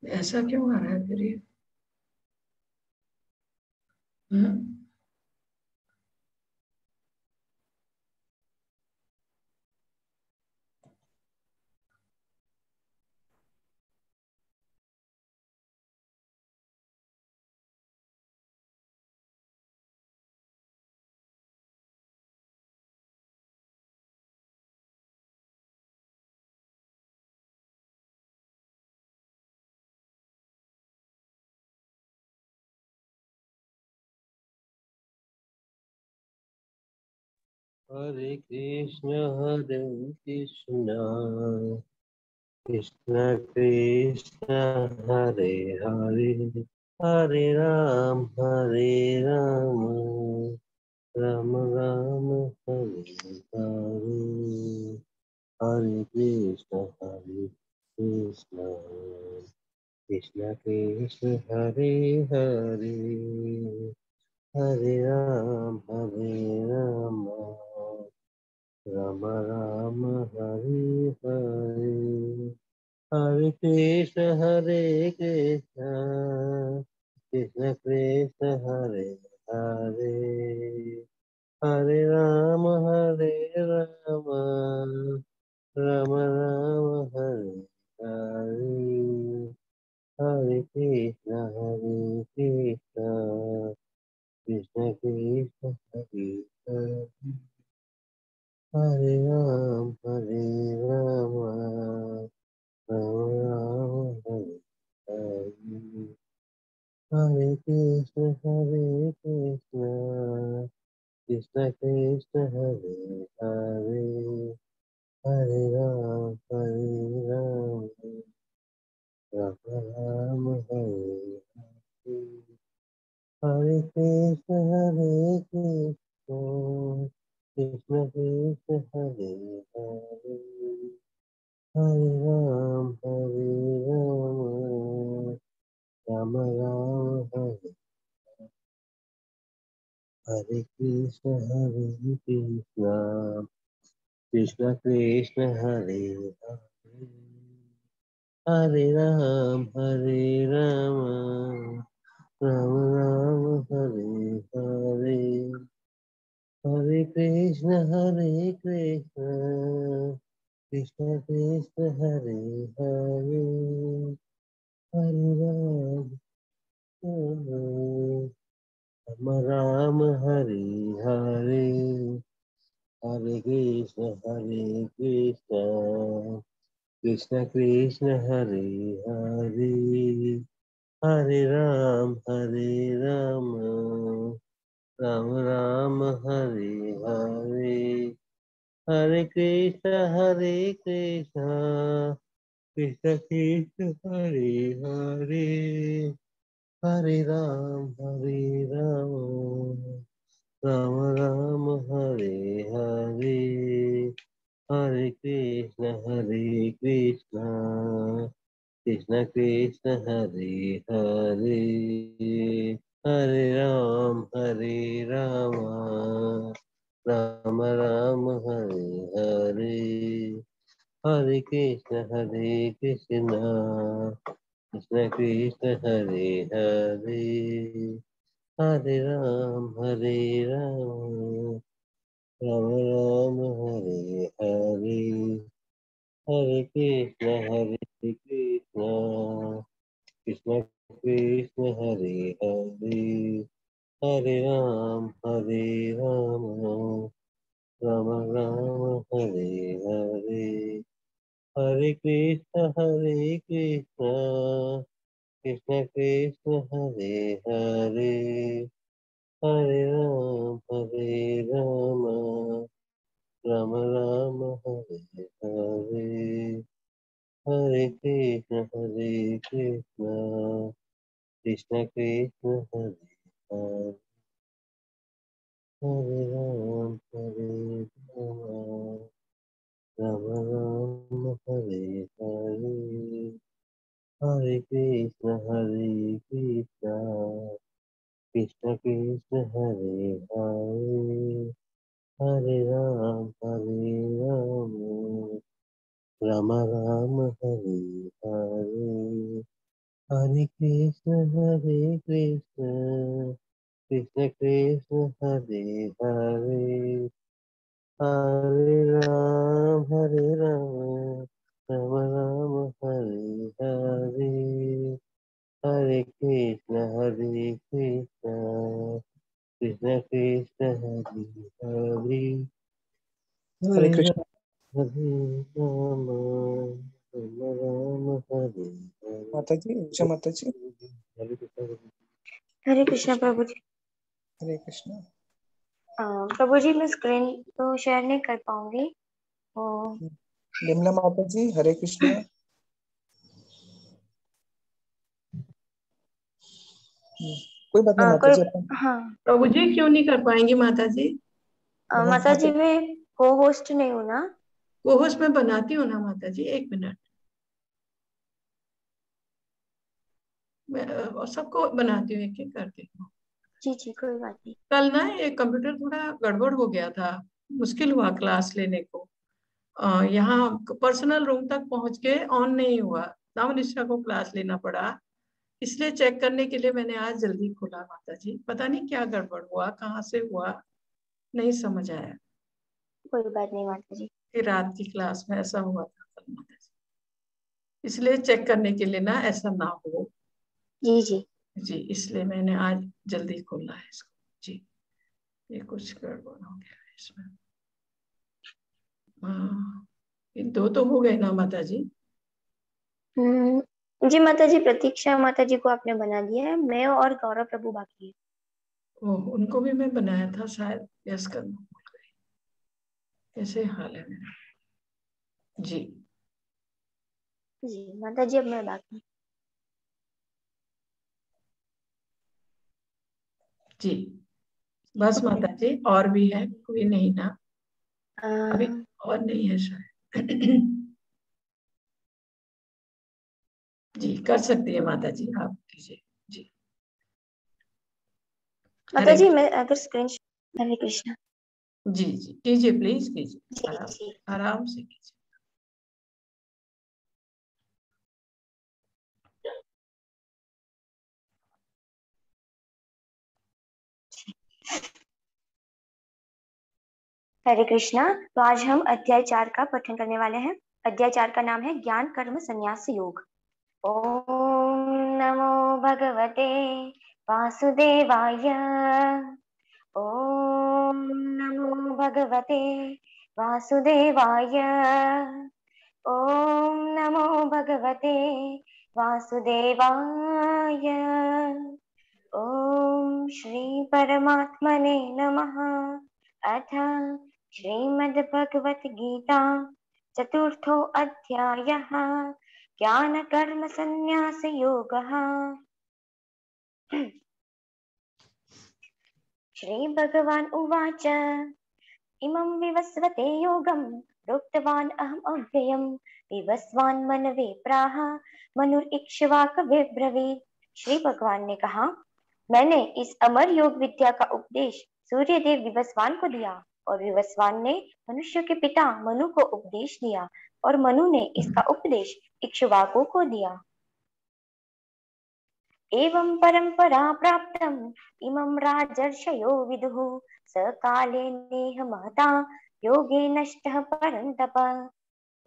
ऐसा क्यों आ रहा है फिर ये? हाँ? हरे कृष्ण कृष्ण कृष्ण हरे हरे हरे राम राम राम हरे हरे हरे कृष्ण कृष्ण कृष्ण हरे हरे हरे राम राम राम हरे हरे हरे कृष्ण कृष्ण कृष्ण हरे हरे हरे राम राम राम हरे हरे हरे कृष्ण कृष्ण कृष्ण हरे हरे हरे राम राम राम हरे हरे हरे कृष्ण कृष्ण कृष्ण हरे हरे हरे राम राम राम हरे हरे हरे कृष्ण कृष्ण कृष्ण हरे हरे हरे राम राम हरे हरे कृष्ण कृष्ण कृष्ण हरे हरे हरे राम राम राम हरे हरे हरे कृष्ण कृष्ण कृष्ण हरे हरे हरे राम हरे हरे हरे कृष्ण कृष्ण कृष्ण हरे हरे हरे राम राम राम हरे हरे हरे कृष्ण कृष्ण कृष्ण हरे हरे हरे राम राम राम हरे हरे हरे कृष्ण कृष्ण कृष्ण हरे हरे हरे राम राम राम हरे हरे हरे कृष्ण कृष्ण कृष्ण हरे हरे हरे राम राम राम हरे हरे हरे कृष्ण कृष्ण कृष्ण हरे हरे हरे राम राम राम हरे हरे हरे कृष्ण कृष्ण कृष्ण हरे हरे हरे राम राम राम हरे हरे हरे कृष्ण कृष्ण कृष्ण हरे हरे हरे राम राम हरे हरे हरे कृष्ण कृष्ण कृष्ण हरे हरे हरे राम राम राम हरे हरे हरे कृष्ण कृष्ण कृष्ण हरे हरे, हरे राम राम राम हरे हरे, हरे कृष्ण कृष्ण कृष्ण हरे हरे, हरे हरे कृष्ण। हरे राम राम हरे हरे। माता जी, उषा माता जी। हरे कृष्ण। हरे कृष्णा प्रभु जी। हरे कृष्ण। प्रभु जी मैं स्क्रीन तो शेयर नहीं कर पाऊंगी। बिमला माता जी, हरे कृष्ण। कोई बात नहीं माता कोई जी, अपन हाँ प्रभु जी क्यों नहीं कर पाएंगी माता जी? माता जी मैं को होस्ट नहीं हूँ ना। वो होस्ट मैं बनाती हूँ ना माता जी, 1 मिनट। मैं सबको बनाती हूँ, एक एक करके। जी जी कोई बात नहीं। कल ना ये कंप्यूटर थोड़ा गड़बड़ हो गया था, मुश्किल हुआ क्लास लेने को। यहाँ पर्सनल रूम तक पहुंच के ऑन नहीं हुआ, दामनिशा को क्लास लेना पड़ा। इसलिए चेक करने के लिए मैंने आज जल्दी खोला माता जी। पता नहीं क्या गड़बड़ हुआ, कहाँ से हुआ, नहीं समझ आया। कोई बात नहीं माता जी। कि रात की क्लास में ऐसा हुआ था कल माता जी, इसलिए चेक करने के लिए ना ऐसा ना हो। जी जी जी इसलिए मैंने आज जल्दी खोला है इसको। जी ये कुछ गड़बड़ हो गया है इसमें। हाँ ये दो तो हो गए ना माता जी? जी माता जी, प्रतीक्षा माता जी को आपने बना दिया है, मैं और गौरव प्रभु बाकी है। उनको भी मैं बनाया था शायद, यस करना भूल गई। कैसे हाल है मेरा? जी जी माता जी अब मैं बाकी। जी बस माता जी, और भी है कोई नहीं ना? अभी और नहीं है शायद। जी कर सकती है माता जी, आप कीजिए। जी माता हरे जी मैं अगर स्क्रीन। हरे कृष्णा। जी जी कीजिए, प्लीज कीजिए, जी आराम जी आराम से कीजिए। हरे कृष्णा। तो आज हम अध्याय 4 का पठन करने वाले हैं। अध्याय 4 का नाम है ज्ञान कर्म संन्यास योग। ओम नमो भगवते वासुदेवाय। ओम नमो भगवते वासुदेवाय। ओम नमो भगवते वासुदेवाय। ओम श्री परमात्मने नमः। अथ श्रीमद्भगवत गीता चतुर्थो अध्यायः ज्ञान कर्म संन्यास योगः। श्री भगवान उवाच इमं विवस्वते योगं प्रोक्तवान् अहम् अव्ययम् विवस्वान् मनवे प्राह मनुरिक्ष्वाकवे ब्रवीत्। श्री भगवान ने कहा, मैंने इस अमर योग विद्या का उपदेश सूर्य देव विवस्वान को दिया और विवस्वान ने मनुष्य के पिता मनु को उपदेश दिया और मनु ने इसका उपदेश इक्ष्वाकु को दिया। एवं परंपरा प्राप्तम् इमं राजर्षयो विदुः स काले नेह महता योगे नष्टः परन्तप।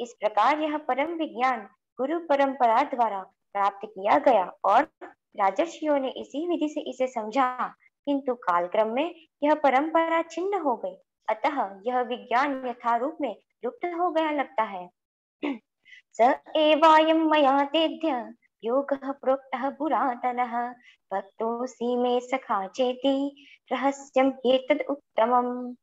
इस प्रकार यह परम विज्ञान गुरु परंपरा द्वारा प्राप्त किया गया और राजर्षियों ने इसी विधि से इसे समझा, किंतु कालक्रम में यह परंपरा छिन्न हो गई, अतः यह विज्ञान यथारूप में लुप्त हो गया लगता है। स एवायं मया तेद्य योगः प्रोक्तः पुरातनः भक्तोऽसि मे सखा चेति रहस्यम् एतद् उत्तमम्।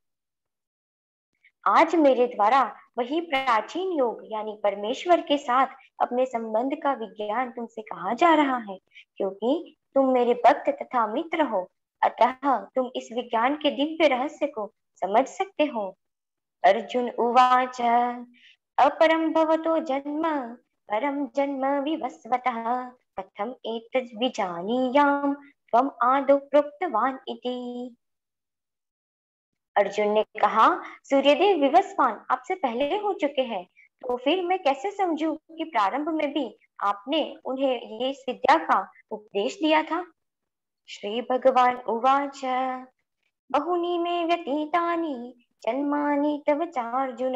आज मेरे द्वारा वही प्राचीन योग यानी परमेश्वर के साथ अपने संबंध का विज्ञान तुमसे कहा जा रहा है, क्योंकि तुम मेरे भक्त तथा मित्र हो, अतः तुम इस विज्ञान के दिव्य रहस्य को समझ सकते हो। अर्जुन उवाच अपरं भवतो जन्म परं जन्म विवस्वतः कथम एतद् विजानीयाम् त्वम् आदौ प्रोक्तवान् इति। अर्जुन ने कहा, सूर्यदेव विवस्वान आपसे पहले हो चुके हैं, तो फिर मैं कैसे समझूं कि प्रारंभ में भी आपने उन्हें ये इस विद्या का उपदेश दिया था। श्री भगवान उवाच बहुनी मे व्यतीतानि जन्मानि तव चार्जुन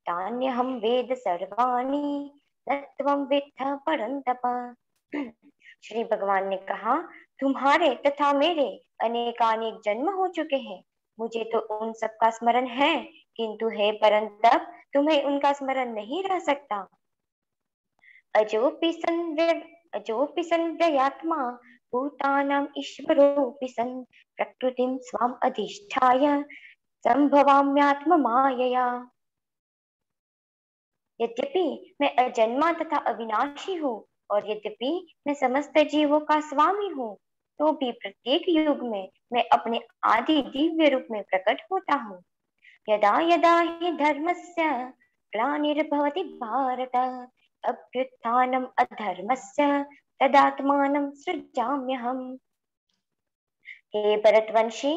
तान्यहं वेद सर्वाणि न त्वं वेत्थ परन्तप। श्री भगवान ने कहा, तुम्हारे तथा मेरे अनेकानेक जन्म हो चुके हैं, मुझे तो उन सब का स्मरण है, किंतु हे परंतप तुम्हें उनका स्मरण नहीं रह सकता। अजोपि संव्ययात्मा भूतानां ईश्वरोऽपि सन् प्रकृतिं स्वाम् अधिष्ठाय संभवाम्यात्म मायया। यद्यपि मैं अजन्मा तथा अविनाशी हूँ और यद्यपि मैं समस्त जीवों का स्वामी हूँ, तो भी प्रत्येक युग में मैं अपने आदि दिव्य रूप में प्रकट होता हूँ। यदा यदा हि धर्मस्य ग्लानिर्भवति भारत अभ्युत्थानम् अधर्मस्य तदात्मानं सृजाम्यहम्। हे भरतवंशी,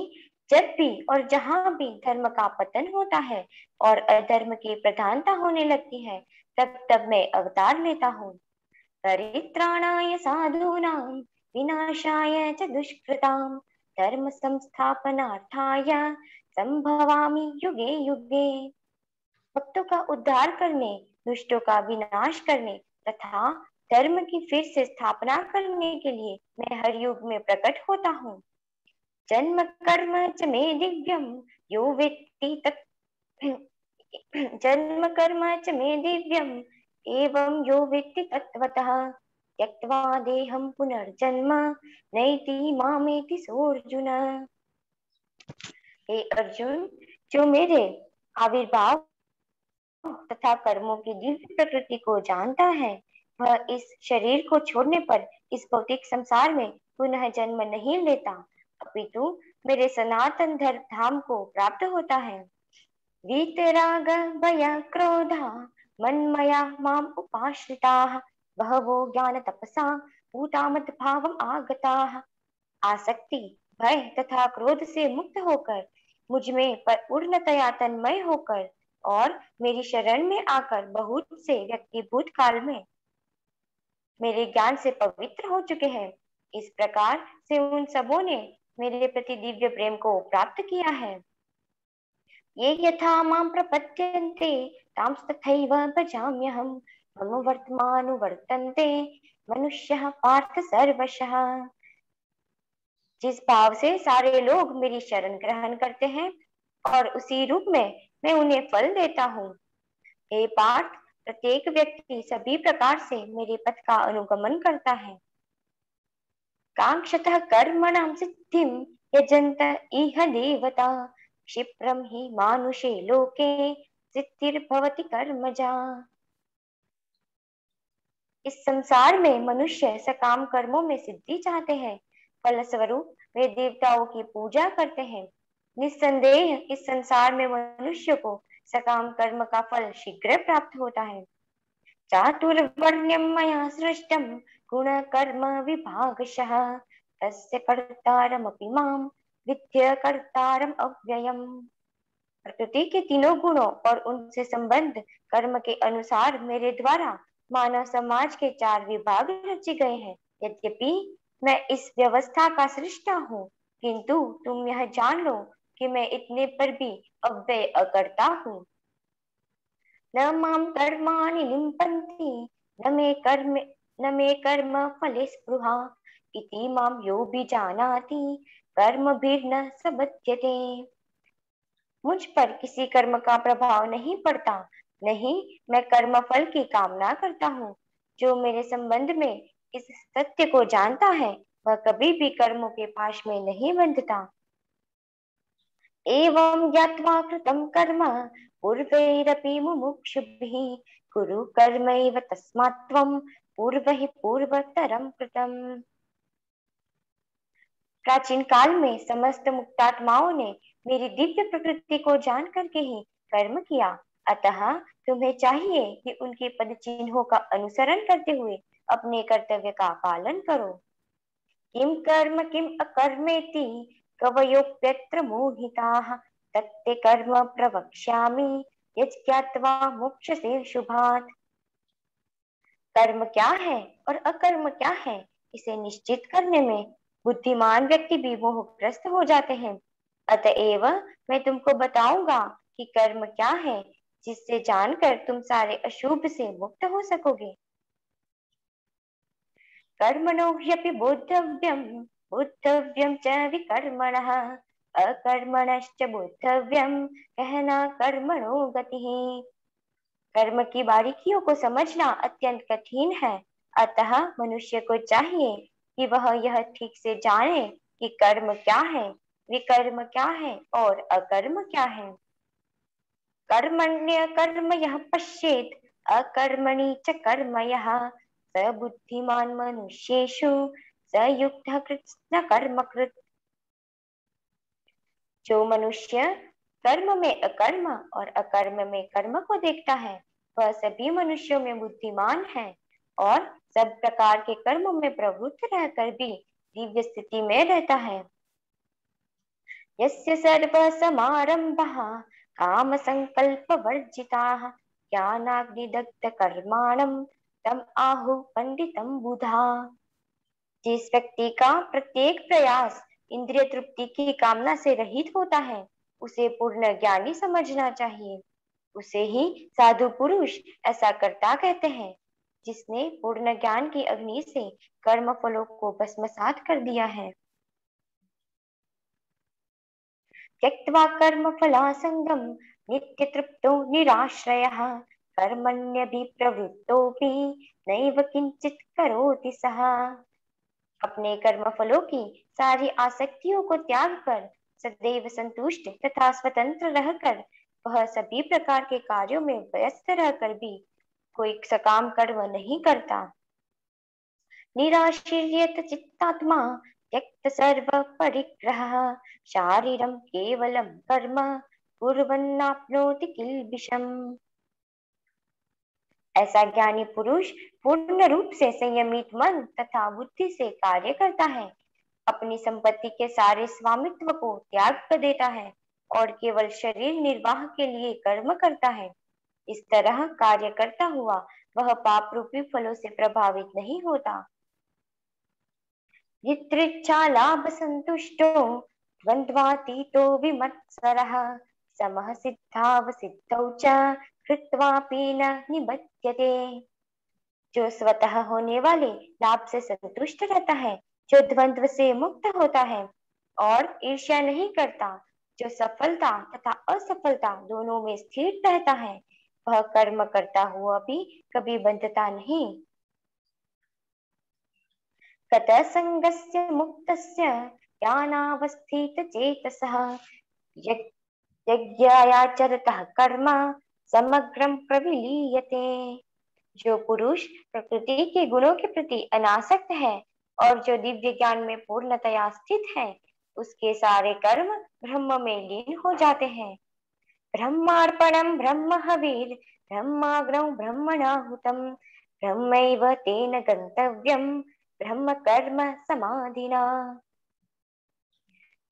जब भी और जहाँ भी धर्म का पतन होता है और अधर्म की प्रधानता होने लगती है, तब तब मैं अवतार लेता हूँ। परित्राणाय साधूनां विनाशाय च दुष्कृतां धर्म संस्थापनार्थाय संभवामि युगे युगे। भक्तों का उद्धार करने, दुष्टों का विनाश करने तथा धर्म की फिर से स्थापना करने के लिए मैं हर युग में प्रकट होता हूँ। जन्म कर्म च मे दिव्यम यो वेत्ति तत् जन्म कर्म च मे दिव्यम एवं यो वेत्ति तत्वतः त्यक्त्वा देहं पुनर्जन्म नैति मामेति सोऽर्जुन। हे अर्जुन, जो मेरे आविर्भाव तथा कर्मों की दिव्य प्रकृति को जानता है, वह इस शरीर को छोड़ने पर इस भौतिक संसार में पुनः जन्म नहीं लेता, अपितु मेरे सनातन धर्म धाम को प्राप्त होता है। वीतराग भय क्रोधा मन्मया माम उपाश्रिताः बहवो ज्ञान तपसा भूता मत भावम आगताः। आसक्ति, भय तथा क्रोध से मुक्त होकर मुझ में पर पूर्णतया तन्मय होकर और मेरी शरण में आकर बहुत से व्यक्ति भूतकाल में मेरे ज्ञान से पवित्र हो चुके हैं। इस प्रकार से उन सबों ने मेरे प्रति दिव्य प्रेम को प्राप्त किया है। ये यथा मां प्रपद्यन्ते तांस्तथैव भजाम्यहम् मम वर्तमानुवर्तन्ते मनुष्यः पार्थ सर्वशः। जिस भाव से सारे लोग मेरी शरण ग्रहण करते हैं और उसी रूप में मैं उन्हें फल देता हूँ। हे पार्थ, प्रत्येक व्यक्ति सभी प्रकार से मेरे पथ का अनुगमन करता है। कांक्षतः कर्मणां सिद्धिं यजन्त इह देवता क्षिप्रं हि मानुषे लोके सिद्धिर्भवति कर्मजा। इस संसार में मनुष्य सकाम कर्मों में सिद्धि चाहते हैं, फलस्वरूप वे देवताओं की पूजा करते हैं। निस्संदेह इस संसार में मनुष्य को सकाम कर्म का फल शीघ्र प्राप्त होता है। चातुर्वर्ण्यं मया सृष्टं गुण कर्म विभागशः तस्य कर्तारमपि मां विद्य कर्तारम् अव्ययम्। प्रकृति के तीनों गुणों और उनसे संबंध कर्म के अनुसार मेरे द्वारा मानव समाज के 4 विभाग रचे गए हैं। यद्यपि मैं इस व्यवस्था का सृष्टा हूँ, किंतु तुम यह जान लो कि मैं इतने पर भी अव्यय अकर्ता हूँ। न मां कर्माणि लिम्पन्ति न मे कर्म फले स्पृहा इति मां योऽभिजानाति कर्मभिर्न स बध्यते। मुझ पर किसी कर्म का प्रभाव नहीं पड़ता, नहीं मैं कर्म फल की कामना करता हूँ। जो मेरे संबंध में इस सत्य को जानता है, वह कभी भी कर्मों के पाश में नहीं बंधता। एवं ज्ञात्वा कृतं कर्म पूर्वैरपि मुमुक्षुभिः कुरु कर्मैव तस्मात् त्वं पूर्वैः पूर्वतरं कृतम्। प्राचीन काल में समस्त मुक्तात्माओं ने मेरी दिव्य प्रकृति को जान करके ही कर्म किया, अतः तुम्हें चाहिए कि उनके पद चिन्हों का अनुसरण करते हुए अपने कर्तव्य का पालन करो। किम कर्म किम अकर्मेति कवयोप्यत्र मोहिताः तत्ते कर्म प्रवक्ष्यामि यज्ञात्वा मोक्षसे शुभात्। कर्म क्या है और अकर्म क्या है, इसे निश्चित करने में बुद्धिमान व्यक्ति भी मोहग्रस्त हो जाते हैं। अतएव मैं तुमको बताऊंगा कि कर्म क्या है, जिससे जानकर तुम सारे अशुभ से मुक्त हो सकोगे। कर्मणो ह्यपि बोद्धव्यम, बोद्धव्यम च विकर्मणः, अकर्मणश्च बोद्धव्यम, गहना कर्मणो गतिः। कर्म की बारीकियों को समझना अत्यंत कठिन है, अतः मनुष्य को चाहिए कि वह यह ठीक से जाने कि कर्म क्या है, विकर्म क्या है और अकर्म क्या है। कर्मण्य कर्म यः पश्येत्, अकर्मणि च कर्म यः, स बुद्धिमान मनुष्येषु स युक्तः कृत्स्न कर्म कृत्। जो मनुष्य कर्म में अकर्म और अकर्म में कर्म को देखता है, वह सभी मनुष्यों में बुद्धिमान है और सब प्रकार के कर्म में प्रवृत्त रहकर भी दिव्य स्थिति में रहता है। यस्य सर्व समारंभः काम संकल्प वर्जिताः, ज्ञानाग्निदग्ध कर्माणं तम आहु पंडितम बुधा। जिस व्यक्ति का प्रत्येक प्रयास इंद्रिय तृप्ति की कामना से रहित होता है, उसे पूर्ण ज्ञानी समझना चाहिए। उसे ही साधु पुरुष ऐसा कर्ता कहते हैं, जिसने पूर्ण ज्ञान की अग्नि से कर्म फलों को भस्मसात कर दिया है। त्यक्त्वा कर्म फलासंगम नित्य तृप्तो निराश्रयः, कर्मण्यभिप्रवृत्तोऽपि नैव किंचित करोति सः। अपने कर्म फलों की सारी आसक्तियों को त्याग कर सदैव संतुष्ट तथा स्वतंत्र रहकर वह सभी प्रकार के कार्यों में व्यस्त रहकर भी कोई सकाम कर्म नहीं करता। निराशीर्यत चित्तात्मा त्यक्त सर्व परिग्रहः, शारीरम केवलम कर्म कुर्वन्नाप्नोति किल्बिषम्। ऐसा ज्ञानी पुरुष पूर्ण रूप से संयमित मन तथा बुद्धि से कार्य करता है, अपनी संपत्ति के सारे स्वामित्व को त्याग कर देता है और केवल शरीर निर्वाह के लिए कर्म करता है। इस तरह कार्य करता हुआ वह पाप रूपी फलों से प्रभावित नहीं होता। यत्रिच्छा लाभ संतुष्टो द्वंद्वातीतो विमत्सरः, समः सिद्धाव सिद्धौ च कृत्वापि न निबध्यते। जो स्वतः होने वाले लाभ से संतुष्ट रहता है, जो द्वंद्व से मुक्त होता है और ईर्ष्या नहीं करता, जो सफलता तथा असफलता दोनों में स्थिर रहता है, वह कर्म करता हुआ भी कभी बंधता नहीं। ततः संगस्य मुक्तस्य ज्ञानावस्थित चेतसः, यज्ञायाचरतः कर्म समग्रं प्रविलीयते। जो पुरुष प्रकृति के गुणों के प्रति अनासक्त है और जो दिव्य ज्ञान में पूर्णतया स्थित है, उसके सारे कर्म ब्रह्म में लीन हो जाते हैं। ब्रह्मार्पणं ब्रह्म हविर् ब्रह्माग्नौ ब्रह्मणाहुतं, ब्रह्मैव तेन गंतव्यं ब्रह्म कर्म समाधिना।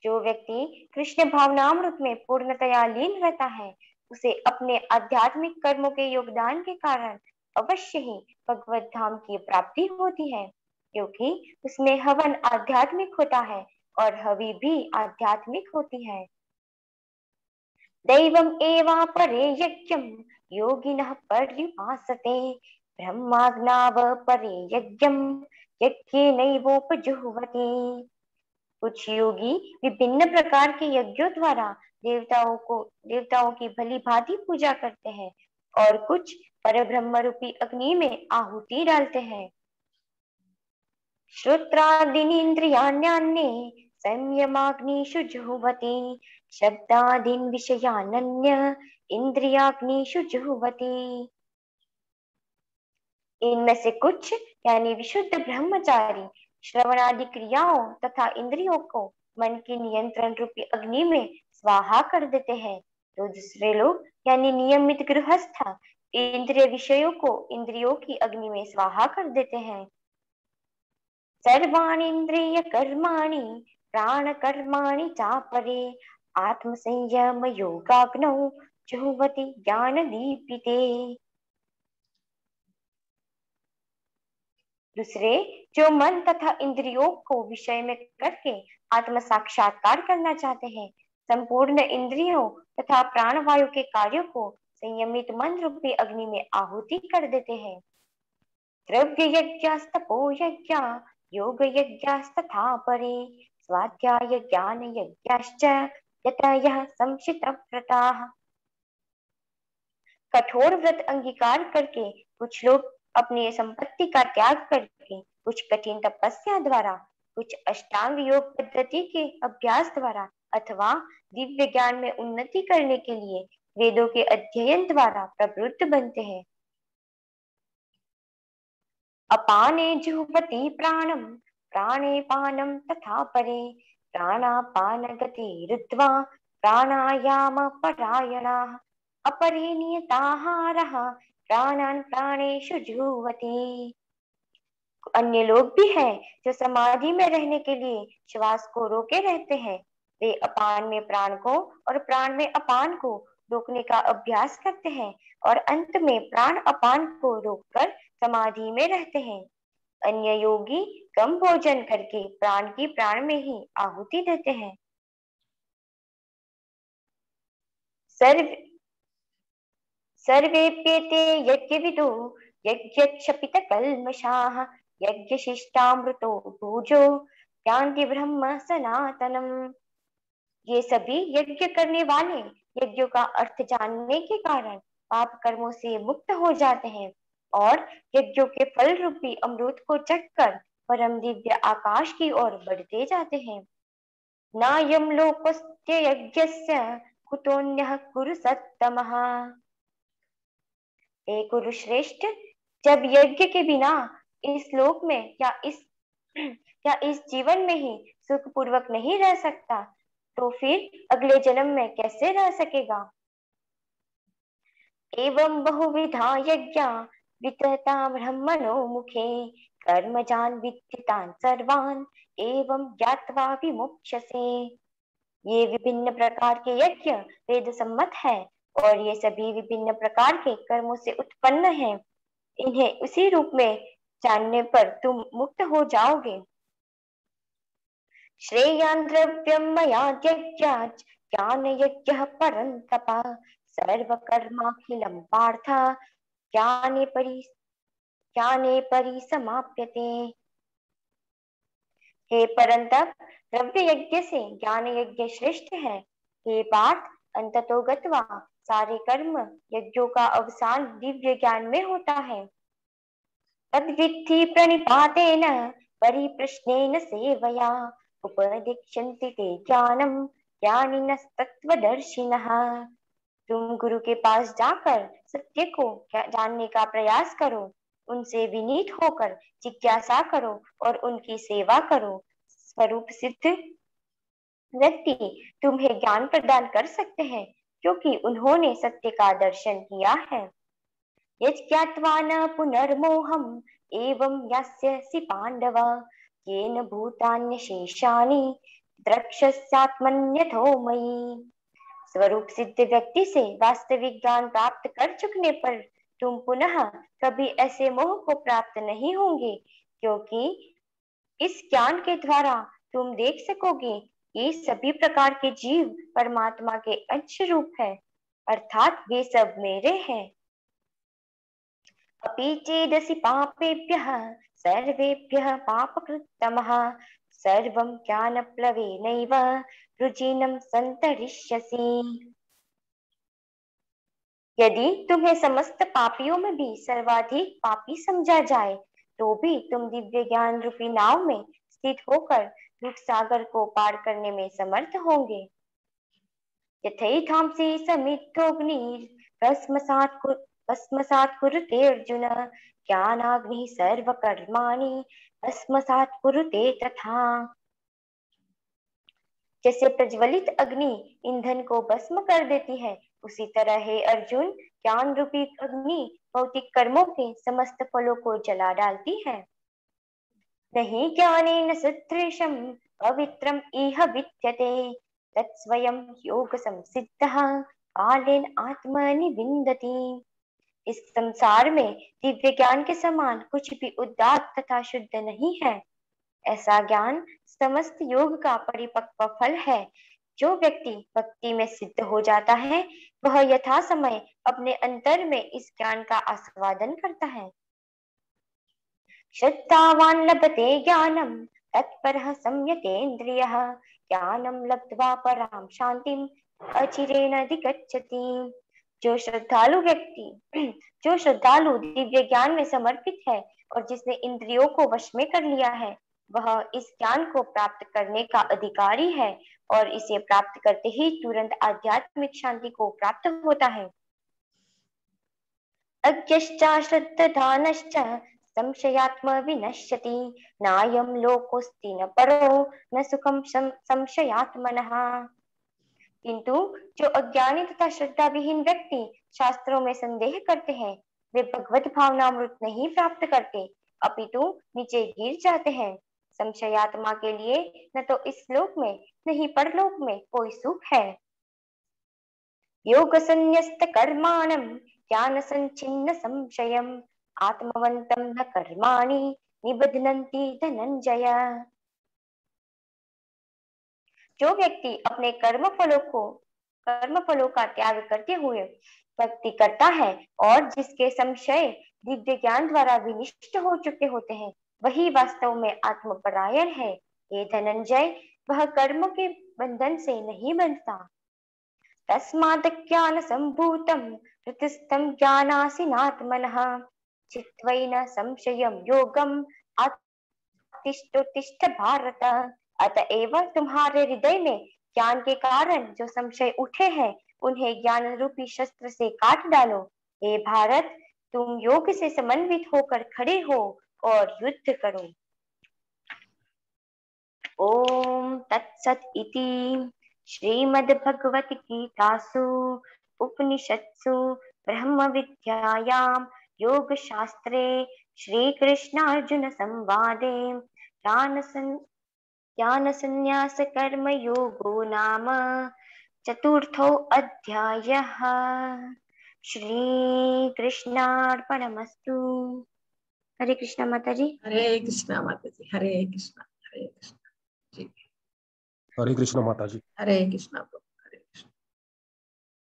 जो व्यक्ति कृष्ण भावनामृत में पूर्णतया लीन रहता है, उसे अपने आध्यात्मिक कर्मों के योगदान के कारण अवश्य ही भगवत धाम की प्राप्ति होती है, क्योंकि उसमें हवन आध्यात्मिक होता है और हवि भी आध्यात्मिक होती है। दैवम एवापरे यज्ञं योगिनः पर्युपासते, ब्रह्माग्नाव परे यज्ञं यज्ञेनैवोपजुह्वति। कुछ योगी विभिन्न प्रकार के यज्ञों द्वारा देवताओं की भली भांति पूजा करते हैं और कुछ परब्रह्म रूपी अग्नि में आहुति डालते हैं। श्रोत्रादीनीन्द्रियाण्यान्ये संयमाग्निषु जुह्वति, शब्दादीन् विषयानन्य इंद्रियाग्निषु जुह्वति। इनमें से कुछ यानी विशुद्ध ब्रह्मचारी श्रवणादि क्रियाओं तथा इंद्रियों को मन की नियंत्रण रूपी अग्नि में स्वाहा कर देते हैं, तो दूसरे लोग यानी नियमित गृहस्थ इंद्रिय विषयों को इंद्रियों की अग्नि में स्वाहा कर देते हैं। सर्वाणि इंद्रिय कर्माणि प्राण कर्माणि चापरे, आत्म संयम योगाग्नौ जुह्वति ज्ञान दीपिते। दूसरे जो मन तथा इंद्रियों को विषय में करके आत्म साक्षात्कार करना चाहते हैं, संपूर्ण इंद्रियों तथा प्राणवायु के कार्यों को संयमित मन रूपी अग्नि में आहुति कर देते हैं। द्रव्य यज्ञास्तपो यज्ञा योग यज्ञास्तथा परे स्वाध्याय ज्ञान यज्ञाश्च यतयः संशित व्रताः। कठोर व्रत अंगीकार करके कुछ लोग अपनी संपत्ति का त्याग करके, कुछ कठिन तपस्या द्वारा, कुछ अष्टांग योग पद्धति के अभ्यास द्वारा अथवा दिव्य ज्ञान में उन्नति करने के लिए वेदों के अध्ययन द्वारा प्रवृत्त बनते हैं। अपाने जुह्वति प्राणम प्राणे पानम तथा परे प्राणापान गति रुद्ध्वा प्राणायाम परायणाः अपरे नियताहारः प्राणान् प्राणेषु जुह्वति। अन्य लोग भी हैं जो समाधि में रहने के लिए श्वास को रोके रहते हैं। वे अपान में प्राण को और प्राण में अपान को रोकने का अभ्यास करते हैं और अंत में प्राण अपान को रोककर समाधि में रहते हैं। अन्य योगी कम भोजन करके प्राण की प्राण में ही आहुति देते हैं। सर्वेप्येते यज्ञविदो यज्ञक्षपितकल्मषाः यज्ञशिष्टामृतो भोजो यान्ति ब्रह्म सनातनम। ये सभी यज्ञ करने वाले यज्ञों का अर्थ जानने के कारण पाप कर्मों से मुक्त हो जाते हैं और यज्ञों के फल रूपी अमृत को चखकर परम दिव्य आकाश की ओर बढ़ते जाते हैं। नायम लोकस्य यज्ञस्य कुतोन्यः कुरु सत्तमः। हे कुरुश्रेष्ठ, जब यज्ञ के बिना इस लोक में या इस जीवन में ही सुख पूर्वक नहीं रह सकता, तो फिर अगले जन्म में कैसे रह सकेगा। एवं बहुविधा यज्ञा वितता ब्रह्मणो मुखे कर्मजान विद्युतान सर्वान एवं ज्ञात्वा विमुच्यसे। ये विभिन्न प्रकार के यज्ञ वेद सम्मत है और ये सभी विभिन्न प्रकार के कर्मों से उत्पन्न हैं। इन्हें उसी रूप में जानने पर तुम मुक्त हो जाओगे। श्रेयान् द्रव्यं मयाद्यज्ञात् ज्ञान यज्ञः परन्तप सर्वकर्माखिलं पार्थ ज्ञाने परिसमाप्यते। हे परंतप, द्रव्य यज्ञ से ज्ञान यज्ञ श्रेष्ठ है। हे पार्थ, अंततो गत्वा सारे कर्म यज्ञों का अवसान दिव्य ज्ञान में होता है। तद्विद्धि प्रणिपातेन परिप्रश्नेन सेवया उपदिक्षन्ति ते ज्ञानम ज्ञानिनस्तत्त्वदर्शिनः। तुम गुरु के पास जाकर सत्य को जानने का प्रयास करो, उनसे विनीत होकर जिज्ञासा करो और उनकी सेवा करो। स्वरूप सिद्ध व्यक्ति तुम्हें ज्ञान प्रदान कर सकते हैं, क्योंकि उन्होंने सत्य का दर्शन किया है। यज्ञात्वा न पुनर्मोहम एवं यास्यसि पांडव येन भूतान्यशेषानि द्रक्ष्यस्यात्मन्यथो मयि। स्वरूप सिद्ध व्यक्ति से वास्तविक ज्ञान प्राप्त कर चुकने पर तुम पुनः कभी ऐसे मोह को प्राप्त नहीं होंगे, क्योंकि इस ज्ञान के द्वारा तुम देख सकोगे ये सभी प्रकार के जीव परमात्मा के अंश रूप है, अर्थात वे सब मेरे हैं। अपि चेदसि पापेभ्यः सर्वेभ्यः पापकृत्तमः सर्वं ज्ञानप्लवेनैव रुजिनं संतरिष्यसि। यदि तुम्हें समस्त पापियों में भी सर्वाधिक पापी समझा जाए, तो भी तुम दिव्य ज्ञान रूपी नाव में स्थित होकर दुख सागर को पार करने में समर्थ होंगे। यथैधांसि समिद्धोऽग्निः भस्मसात् कुरुते अर्जुन ज्ञानाग्निः सर्वकर्माणि भस्मसात् कुरुते तथा। जैसे प्रज्वलित अग्नि ईंधन को भस्म कर देती है, उसी तरह हे अर्जुन, ज्ञान रूपी अग्नि भौतिक कर्मों के समस्त फलों को जला डालती है। नहीं ज्ञानेन सदृशं पवित्रम इह विद्यते तत्स्वयं योग संसिद्धः कालेन आत्मनि विन्दति। इस संसार में दिव्य ज्ञान के समान कुछ भी उदात्त तथा शुद्ध नहीं है। ऐसा ज्ञान समस्त योग का परिपक्व फल है। जो व्यक्ति भक्ति में सिद्ध हो जाता है वह यथा समय अपने अंतर में इस ज्ञान का आस्वादन करता है। श्रद्धावान लभते ज्ञानम तत्परः संयतेन्द्रियः ज्ञानम लब्ध्वा पराम शांतिम अचिरेण अधिगच्छति। जो श्रद्धालु दिव्य ज्ञान में समर्पित है और जिसने इंद्रियों को वश में कर लिया है वह इस ज्ञान को प्राप्त करने का अधिकारी है और इसे प्राप्त करते ही तुरंत आध्यात्मिक शांति को प्राप्त होता है। अज्ञश्च श्रद्धानश्च संशयात्म विनश्यति नायं लोकोस्ति न परो न सुखम संशयात्मनः। किंतु जो अज्ञानी तथा श्रद्धा विहीन व्यक्ति शास्त्रों में संदेह करते हैं वे भगवत भावनामृत नहीं प्राप्त करते अपितु नीचे गिर जाते हैं। संशयात्मा के लिए न तो इस लोक में न ही परलोक में कोई सुख है। योग संन्यस्त कर्माणं ज्ञान संचिन्न संशयम् आत्मवन्तं न कर्माणि निबध्नन्ति धनंजय। जो व्यक्ति अपने कर्म फलों का त्याग करते हुए भक्ति करता है और जिसके संशय दिव्य ज्ञान द्वारा विनिष्ट हो चुके होते हैं वही वास्तव में आत्मपरायण है। हे धनंजय, वह कर्म के बंधन से नहीं बंधता। तस्मात् ज्ञान संभूतम हृतस्थं ज्ञानासीनात्मनः चित्वैन संशयं योगम तिष्ठ भारत। अतएव तुम्हारे हृदय में ज्ञान के कारण जो संशय उठे हैं उन्हें ज्ञान रूपी शस्त्र से काट डालो। हे भारत, तुम योग से समन्वित होकर खड़े हो और युद्ध करो। ओम तत्सत इति श्रीमद्भगवत गीतासु उपनिषत्सु ब्रह्म विद्यायां योग शास्त्रे श्री कृष्णार्जुन संवादे ज्ञान संन्यास कर्म योगो नाम चतुर्थो अध्यायः। श्री कृष्णार्पणमस्तु। हरे कृष्णा माता जी। हरे कृष्णा माता जी। हरे कृष्णा जी। हरे कृष्णा माता जी। हरे कृष्णा प्रभु।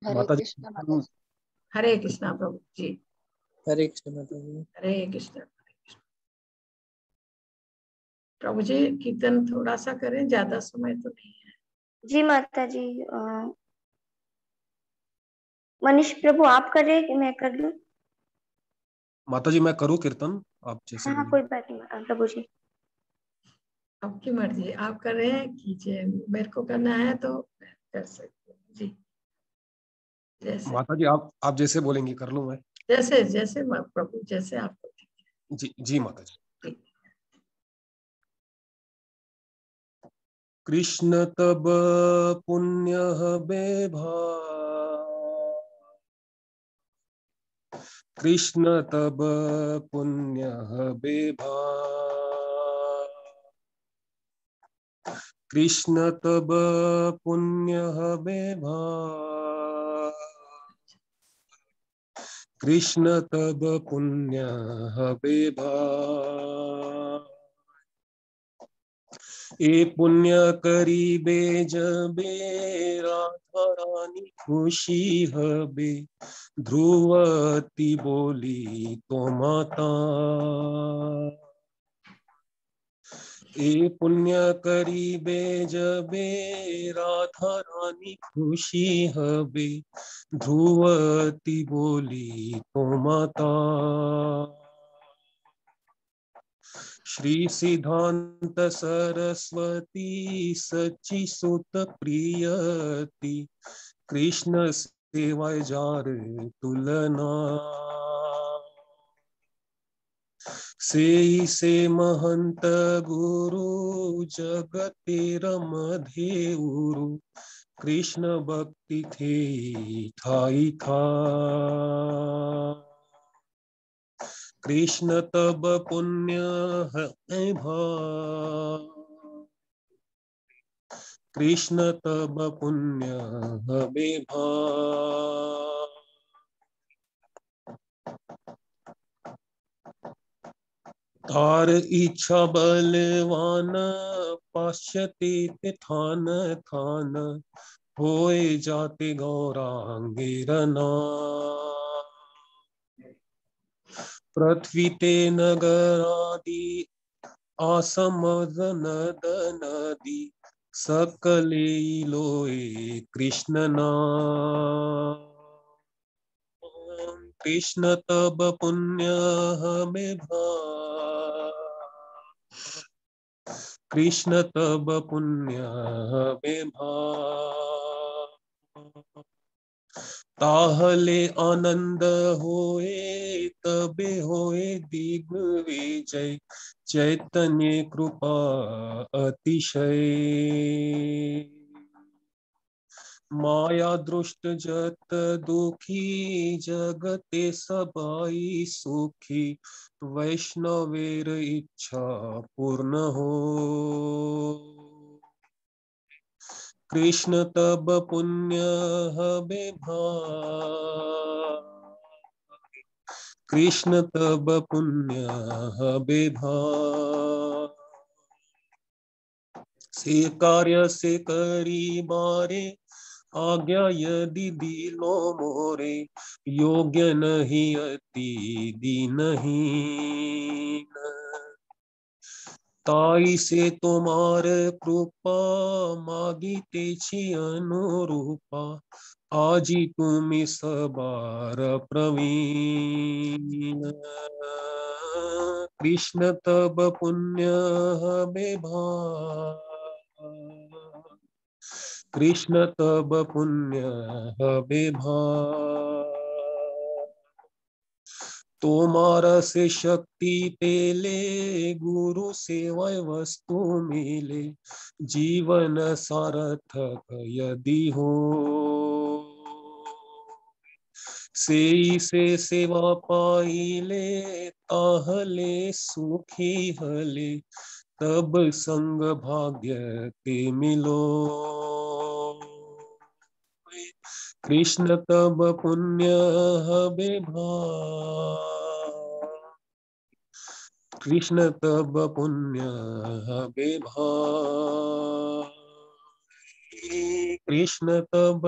हरे कृष्णा माता जी। हरे कृष्णा प्रभु जी। हरे कृष्ण माता जी। हरे कृष्णा प्रभु जी। कीर्तन थोड़ा सा करें, ज्यादा समय तो नहीं है। जी माता जी। मनीष प्रभु आप कर रहे कि मैं कर लूं? माता जी मैं करूं कीर्तन, आप जैसे हाँ कोई बात नहीं प्रभु जी। आपकी मर्जी, आप कर रहे हैं कीजिए, मेरे को करना है तो कर सकते हैं जी। जैसे माता जी आप जैसे बोलेंगी कर लूं मैं। जैसे जैसे प्रभु जैसे आपको ठीक है। जी जी माता जी। ठीक। कृष्ण तब पुण्य बेभा, कृष्ण तब पुण्य बेभा, कृष्ण तब पुण्य बेभा, कृष्ण तब पुण्य बेभा। ए पुण्य करीबे जबे राधा रानी खुशी हबे, ध्रुवती बोली तो माता। ए पुण्य करीबे जबे राधा रानी खुशी हबे, ध्रुवती बोली तो माता। श्री सिद्धांत सरस्वती सची सुत प्रियति, कृष्ण सेवाय जार तुलना। से महंत गुरु जगतेर मधेउरु, कृष्ण भक्ति थे ठाई था। कृष्ण तब पुण्य है भा, कृष्ण तब पुण्य हबे भा। तार इच्छा बलवान पाश्यते ते थान थान होए जाते गौरांगीरना पृथ्वी ते नगरादि आसमद नद नदी सकले लोए कृष्ण नाम कृष्ण तब पुण्य हमें कृष्ण तब पुण्य हमें ताहले आनंद होए तबे होए दिग्विजय चैतन्य कृपा अतिशय माया दृष्ट जत दुखी जगते सबाई सुखी वैष्णवेर इच्छा पूर्ण हो कृष्ण तब पुण्य हबे कृष्ण तब पुण्य हबे से कार्य से करी बारे आज्ञा यदि दिलो मोरे योग्य नहीं अति दीनहीन ताई से तुम्हार कृपा मागिते छी अनुरूपा आजी तुमी सबार प्रवीण कृष्ण तब पुण्य हमें कृष्ण तब पुण्य हमें तोमारा से शक्ति पेले गुरु सेवा वस्तु मिले जीवन सार्थक यदि हो से सेवा पाइले ताहले सुखी हले तब संग भाग्य ते मिलो कृष्ण तब पुण्य हबे कृष्ण तब पुण्य हबे कृष्ण तब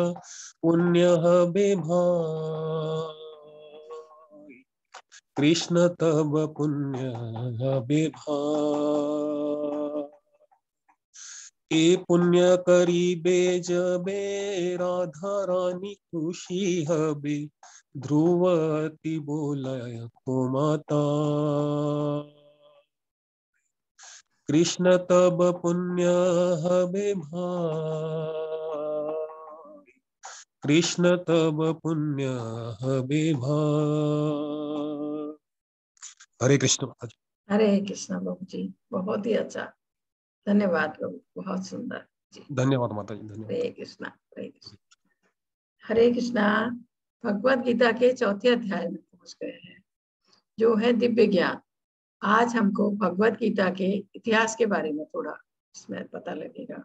पुण्य हबे कृष्ण तब पुण्य हबे ए पुण्य करीबे जबे राधा रानी खुशी हबे ध्रुवती बोलाय को माता कृष्ण तब पुण्य हबे कृष्ण तब पुण्य हबे हरे कृष्ण। हरे कृष्णा बाबू जी, बहुत ही अच्छा, धन्यवाद बाबू, बहुत सुंदर जी। धन्यवाद माता जी, धन्यवाद। हरे कृष्णा, हरे कृष्णा, हरे कृष्णा। भगवद गीता के चौथे अध्याय में पहुंच गए हैं, जो है दिव्य ज्ञान। आज हमको भगवद गीता के इतिहास के बारे में थोड़ा इसमें पता लगेगा।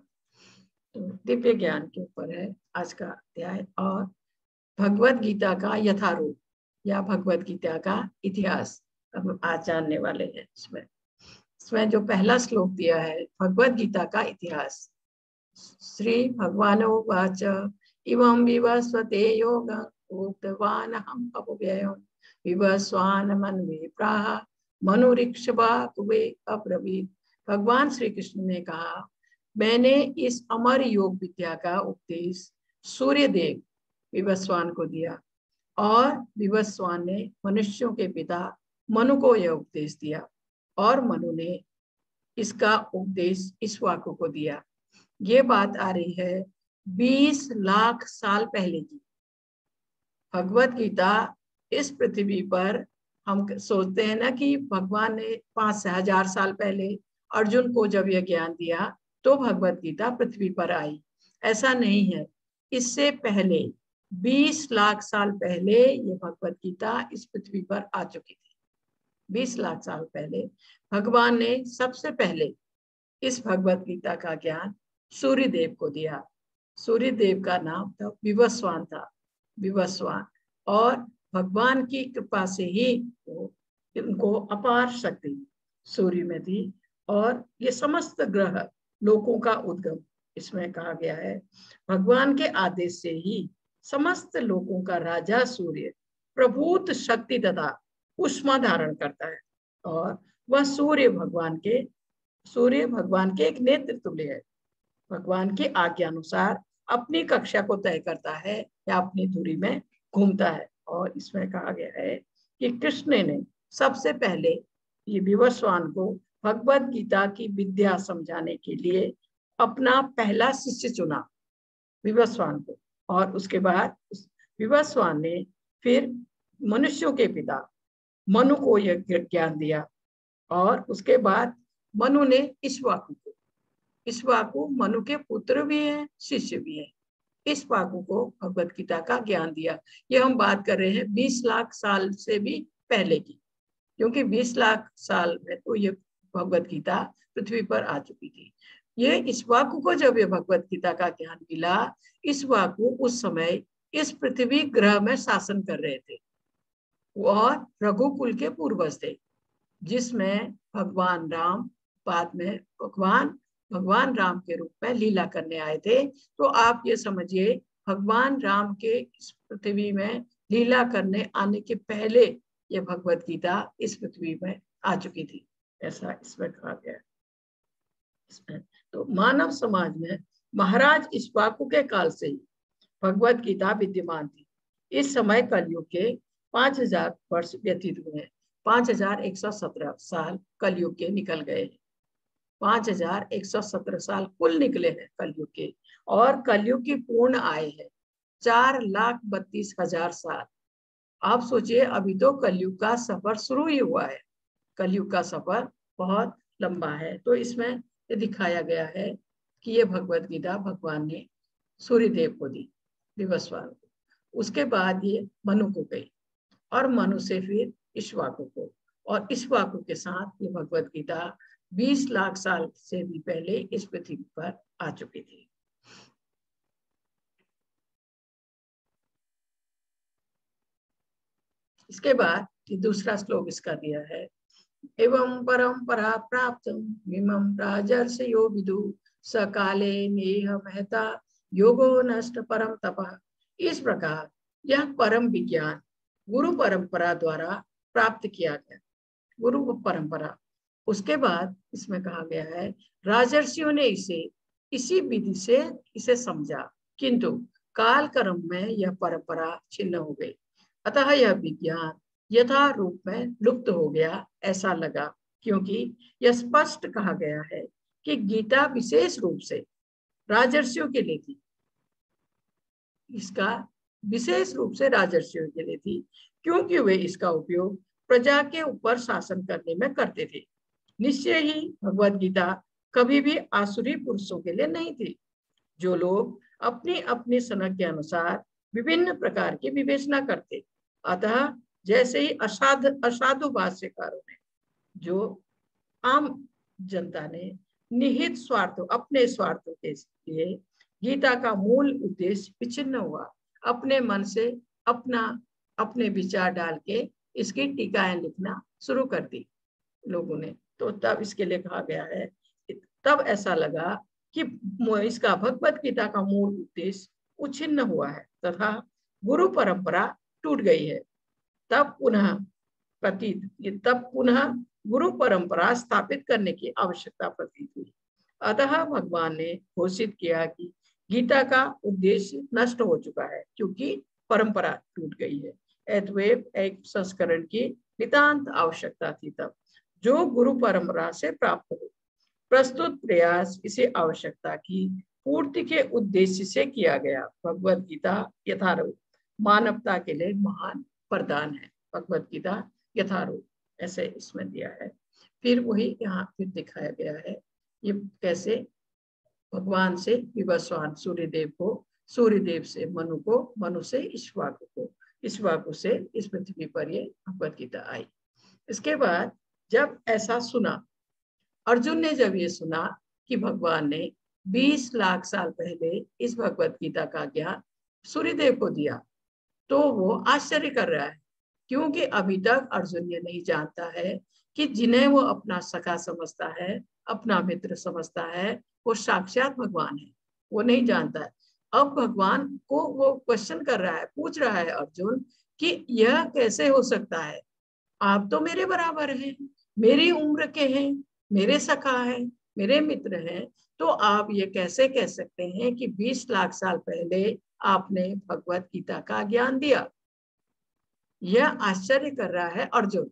तो दिव्य ज्ञान के ऊपर है आज का अध्याय, और भगवद गीता का यथारूप या भगवद गीता का इतिहास हम आज जानने वाले हैं। इसमें जो पहला श्लोक दिया है, भगवद गीता का इतिहास। श्री भगवानुवाच इमं विवस्वते योगं उक्तवानहम् अपव्ययम् विवस्वान् मन्वे प्राह मनुरिक्षवा कुवे अब्रवीत्। भगवान श्री कृष्ण ने कहा, मैंने इस अमर योग विद्या का उपदेश सूर्य देव विवस्वान को दिया, और विवस्वान ने मनुष्यों के पिता मनु को यह उपदेश दिया, और मनु ने इसका उपदेश इक्ष्वाकु को दिया। ये बात आ रही है 20 लाख साल पहले की। भगवत गीता इस पृथ्वी पर, हम सोचते हैं ना कि भगवान ने 5,000 साल पहले अर्जुन को जब यह ज्ञान दिया तो भगवत गीता पृथ्वी पर आई। ऐसा नहीं है, इससे पहले 20 लाख साल पहले ये भगवत गीता इस पृथ्वी पर आ चुकी थी। 20 लाख साल पहले भगवान ने सबसे पहले इस भगवत गीता का ज्ञान सूर्य देव को दिया। सूर्य देव का नाम था विवस्वान था, विवस्वान। और भगवान की कृपा से ही उनको अपार शक्ति, सूर्य में थी, और ये समस्त ग्रह लोकों का उद्गम इसमें कहा गया है। भगवान के आदेश से ही समस्त लोकों का राजा सूर्य प्रभूत शक्ति तथा उष्मा धारण करता है, और वह सूर्य भगवान के एक नेत्र तुल्य है। भगवान की आज्ञा अनुसार अपनी कक्षा को तय करता है या अपनी दूरी में घूमता है। और इसमें कहा गया है कि कृष्ण ने सबसे पहले ये विवस्वान को भगवत गीता की विद्या समझाने के लिए अपना पहला शिष्य चुना, विवस्वान को। और उसके बाद विवस्वान ने फिर मनुष्यों के पिता मनु को यह ज्ञान दिया, और उसके बाद मनु ने इक्ष्वाकु मनु के पुत्र भी हैं, शिष्य भी हैं, इक्ष्वाकु को भगवत गीता का ज्ञान दिया। ये हम बात कर रहे हैं 20 लाख साल से भी पहले की, क्योंकि 20 लाख साल में तो ये भगवत गीता पृथ्वी पर आ चुकी थी। ये इक्ष्वाकु को जब ये भगवत गीता का ज्ञान मिला, इक्ष्वाकु उस समय इस पृथ्वी ग्रह में शासन कर रहे थे और रघुकुल के पूर्वज थे, जिसमें भगवान राम बाद में भगवान राम के रूप में लीला करने आए थे। तो आप ये समझिए, भगवान राम के इस पृथ्वी में लीला करने आने के पहले ये भगवत गीता इस पृथ्वी में आ चुकी थी, ऐसा इसमें कहा गया है। इसमें तो मानव समाज में महाराज इक्ष्वाकु के काल से ही भगवत गीता विद्यमान थी। इस समय कलयुग के 5000 वर्ष व्यतीत हुए हैं। 5117 साल कलयुग के निकल गए हैं। 5117 साल कुल निकले हैं कलयुग के, और कलयुग की पूर्ण आयु है 4,32,000 साल। आप सोचिए, अभी तो कलयुग का सफर शुरू ही हुआ है, कलयुग का सफर बहुत लंबा है। तो इसमें ये दिखाया गया है कि ये भगवत गीता भगवान ने सूर्यदेव को दी, विवस्वान को, उसके बाद ये मनु को गई, और मनु से फिर इक्ष्वाकु को, और इक्ष्वाकु के साथ ये भगवत गीता 20 लाख साल से भी पहले इस पृथ्वी पर आ चुकी थी। इसके बाद दूसरा श्लोक इसका दिया है, एवं परंपरा प्राप्त इमं राजर्षयो विदु सकाले नेह महता योगो नष्ट परम तपः। इस प्रकार यह परम विज्ञान गुरु परंपरा द्वारा प्राप्त किया गया, गुरु परंपरा। उसके बाद इसमें कहा गया है, राजर्षियों ने इसी विधि से इसे समझा, किंतु काल कर्म में यह परंपरा छिन्न हो गई, अतः यह विज्ञान यथा रूप में लुप्त हो गया ऐसा लगा, क्योंकि यह स्पष्ट कहा गया है कि गीता विशेष रूप से राजर्षियों के लिए थी। इसका विशेष रूप से राजर्षियों के लिए थी, क्योंकि वे इसका उपयोग प्रजा के ऊपर शासन करने में करते थे। निश्चय ही भगवत गीता कभी भी आसुरी पुरुषों के लिए नहीं थी, जो लोग अपनी अपनी सनक के अनुसार विभिन्न प्रकार की विवेचना करते। अतः जैसे ही असाधु भाष्यकारों ने, जो आम जनता ने निहित स्वार्थों, अपने स्वार्थों के लिए गीता का मूल उद्देश्य विच्छिन्न हुआ, अपने मन से अपने विचार डाल के इसकी टीकाएं लिखना शुरू कर दी लोगों ने। तो तब इसके लिए कहा गया है, तब ऐसा लगा कि इसका भगवत गीता का मूल उद्देश्य उच्छिन्न हुआ है तथा गुरु परंपरा टूट गई है। तब पुनः गुरु परंपरा स्थापित करने की आवश्यकता प्रतीत हुई। अतः भगवान ने घोषित किया कि गीता का उद्देश्य नष्ट हो चुका है, क्योंकि परंपरा टूट गई है। अतएव एक संस्करण की नितांत आवश्यकता थी। तब जो गुरु परंपरा से प्राप्त हो, प्रस्तुत प्रयास इसी आवश्यकता की पूर्ति के उद्देश्य से किया गया। भगवत गीता यथारूप मानवता के लिए महान वरदान है। भगवत गीता यथारूप ऐसे इसमें दिया है। फिर वही यहाँ फिर दिखाया गया है, ये कैसे भगवान से विवस्वान सूर्यदेव को, सूर्यदेव से मनु को, मनु से इक्ष्वाकु को, इक्ष्वाकु से इस पृथ्वी पर ये भगवत गीता आई। इसके बाद जब ऐसा सुना, अर्जुन ने जब ये सुना कि भगवान ने 20 लाख साल पहले इस भगवत गीता का ज्ञान सूर्यदेव को दिया, तो वो आश्चर्य कर रहा है क्योंकि अभी तक अर्जुन ये नहीं जानता है कि जिन्हें वो अपना सखा समझता है, अपना मित्र समझता है, वो साक्षात भगवान है। वो नहीं जानता है। अब भगवान को वो क्वेश्चन कर रहा है, पूछ रहा है अर्जुन कि यह कैसे हो सकता है, आप तो मेरे बराबर हैं, मेरी उम्र के हैं, मेरे सखा हैं, मेरे मित्र हैं, तो आप ये कैसे कह सकते हैं कि 20 लाख साल पहले आपने भगवत गीता का ज्ञान दिया। यह आश्चर्य कर रहा है अर्जुन,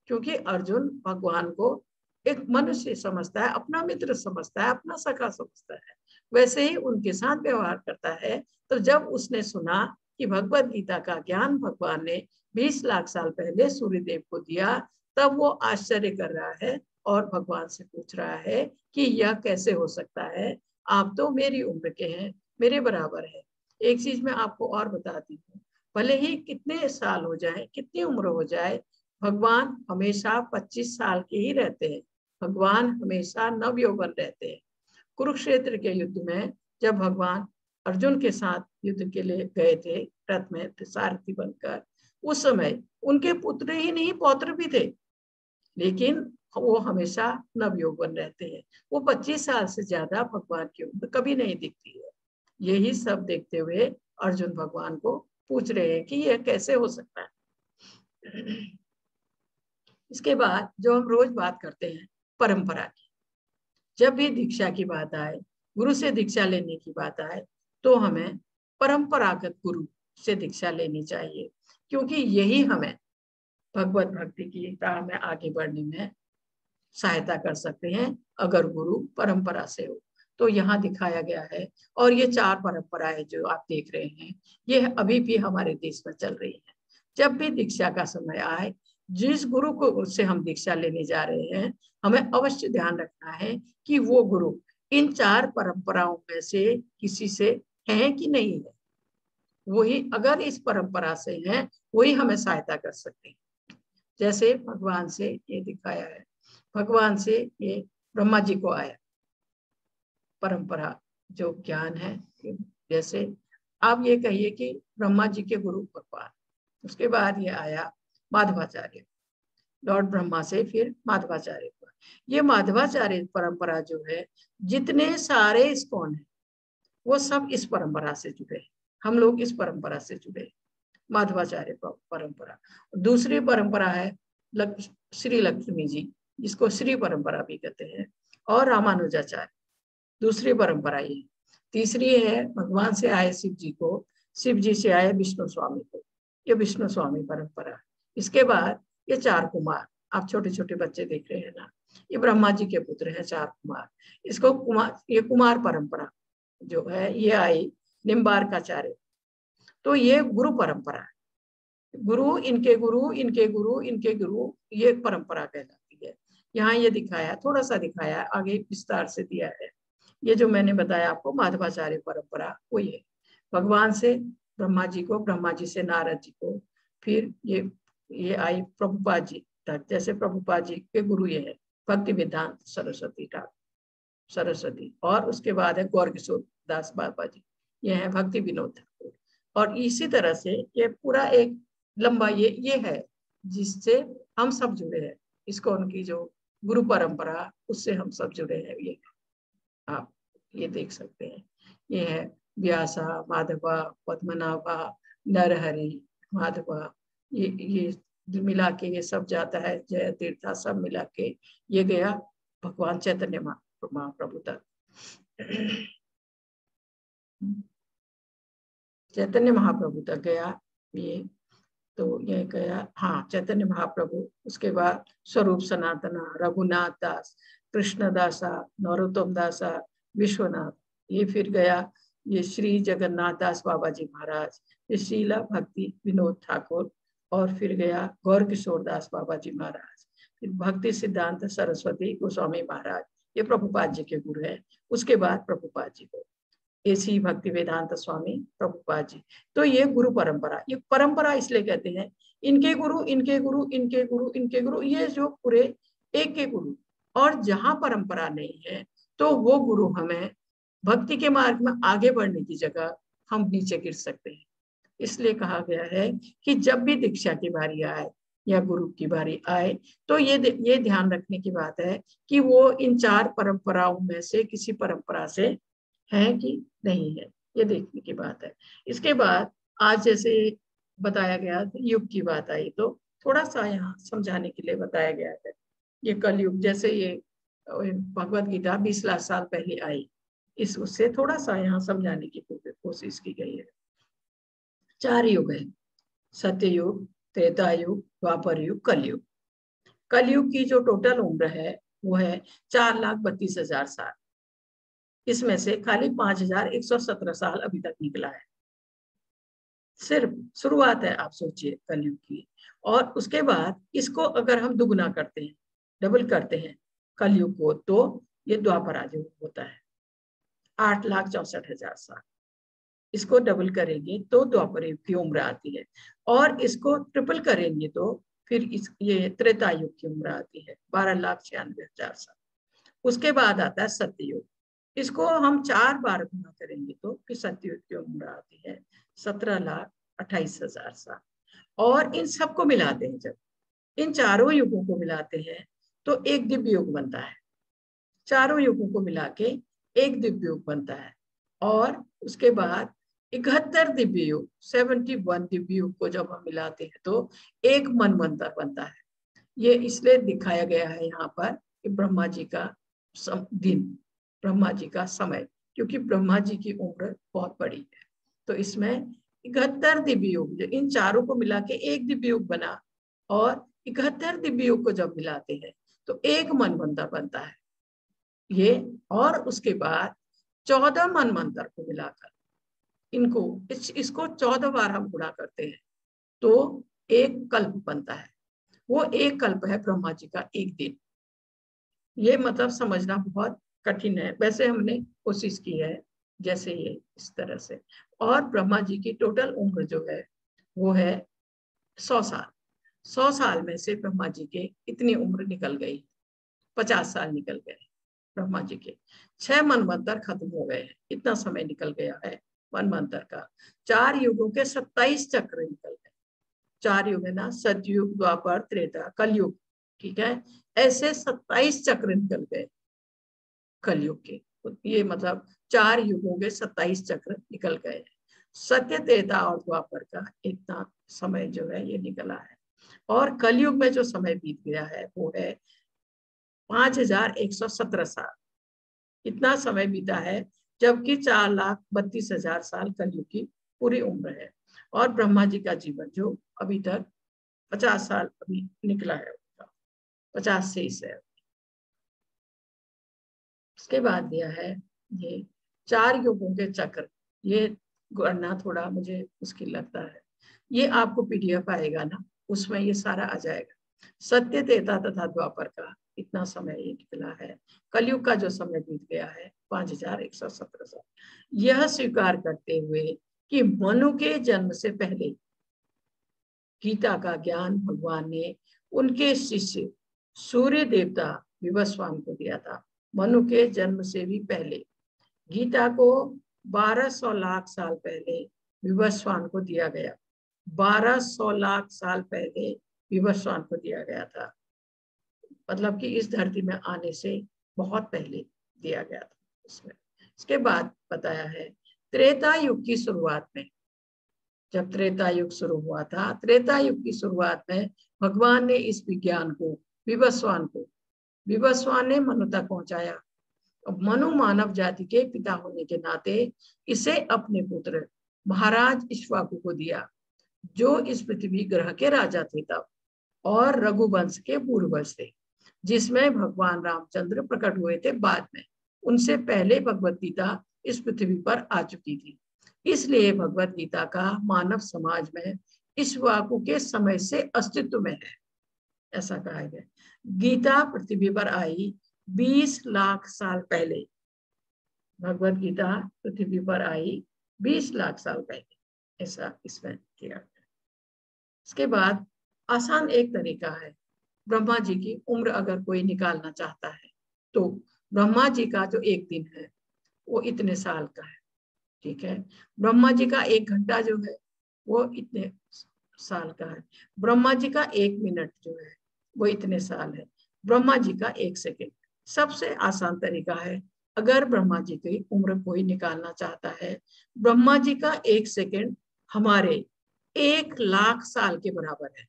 क्योंकि अर्जुन भगवान को एक मनुष्य समझता है, अपना मित्र समझता है, अपना सखा समझता है, वैसे ही उनके साथ व्यवहार करता है। तो जब उसने सुना कि भगवत गीता का ज्ञान भगवान ने 20 लाख साल पहले सूर्यदेव को दिया, तब वो आश्चर्य कर रहा है और भगवान से पूछ रहा है कि यह कैसे हो सकता है, आप तो मेरी उम्र के हैं, मेरे बराबर है। एक चीज मैं आपको और बताती हूँ, भले ही कितने साल हो जाए, कितनी उम्र हो जाए, भगवान हमेशा 25 साल के ही रहते हैं। भगवान हमेशा नवयौवन रहते हैं। कुरुक्षेत्र के युद्ध में जब भगवान अर्जुन के साथ युद्ध के लिए गए थे, रथ में सारथी बनकर, उस समय उनके पुत्र ही नहीं, पौत्र भी थे, लेकिन वो हमेशा नवयौवन रहते हैं। वो 25 साल से ज्यादा भगवान की उम्र कभी नहीं दिखती है। यही सब देखते हुए अर्जुन भगवान को पूछ रहे हैं कि यह कैसे हो सकता है। इसके बाद जो हम रोज बात करते हैं परंपरा की, जब भी दीक्षा की बात आए, गुरु से दीक्षा लेने की बात आए, तो हमें परंपरागत गुरु से दीक्षा लेनी चाहिए, क्योंकि यही हमें भगवत भक्ति की राह में आगे बढ़ने में सहायता कर सकते हैं, अगर गुरु परंपरा से हो। तो यहाँ दिखाया गया है, और ये 4 परंपराएं जो आप देख रहे हैं, ये अभी भी हमारे देश में चल रही है। जब भी दीक्षा का समय आए, जिस गुरु को से हम दीक्षा लेने जा रहे हैं, हमें अवश्य ध्यान रखना है कि वो गुरु इन 4 परंपराओं में से किसी से है कि नहीं है। वही अगर इस परंपरा से है, वही हमें सहायता कर सकते हैं। जैसे भगवान से ये दिखाया है, भगवान से ये ब्रह्मा जी को आया परंपरा जो ज्ञान है। जैसे आप ये कहिए कि ब्रह्मा जी के गुरु भगवान, उसके बाद ये आया माधवाचार्य, लॉर्ड ब्रह्मा से फिर माधवाचार्य हुआ। ये माधवाचार्य परंपरा जो है, जितने सारे इस्कॉन है, वो सब इस परंपरा से जुड़े हैं। हम लोग इस परंपरा से जुड़े, माधवाचार्य परंपरा। दूसरी परंपरा है श्री लक्ष्मी जी, जिसको श्री परंपरा भी कहते हैं, और रामानुजाचार्य, दूसरी परंपरा ये। तीसरी है भगवान से आए शिव जी को, शिव जी से आए विष्णु स्वामी को, ये विष्णु स्वामी परंपरा। इसके बाद ये 4 कुमार, आप छोटे छोटे बच्चे देख रहे हैं ना, ये ब्रह्मा जी के पुत्र हैं 4 कुमार। इसको कुमार, ये कुमार परंपरा जो है ये आई निम्बार्काचार्य। तो ये गुरु परंपरा है, गुरु इनके गुरु इनके गुरु इनके गुरु, ये परंपरा कहलाती है। यहाँ ये दिखाया, थोड़ा सा दिखाया, आगे विस्तार से दिया है। ये जो मैंने बताया आपको माधवाचार्य परंपरा, वही है। भगवान से ब्रह्मा जी को, ब्रह्मा जी से नारद जी को, फिर ये आई प्रभुपाद जी तक। जैसे प्रभुपाद जी के गुरु ये है भक्ति वेदांत सरस्वती ठाकुर, सरस्वती, और उसके बाद है गौर किशोर दास बाबा जी, ये है भक्ति विनोद ठाकुर। और इसी तरह से ये पूरा एक लंबा ये है जिससे हम सब जुड़े हैं। इसको उनकी जो गुरु परंपरा, उससे हम सब जुड़े हैं। ये आप ये देख सकते हैं, ये है व्यासा, माधवा, पद्मनाभा, नरहरि, माधवा, ये मिला के ये सब जाता है, जय तीर्था सब मिला के ये गया भगवान चैतन्य महाप्रभु तक। चैतन्य महाप्रभु तक गया ये, तो ये गया, हाँ, चैतन्य महाप्रभु। उसके बाद स्वरूप सनातना, रघुनाथ दास, कृष्णदासा, नरोत्तम दासा, विश्वनाथ, ये फिर गया ये श्री जगन्नाथ दास बाबा जी महाराज, ये शीला भक्ति विनोद ठाकुर, और फिर गया गौर किशोर दास बाबा जी महाराज, फिर भक्ति सिद्धांत सरस्वती गोस्वामी महाराज, ये प्रभुपाद जी के गुरु है। उसके बाद प्रभुपाद जी को ऐसी भक्ति वेदांत स्वामी प्रभुपाद जी। तो ये गुरु परंपरा, ये परंपरा इसलिए कहते हैं, इनके गुरु इनके गुरु इनके गुरु इनके गुरु, ये जो पूरे एक के गुरु। और जहां परंपरा नहीं है, तो वो गुरु हमें भक्ति के मार्ग में आगे बढ़ने की जगह हम नीचे गिर सकते हैं। इसलिए कहा गया है कि जब भी दीक्षा की बारी आए या गुरु की बारी आए तो ये ध्यान रखने की बात है कि वो इन 4 परंपराओं में से किसी परंपरा से है कि नहीं है, ये देखने की बात है। इसके बाद आज जैसे बताया गया युग की बात आई तो थोड़ा सा यहाँ समझाने के लिए बताया गया है। ये कलयुग, जैसे ये भगवत गीता 20 लाख साल पहले आई, इस उससे थोड़ा सा यहाँ समझाने की कोशिश की गई है। 4 युग है, सत्ययुग, त्रेता युग, द्वापर युग, कलयुग। कलयुग की जो टोटल उम्र है वो है 4,32,000 साल। इसमें से खाली 5,117 साल अभी तक निकला है। सिर्फ शुरुआत है, आप सोचिए कलयुग की। और उसके बाद इसको अगर हम दुगुना करते हैं, डबल करते हैं कलयुग को, तो ये द्वापर युग होता है 8,64,000 साल। इसको डबल करेंगे तो द्वापर युग की उम्र आती है, और इसको ट्रिपल करेंगे तो फिर ये त्रेता युग की उम्र आती है 12,96,000 साल। उसके बाद आता है सत्ययुग। इसको हम 4 बार गुना करेंगे तो फिर सत्ययुग की उम्र आती है 17,28,000 साल। और इन सबको मिलाते हैं, जब इन चारों युगों को मिलाते हैं तो एक दिव्य युग बनता है। चारों युगों को मिला के एक दिव्य युग बनता है। और उसके बाद 71 दिव्य युग, 71 दिव्य युग को जब हम मिलाते हैं तो एक मनवंतर बनता है। ये इसलिए दिखाया गया है यहाँ पर कि ब्रह्मा जी का दिन, ब्रह्मा जी का समय, क्योंकि ब्रह्मा जी की उम्र बहुत बड़ी है। तो इसमें 71 दिव्य युग, इन चारों को मिला के एक दिव्य युग बना, और 71 दिव्य युग को जब मिलाते हैं तो एक मनवंतर बनता है ये। और उसके बाद 14 मनवंतर को मिलाकर इसको 14 बार हम गुणा करते हैं तो एक कल्प बनता है। वो एक कल्प है ब्रह्मा जी का एक दिन। ये मतलब समझना बहुत कठिन है, वैसे हमने कोशिश की है जैसे ये इस तरह से। और ब्रह्मा जी की टोटल उम्र जो है वो है 100 साल। 100 साल में से ब्रह्मा जी के इतनी उम्र निकल गई, 50 साल निकल गए ब्रह्मा जी के। 6 मनवंतर खत्म हो गए हैं, इतना समय निकल गया है मनवंतर का। 4 युगों के 27 चक्र निकल गए। 4 युग है ना, सतयुग, द्वापर, त्रेता, कलयुग, ठीक है। ऐसे 27 चक्र निकल गए कलयुग के। ये मतलब 4 युगों के 27 चक्र निकल गए। सत्य, त्रेता और द्वापर का इतना समय जो है ये निकला है। और कलयुग में जो समय बीत गया है वो है 5,117 साल। इतना समय बीता है, जबकि 4,32,000 साल कलयुग की पूरी उम्र है। और ब्रह्मा जी का जीवन जो अभी तक 50 साल अभी निकला है, 50 से इस है। उसके बाद दिया है ये 4 युगों के चक्र। ये गणना थोड़ा मुझे मुश्किल लगता है, ये आपको पीडीएफ आएगा ना, उसमें ये सारा आ जाएगा। सत्य, त्रेता तथा द्वापर का इतना समय ये निकला है। कलयुग का जो समय बीत गया है 5,117 साल। यह स्वीकार करते हुए कि मनु के जन्म से पहले गीता का ज्ञान भगवान ने उनके शिष्य सूर्य देवता विवस्वान को दिया था। मनु के जन्म से भी पहले गीता को 1200 लाख साल पहले विवस्वान को दिया गया। 1200 लाख साल पहले विवस्वान को दिया गया था, मतलब कि इस धरती में आने से बहुत पहले दिया गया था उसमें। इसके बाद बताया है त्रेता युग की शुरुआत में, जब त्रेता युग शुरू हुआ था, त्रेता युग की शुरुआत में भगवान ने इस विज्ञान को विवस्वान ने मनु तक पहुंचाया। मनु मानव जाति के पिता होने के नाते इसे अपने पुत्र महाराज इक्ष्वाकु को दिया, जो इस पृथ्वी ग्रह के राजा थे तब, और रघुवंश के पूर्वज थे, जिसमें भगवान रामचंद्र प्रकट हुए थे बाद में। उनसे पहले भगवत गीता इस पृथ्वी पर आ चुकी थी। इसलिए भगवत गीता का मानव समाज में इक्ष्वाकु के समय से अस्तित्व में है, ऐसा कहा गया। गीता पृथ्वी पर आई 20 लाख साल पहले। भगवत गीता पृथ्वी पर आई 20 लाख साल पहले, ऐसा इसमें किया गया। इसके बाद आसान एक तरीका है, ब्रह्मा जी की उम्र अगर कोई निकालना चाहता है तो ब्रह्मा जी का जो एक दिन है वो इतने साल का है, ठीक है। ब्रह्मा जी का 1 घंटा जो है वो इतने साल का है। ब्रह्मा जी का 1 मिनट जो है वो इतने साल है। ब्रह्मा जी का 1 सेकंड। सबसे आसान तरीका है, अगर ब्रह्मा जी की उम्र कोई निकालना चाहता है, ब्रह्मा जी का 1 सेकंड हमारे 1,00,000 साल के बराबर है।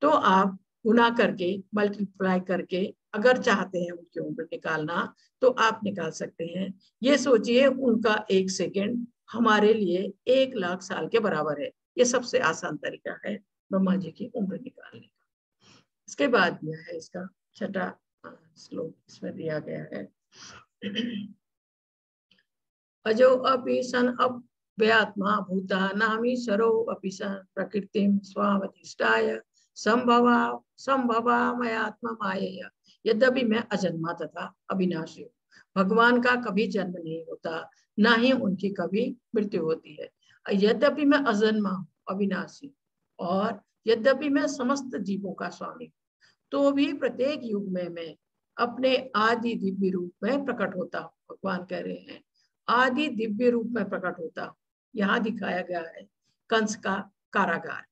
तो आप गुना करके, मल्टीप्लाई करके अगर चाहते हैं उनकी उम्र निकालना तो आप निकाल सकते हैं। ये सोचिए उनका 1 सेकंड हमारे लिए 1,00,000 साल के बराबर है। ये सबसे आसान तरीका है ब्रह्मा जी की उम्र निकालने का। इसके बाद दिया है इसका छठा श्लोक, इसमें दिया गया है अजो अपि सन अव्ययात्मा भूतानामीश्वरो अपि सन प्रकृतिं स्वामधिष्ठाय संभवामयात्मा मायया। यद्यपि मैं अजन्मा तथा अविनाशी हूँ, भगवान का कभी जन्म नहीं होता, ना ही उनकी कभी मृत्यु होती है। यद्यपि मैं अजन्मा हूँ, अविनाशी, और यद्यपि मैं समस्त जीवों का स्वामी हूँ, तो भी प्रत्येक युग में मैं अपने आदि दिव्य रूप में प्रकट होता हूँ। भगवान कह रहे हैं आदि दिव्य रूप में प्रकट होता हूँ। यहाँ दिखाया गया है कंस का कारागार,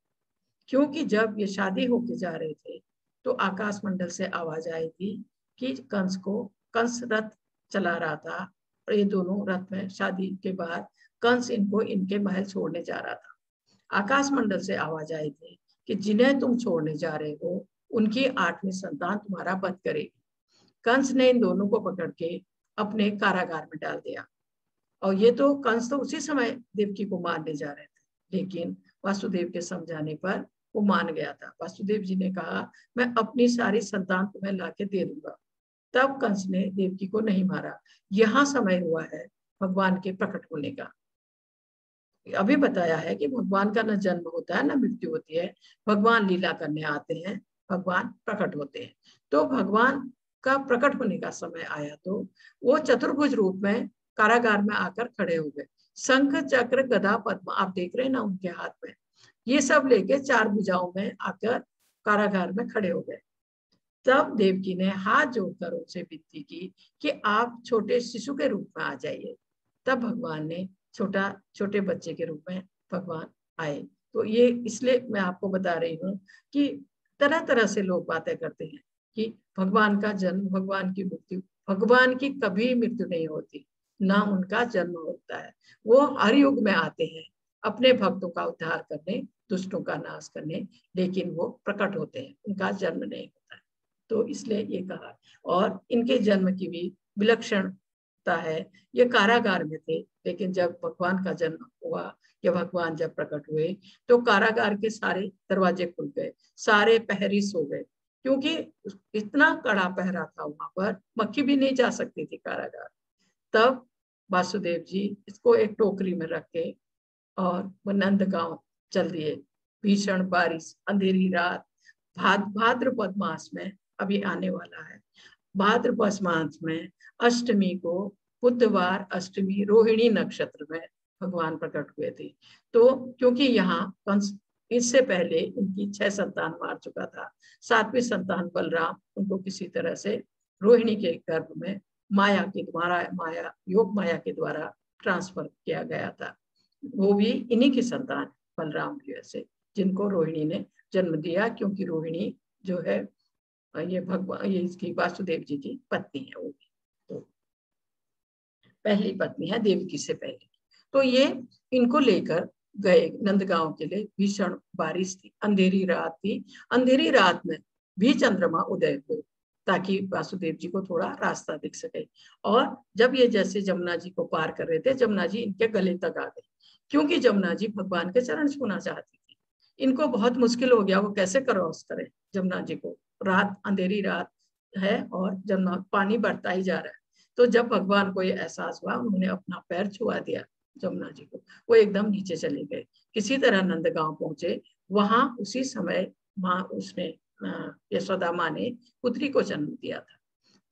क्योंकि जब ये शादी होके जा रहे थे तो आकाश मंडल से आवाज आई थी कि कंस रथ चला रहा था, और ये दोनों रथ में शादी के बाद कंस इनको इनके महल छोड़ने जा रहा था। आकाश मंडल से आवाज आई थी कि जिन्हें तुम छोड़ने जा रहे हो उनकी 8वीं संतान तुम्हारा वध करेगी। कंस ने इन दोनों को पकड़ के अपने कारागार में डाल दिया। और ये तो कंस तो उसी समय देवकी को मारने जा रहे थे, लेकिन वासुदेव के समझाने पर वो मान गया था। वासुदेव जी ने कहा मैं अपनी सारी संतान तुम्हें लाके दे दूंगा। तब कंस ने देवकी को नहीं मारा। यहाँ समय हुआ है भगवान के प्रकट होने का। अभी बताया है कि भगवान का न जन्म होता है न मृत्यु होती है, भगवान लीला करने आते हैं, भगवान प्रकट होते हैं। तो भगवान का प्रकट होने का समय आया तो वो चतुर्भुज रूप में कारागार में आकर खड़े हो गए। शंख चक्र गदा पद्म आप देख रहे हैं ना उनके हाथ में, ये सब लेके 4 भुजाओं में आकर कारागार में खड़े हो गए। तब देवकी ने हाथ जोड़कर उनसे विनती की कि आप छोटे शिशु के रूप में आ जाइए। तब भगवान ने छोटे बच्चे के रूप में भगवान आए। तो ये इसलिए मैं आपको बता रही हूँ कि तरह तरह से लोग बातें करते हैं कि भगवान का जन्म, भगवान की मृत्यु। भगवान की कभी मृत्यु नहीं होती, ना उनका जन्म होता है। वो हर युग में आते हैं अपने भक्तों का उद्धार करने, दुष्टों का नाश करने, लेकिन वो प्रकट होते हैं, उनका जन्म नहीं होता है। तो इसलिए ये कहा। और इनके जन्म की भी विलक्षणता है। ये कारागार में थे, लेकिन जब भगवान का जन्म हुआ या भगवान जब प्रकट हुए तो कारागार के सारे दरवाजे खुल गए, सारे पहरी सो गए, क्योंकि इतना कड़ा पहरा था वहां पर, मक्खी भी नहीं जा सकती थी कारागार। तब वासुदेव जी इसको एक टोकरी में रख के और वो नंदगांव चल दिए। भीषण बारिश, अंधेरी रात, भाद्रपद मास में अभी आने वाला है। भाद्रपद मास में अष्टमी को, बुधवार अष्टमी, रोहिणी नक्षत्र में भगवान प्रकट हुए थे। तो क्योंकि यहाँ कंस इससे पहले इनकी 6 संतान मार चुका था, 7वीं संतान बलराम, उनको किसी तरह से रोहिणी के गर्भ में माया के द्वारा, योग माया के द्वारा ट्रांसफर किया गया था। वो भी इन्हीं की संतान बलराम की वजह से, जिनको रोहिणी ने जन्म दिया, क्योंकि रोहिणी जो है ये भगवान, ये इसकी वासुदेव जी की पत्नी है। वो भी तो पहली पत्नी है देवकी से पहले। तो ये इनको लेकर गए नंदगांव के लिए। भीषण बारिश थी, अंधेरी रात थी। अंधेरी रात में भी चंद्रमा उदय हुए ताकि वासुदेव जी को थोड़ा रास्ता दिख सके। और जब ये जैसे जमुना जी को पार कर रहे थे, जमुना जी इनके गले तक आ गई, क्योंकि जमुना जी भगवान के चरण छूना चाहती थी। इनको बहुत मुश्किल हो गया, वो कैसे क्रॉस करें जमुना जी को। रात, अंधेरी रात है और जमुना पानी बढ़ता ही जा रहा है। तो जब भगवान को ये एहसास हुआ, उन्होंने अपना पैर छुआ दिया जमुना जी को, वो एकदम नीचे चले गए। किसी तरह नंदगांव पहुंचे। वहां उसी समय माँ उसने यशोदा माँ ने पुत्री को जन्म दिया था।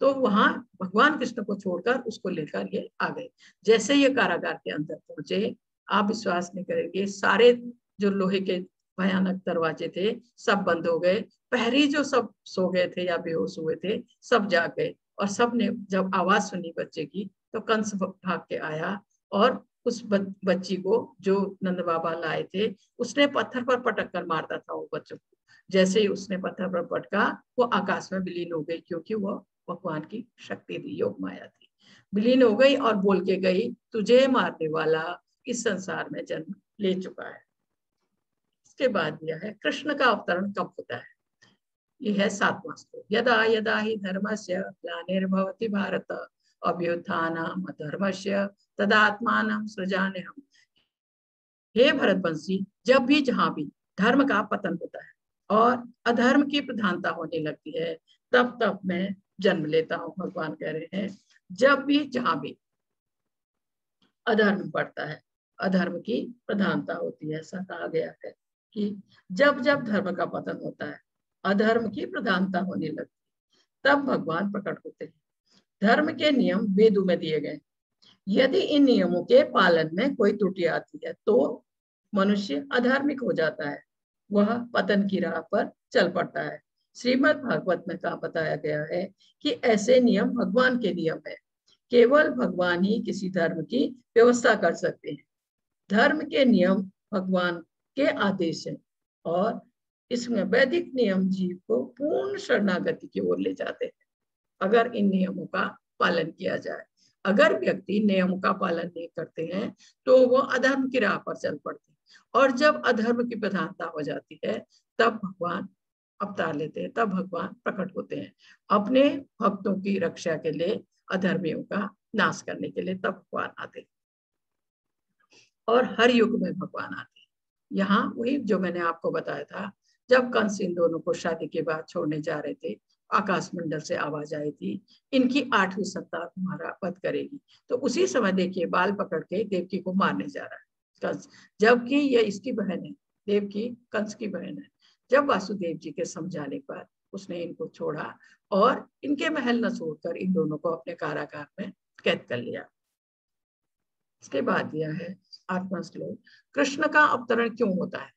तो वहां भगवान कृष्ण को छोड़कर उसको लेकर ये आ गए। जैसे ये कारागार के अंदर पहुंचे, आप विश्वास नहीं करेंगे, सारे जो लोहे के भयानक दरवाजे थे सब बंद हो गए। पहरी जो सब सो गए थे या बेहोश हुए थे, सब जाग गए। और सब ने जब आवाज सुनी बच्चे की तो कंस भाग के आया और उस बच्ची को जो नंद बाबा लाए थे, उसने पत्थर पर पटक कर मारता था वो बच्चों को। जैसे ही उसने पत्थर पर पटका, वो आकाश में विलीन हो गई, क्योंकि वो भगवान की शक्ति थी, योग माया थी। विलीन हो गई और बोल के गई, तुझे मारने वाला इस संसार में जन्म ले चुका है। इसके बाद यह है कृष्ण का अवतरण कब होता है। यह है 7वां श्लोक। यदा यदा ही धर्मस्य ग्लानिर्भवति भारत अभ्युत्थानम् अधर्मस्य तदात्मानं सृजाम्यहम्। हे भरतवंशी, जब भी जहां भी धर्म का पतन होता है और अधर्म की प्रधानता होने लगती है, तब तब मैं जन्म लेता हूँ। भगवान कह रहे हैं जब भी जहां भी अधर्म बढ़ता है, अधर्म की प्रधानता होती है। ऐसा कहा गया है कि जब जब धर्म का पतन होता है, अधर्म की प्रधानता होने लगती है, तब भगवान प्रकट होते हैं। धर्म के नियम वेदों में दिए गए। यदि इन नियमों के पालन में कोई त्रुटि आती है तो मनुष्य अधार्मिक हो जाता है, वह पतन की राह पर चल पड़ता है। श्रीमद् भागवत में कहा बताया गया है कि ऐसे नियम भगवान के नियम है। केवल भगवान ही किसी धर्म की व्यवस्था कर सकते हैं। धर्म के नियम भगवान के आदेश हैं और इसमें वैदिक नियम जीव को पूर्ण शरणागति की ओर ले जाते हैं, अगर इन नियमों का पालन किया जाए। अगर व्यक्ति नियमों का पालन नहीं करते हैं तो वो अधर्म की राह पर चल पड़ते हैं, और जब अधर्म की प्रधानता हो जाती है तब भगवान अवतार लेते हैं, तब भगवान प्रकट होते हैं अपने भक्तों की रक्षा के लिए, अधर्मियों का नाश करने के लिए। तब भगवान आते हैं और हर युग में भगवान आते हैं। यहाँ वही जो मैंने आपको बताया था, जब कंस इन दोनों को शादी के बाद छोड़ने जा रहे थे, आकाश मंडल से आवाज आई थी, इनकी 8वीं संतान तुम्हारा वध करेगी। तो उसी समय देखिए बाल पकड़ के देवकी को मारने जा रहा है कंस, जबकि ये इसकी बहन है, देवकी कंस की बहन है। जब वासुदेव जी के समझाने पर उसने इनको छोड़ा और इनके महल न छोड़कर इन दोनों को अपने कारागार में कैद कर लिया। इसके बाद यह है 8वां श्लोक। कृष्ण का अवतरण क्यों होता है।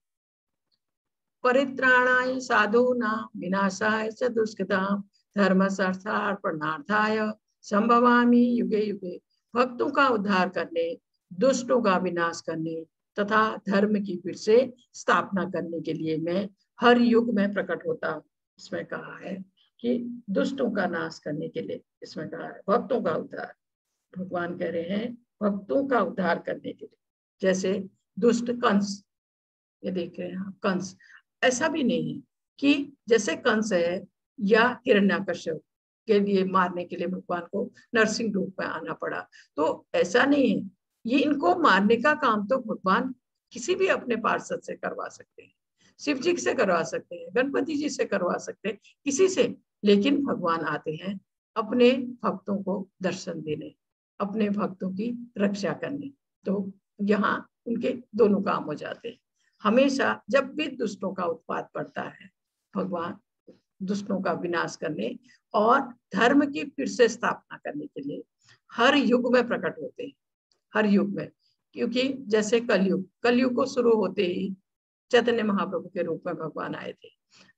परित्राणाय साधूनां विनाशाय च दुष्कृतां धर्मसंस्थापनार्थाय संभवामि युगे युगे। भक्तों का उद्धार करने, दुष्टों का विनाश करने तथा धर्म की फिर से स्थापना करने के लिए मैं हर युग में प्रकट होता हूँ। इसमें कहा है कि दुष्टों का नाश करने के लिए, इसमें कहा है भक्तों का उद्धार। भगवान कह रहे हैं भक्तों का उद्धार करने के लिए। जैसे दुष्ट कंस, ये देख रहे हैं आप कंस, ऐसा भी नहीं है कि जैसे कंस है या हिरण्यकश्यप के लिए मारने के लिए भगवान को नरसिंह रूप में आना पड़ा, तो ऐसा नहीं है। ये इनको मारने का काम तो भगवान किसी भी अपने पार्षद से करवा सकते हैं, शिव जी से करवा सकते हैं, गणपति जी से करवा सकते हैं, किसी से। लेकिन भगवान आते हैं अपने भक्तों को दर्शन देने, अपने भक्तों की रक्षा करने। तो यहाँ उनके दोनों काम हो जाते हैं। हमेशा जब भी दुष्टों का उत्पात बढ़ता है, भगवान दुष्टों का विनाश करने और धर्म की फिर से स्थापना करने के लिए हर युग में प्रकट होते हैं, हर युग में। क्योंकि जैसे कलयुग को शुरू होते ही चैतन्य महाप्रभु के रूप में भगवान आए थे।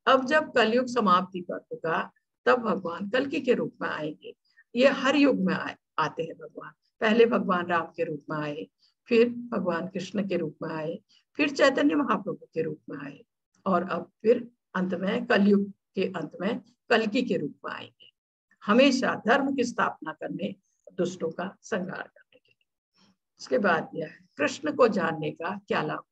अब जब कलयुग समाप्ति पर होगा तब भगवान कल्कि के रूप में आएंगे। ये हर युग में आते हैं भगवान। पहले भगवान राम के रूप में आए, फिर भगवान कृष्ण के रूप में आए, फिर चैतन्य महाप्रभु के रूप में आए, और अब फिर अंत में कलयुग के अंत में कल्कि के रूप में आएंगे, हमेशा धर्म की स्थापना करने, दुष्टों का संहार करने के लिए। इसके बाद यह है कृष्ण को जानने का क्या लाभ।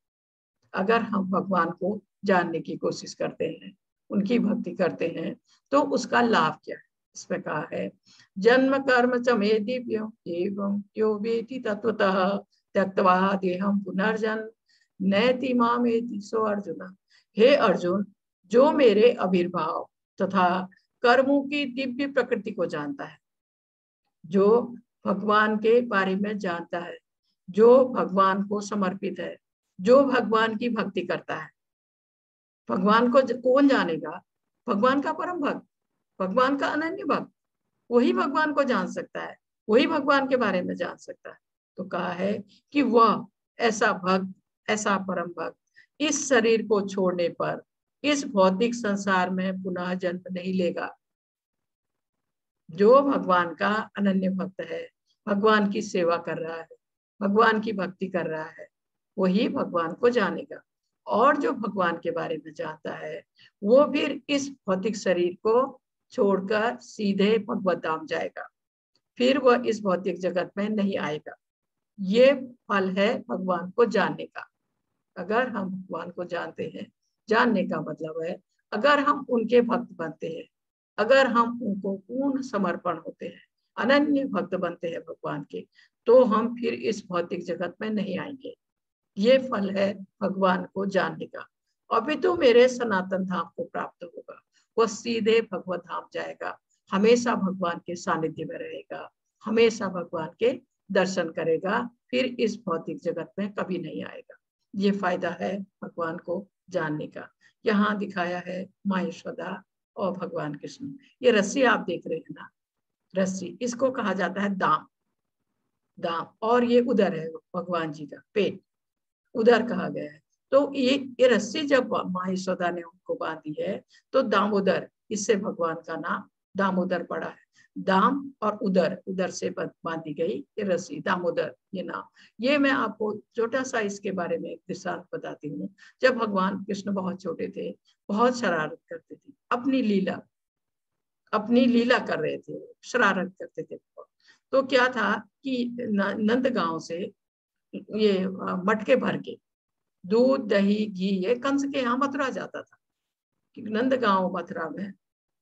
अगर हम भगवान को जानने की कोशिश करते हैं, उनकी भक्ति करते हैं, तो उसका लाभ क्या है। इसमें कहा है जन्म कर्म च मे दिव्यम एवं यो वेति तत्वतः त्यक्त्वा देहम पुनर्जन्म नैति मामेति सो अर्जुन। हे अर्जुन, जो मेरे आविर्भाव तथा कर्मों की दिव्य प्रकृति को जानता है, जो भगवान के बारे में जानता है, जो भगवान को समर्पित है, जो भगवान की भक्ति करता है। भगवान को कौन जानेगा। भगवान का परम भक्त, भगवान का अनन्य भक्त, वही भगवान को जान सकता है, वही भगवान के बारे में जान सकता है। तो कहा है कि वह ऐसा भक्त, ऐसा परम भक्त इस शरीर को छोड़ने पर इस भौतिक संसार में पुनः जन्म नहीं लेगा। जो भगवान का अनन्य भक्त है, भगवान की सेवा कर रहा है, भगवान की भक्ति कर रहा है वही भगवान को जानेगा। और जो भगवान के बारे में जानता है वो फिर इस भौतिक शरीर को छोड़कर सीधे भगवत धाम जाएगा, फिर वह इस भौतिक जगत में नहीं आएगा। ये फल है भगवान को जानने का। अगर हम भगवान को जानते हैं, जानने का मतलब है अगर हम उनके भक्त बनते हैं, अगर हम उनको पूर्ण समर्पण होते हैं, अनन्य भक्त बनते हैं भगवान के, तो हम फिर इस भौतिक जगत में नहीं आएंगे। ये फल है भगवान को जानने का। अभी तो मेरे सनातन धाम को प्राप्त होगा, वो सीधे भगवत धाम जाएगा, हमेशा भगवान के सानिध्य में रहेगा, हमेशा भगवान के दर्शन करेगा, फिर इस भौतिक जगत में कभी नहीं आएगा। ये फायदा है भगवान को जानने का। यहाँ दिखाया है माँ यशोदा और भगवान कृष्ण। ये रस्सी आप देख रहे हैं ना, रस्सी, इसको कहा जाता है दाम। दाम, और ये उदर है भगवान जी का पेट, उदर कहा गया है। तो ये रस्सी जब माँ यशोदा ने उनको बांधी है तो दामोदर, इससे भगवान का नाम दामोदर पड़ा है। दाम और उदर, उदर से बांधी गई ये रस्सी, दामोदर ये नाम। ये मैं आपको छोटा सा इसके बारे में एक दृष्टांत बताती हूँ। जब भगवान कृष्ण बहुत छोटे थे, बहुत शरारत करते थे, अपनी लीला कर रहे थे, शरारत करते थे। तो क्या था कि नंद गांव से ये मटके भर के दूध दही घी ये कंस के यहाँ मथुरा जाता था। नंद गांव मथुरा में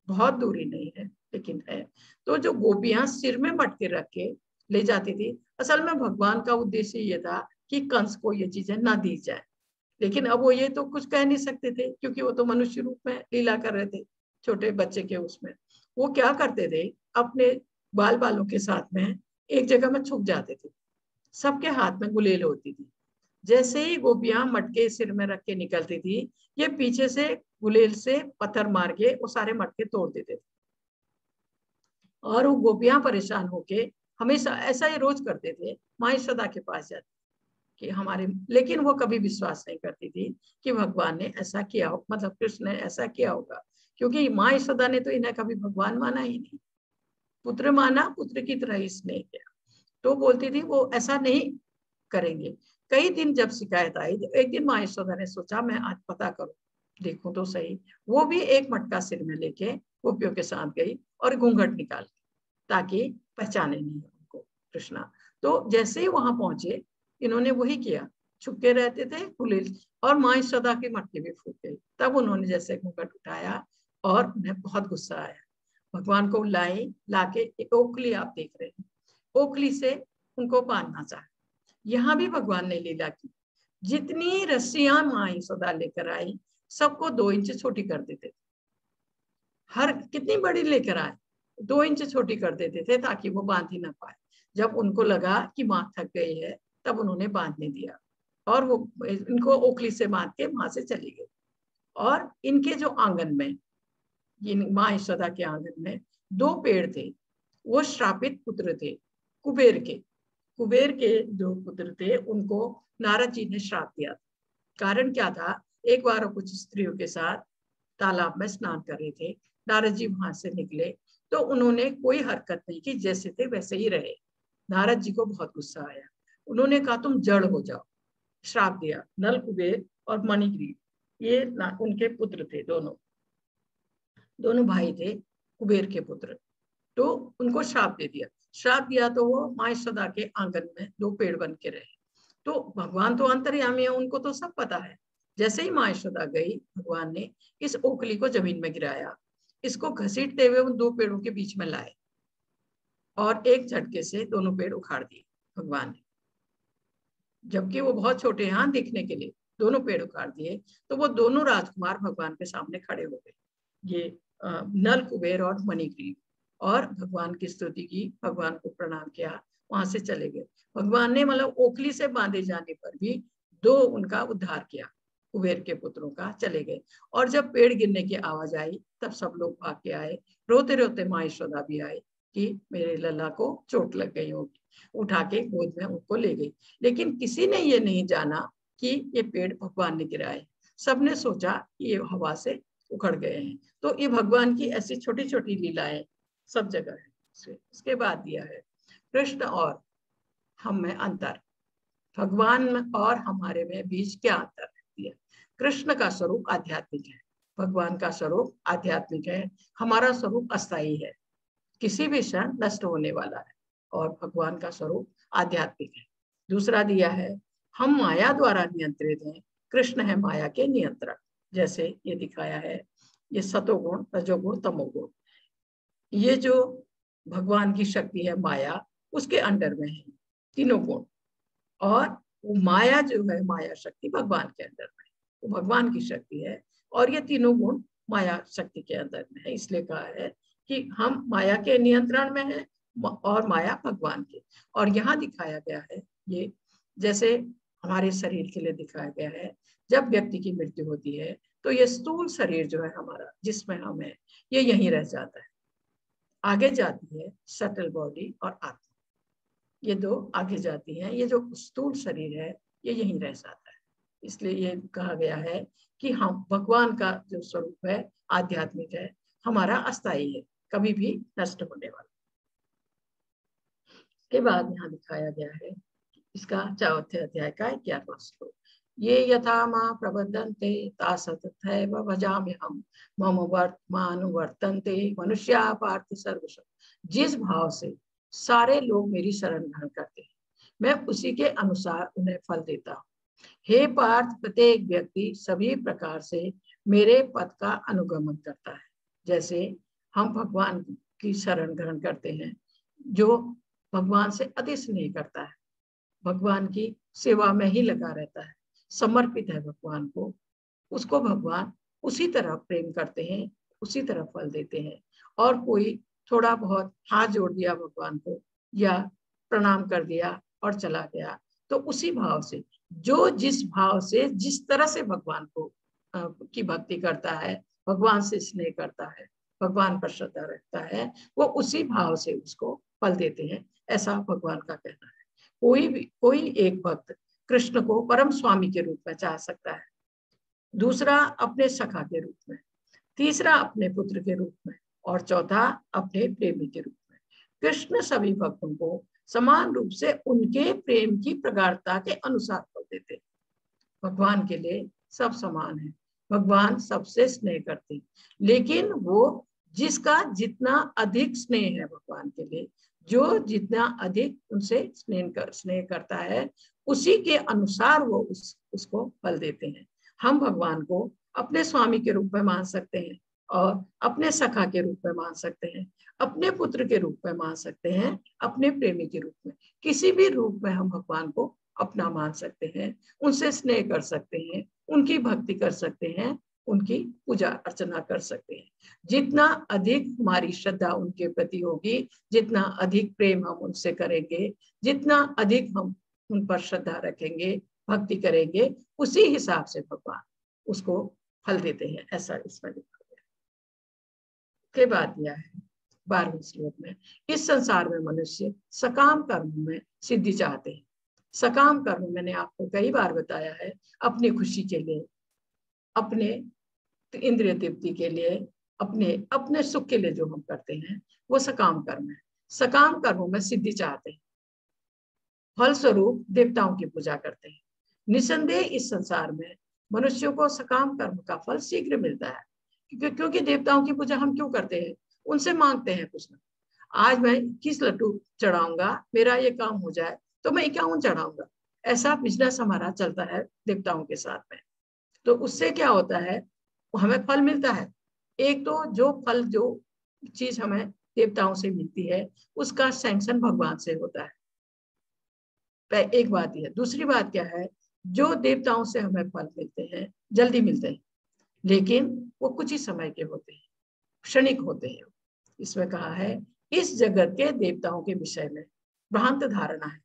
बहुत दूरी नहीं है लेकिन है। तो जो गोपियां सिर में मटके रख के ले जाती थी, असल में भगवान का उद्देश्य ये था कि कंस को ये चीजें ना दी जाए। लेकिन अब वो ये तो कुछ कह नहीं सकते थे क्योंकि वो तो मनुष्य रूप में लीला कर रहे थे, छोटे बच्चे के उसमें। वो क्या करते थे, अपने बाल बालों के साथ में एक जगह में छुप जाते थे। सबके हाथ में गुलेल होती थी। जैसे ही गोपियां मटके सिर में रख के निकलती थी, ये पीछे से गुलेल से पत्थर मार के वो सारे मटके तोड़ देते थे। और वो गोपियां परेशान होके हमेशा ऐसा ये रोज करते थे, माँ यशोदा के पास जाते कि हमारे, लेकिन वो कभी विश्वास नहीं करती थी कि भगवान ने ऐसा किया हो, मतलब कृष्ण ने ऐसा किया होगा, क्योंकि माँ यशोदा ने तो इन्हें कभी भगवान माना ही नहीं, पुत्र माना, पुत्र की तरह ही स्नेह किया। तो बोलती थी वो ऐसा नहीं करेंगे। कई दिन जब शिकायत आई, एक दिन माँ यशोदा ने सोचा मैं आज पता करूं, देखूं तो सही। वो भी एक मटका सिर में लेके गोपियों के साथ गई और घूंघट निकाल ली ताकि पहचाने नहीं उनको कृष्णा। तो जैसे ही वहां पहुंचे, इन्होंने वही किया, छुपके रहते थे गुलेल, और माँ यशोदा की मटकी भी फूट गई। तब उन्होंने जैसे घूंघट उठाया और उन्हें बहुत गुस्सा आया। भगवान को लाके एक ओखली आप देख रहे हैं, ओखली से उनको बांधना चाहे। यहाँ भी भगवान ने लीला की, जितनी रस्सियां माँ यशोदा लेकर आई सबको 2 इंच छोटी कर देते थे। हर कितनी बड़ी लेकर आए 2 इंच छोटी कर देते थे ताकि वो बांध ही ना पाए। जब उनको लगा कि माँ थक गई है तब उन्होंने बांधने दिया और वो इनको ओखली से बांध के वहां से चली गई। और इनके जो आंगन में, माँ यशोदा के आंगन में 2 पेड़ थे, वो श्रापित पुत्र थे कुबेर के। कुबेर के जो पुत्र थे उनको नारद जी ने श्राप दिया। कारण क्या था, एक बार वो कुछ स्त्रियों के साथ तालाब में स्नान कर रहे थे, नारद जी वहां से निकले तो उन्होंने कोई हरकत नहीं की, जैसे थे वैसे ही रहे। नारद जी को बहुत गुस्सा आया, उन्होंने कहा तुम जड़ हो जाओ, श्राप दिया। नल कुबेर और मणिग्रीव ये उनके पुत्र थे, दोनों भाई थे कुबेर के पुत्र। तो उनको श्राप दे दिया। श्राप दिया तो वो माँ यशोदा के आंगन में 2 पेड़ बन के रहे। तो भगवान तो अंतर्यामी है, उनको तो सब पता है। जैसे ही माँ यशोदा गई, भगवान ने इस ओखली को जमीन में गिराया, इसको घसीटते हुए उन 2 पेड़ों के बीच में लाए और एक झटके से दोनों पेड़ उखाड़ दिए भगवान ने। जबकि वो बहुत छोटे हैं दिखने के लिए, दोनों पेड़ उखाड़ दिए। तो वो दोनों राजकुमार भगवान के सामने खड़े हो गए, ये नल कुबेर और मणिग्रीव, और भगवान की स्तुति की, भगवान को प्रणाम किया, वहां से चले गए। भगवान ने मतलब ओखली से बांधे जाने पर भी 2 उनका उद्धार किया, कुबेर के पुत्रों का, चले गए। और जब पेड़ गिरने की आवाज आई तब सब लोग भाग के आए, रोते रोते माँ यशोदा भी आए कि मेरे लल्ला को चोट लग गई होगी, उठा के गोद में उनको ले गई। लेकिन किसी ने ये नहीं जाना कि ये पेड़ भगवान ने गिराए, सबने सोचा ये हवा से उखड़ गए हैं। तो ये भगवान की ऐसी छोटी छोटी लीलाएं सब जगह है। इसके बाद दिया है कृष्ण और हम में अंतर। भगवान और हमारे में बीच क्या अंतर रहती है? कृष्ण का स्वरूप आध्यात्मिक है, भगवान का स्वरूप आध्यात्मिक है, हमारा स्वरूप अस्थायी है, किसी भी क्षण नष्ट होने वाला है, और भगवान का स्वरूप आध्यात्मिक है। दूसरा दिया है, हम माया द्वारा नियंत्रित हैं, कृष्ण है माया के नियंत्रक। जैसे ये दिखाया है, ये सतोगुण, रजोगुण, तमोगुण, ये जो भगवान की शक्ति है माया, उसके अंडर में है तीनों गुण, और वो माया जो है, माया शक्ति भगवान के अंदर में, वो भगवान की शक्ति है, और ये तीनों गुण माया शक्ति के अंदर में है। इसलिए कहा है कि हम माया के नियंत्रण में हैं और माया भगवान के। और यहाँ दिखाया गया है, ये जैसे हमारे शरीर के लिए दिखाया गया है, जब व्यक्ति की मृत्यु होती है तो ये स्थूल शरीर जो है हमारा, जिसमें हम है, ये यहीं रह जाता है। आगे जाती है सटल बॉडी और आत्मा, ये दो आगे जाती हैं, ये जो स्थूल शरीर है ये यहीं रह जाता है। इसलिए ये कहा गया है कि हम भगवान का जो स्वरूप है आध्यात्मिक है, हमारा अस्थायी है, कभी भी नष्ट होने वाला। के बाद यहाँ दिखाया गया है इसका 4वें अध्याय का 11वां श्लोक, ये यथा मां प्रबद्धन्ते तासतथैव भजाम्यहम् मम वर्तमानुवर्तन्ते मनुष्या पार्थ सर्वशः। जिस भाव से सारे लोग मेरी शरण ग्रहण करते हैं, मैं उसी के अनुसार उन्हें फल देता हूँ। हे पार्थ, प्रत्येक व्यक्ति सभी प्रकार से मेरे पद का अनुगमन करता है। जैसे हम भगवान की शरण ग्रहण करते हैं, जो भगवान से अति स्नेह करता है, भगवान की सेवा में ही लगा रहता है, समर्पित है भगवान को, उसको भगवान उसी तरह प्रेम करते हैं, उसी तरह फल देते हैं। और कोई थोड़ा बहुत हाथ जोड़ दिया भगवान को या प्रणाम कर दिया और चला गया, तो उसी भाव से, जो जिस भाव से जिस तरह से भगवान को की भक्ति करता है, भगवान से स्नेह करता है, भगवान पर श्रद्धा रखता है, वो उसी भाव से उसको फल देते हैं, ऐसा भगवान का कहना है। कोई एक भक्त कृष्ण को परम स्वामी के रूप में चाह सकता है, दूसरा अपने सखा के रूप में, तीसरा अपने पुत्र के रूप में, और चौथा अपने प्रेमी के रूप में। कृष्ण सभी भक्तों को समान रूप से उनके प्रेम की प्रगाढ़ता के अनुसार फल देते हैं। भगवान के लिए सब समान है, भगवान सबसे स्नेह करते हैं, लेकिन वो जिसका जितना अधिक स्नेह है भगवान के लिए, जो जितना अधिक उनसे स्नेह करता है, उसी के अनुसार वो उसको फल देते हैं। हम भगवान को अपने स्वामी के रूप में मान सकते हैं, और अपने सखा के रूप में मान सकते हैं, अपने पुत्र के रूप में मान सकते हैं, अपने प्रेमी के रूप में, किसी भी रूप में हम भगवान को अपना मान सकते हैं, उनसे स्नेह कर सकते हैं, उनकी भक्ति कर सकते हैं, उनकी पूजा अर्चना कर सकते हैं। जितना अधिक हमारी श्रद्धा उनके प्रति होगी, जितना अधिक प्रेम हम उनसे करेंगे, जितना अधिक हम उन पर श्रद्धा रखेंगे, भक्ति करेंगे, उसी हिसाब से भगवान उसको फल देते हैं, ऐसा इसमें लिखा गया। के बाद दिया है 12वें श्लोक में, इस संसार में मनुष्य सकाम कर्म में सिद्धि चाहते हैं। सकाम कर्म मैंने आपको कई बार बताया है, अपनी खुशी के लिए, अपने इंद्रिय तृप्ति के लिए, अपने सुख के लिए जो हम करते हैं, वो सकाम कर्म है। सकाम कर्मों में सिद्धि चाहते हैं, फलस्वरूप देवताओं की पूजा करते हैं। निसंदेह इस संसार में मनुष्यों को सकाम कर्म का फल शीघ्र मिलता है, क्योंकि देवताओं की पूजा हम क्यों करते हैं? उनसे मांगते हैं कुछ ना, आज मैं 21 लड्डू चढ़ाऊंगा, मेरा ये काम हो जाए तो मैं 51 चढ़ाऊंगा, ऐसा बिजनेस हमारा चलता है देवताओं के साथ में। तो उससे क्या होता है, हमें फल मिलता है। एक तो जो चीज हमें देवताओं से मिलती है, उसका सैंक्शन भगवान से होता है, एक बात यह। दूसरी बात क्या है, जो देवताओं से हमें फल मिलते हैं, जल्दी मिलते हैं, लेकिन वो कुछ ही समय के होते हैं, क्षणिक होते हैं। इसमें कहा है, इस जगत के देवताओं के विषय में भ्रांत धारणा है,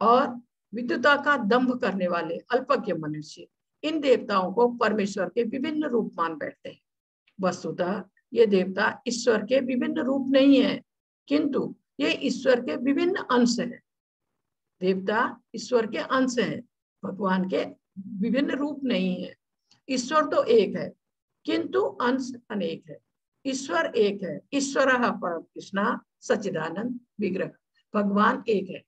और विद्युता का दंभ करने वाले अल्पज्ञ मनुष्य इन देवताओं को परमेश्वर के विभिन्न रूप मान बैठते हैं। वस्तुतः ये देवता ईश्वर के विभिन्न रूप नहीं है, किंतु ये ईश्वर के विभिन्न अंश हैं। देवता ईश्वर के अंश हैं, भगवान के विभिन्न रूप नहीं है। ईश्वर तो एक है, किंतु अंश अनेक है। ईश्वर एक है, ईश्वरः परम कृष्णा सच्चिदानंद विग्रह। भगवान एक है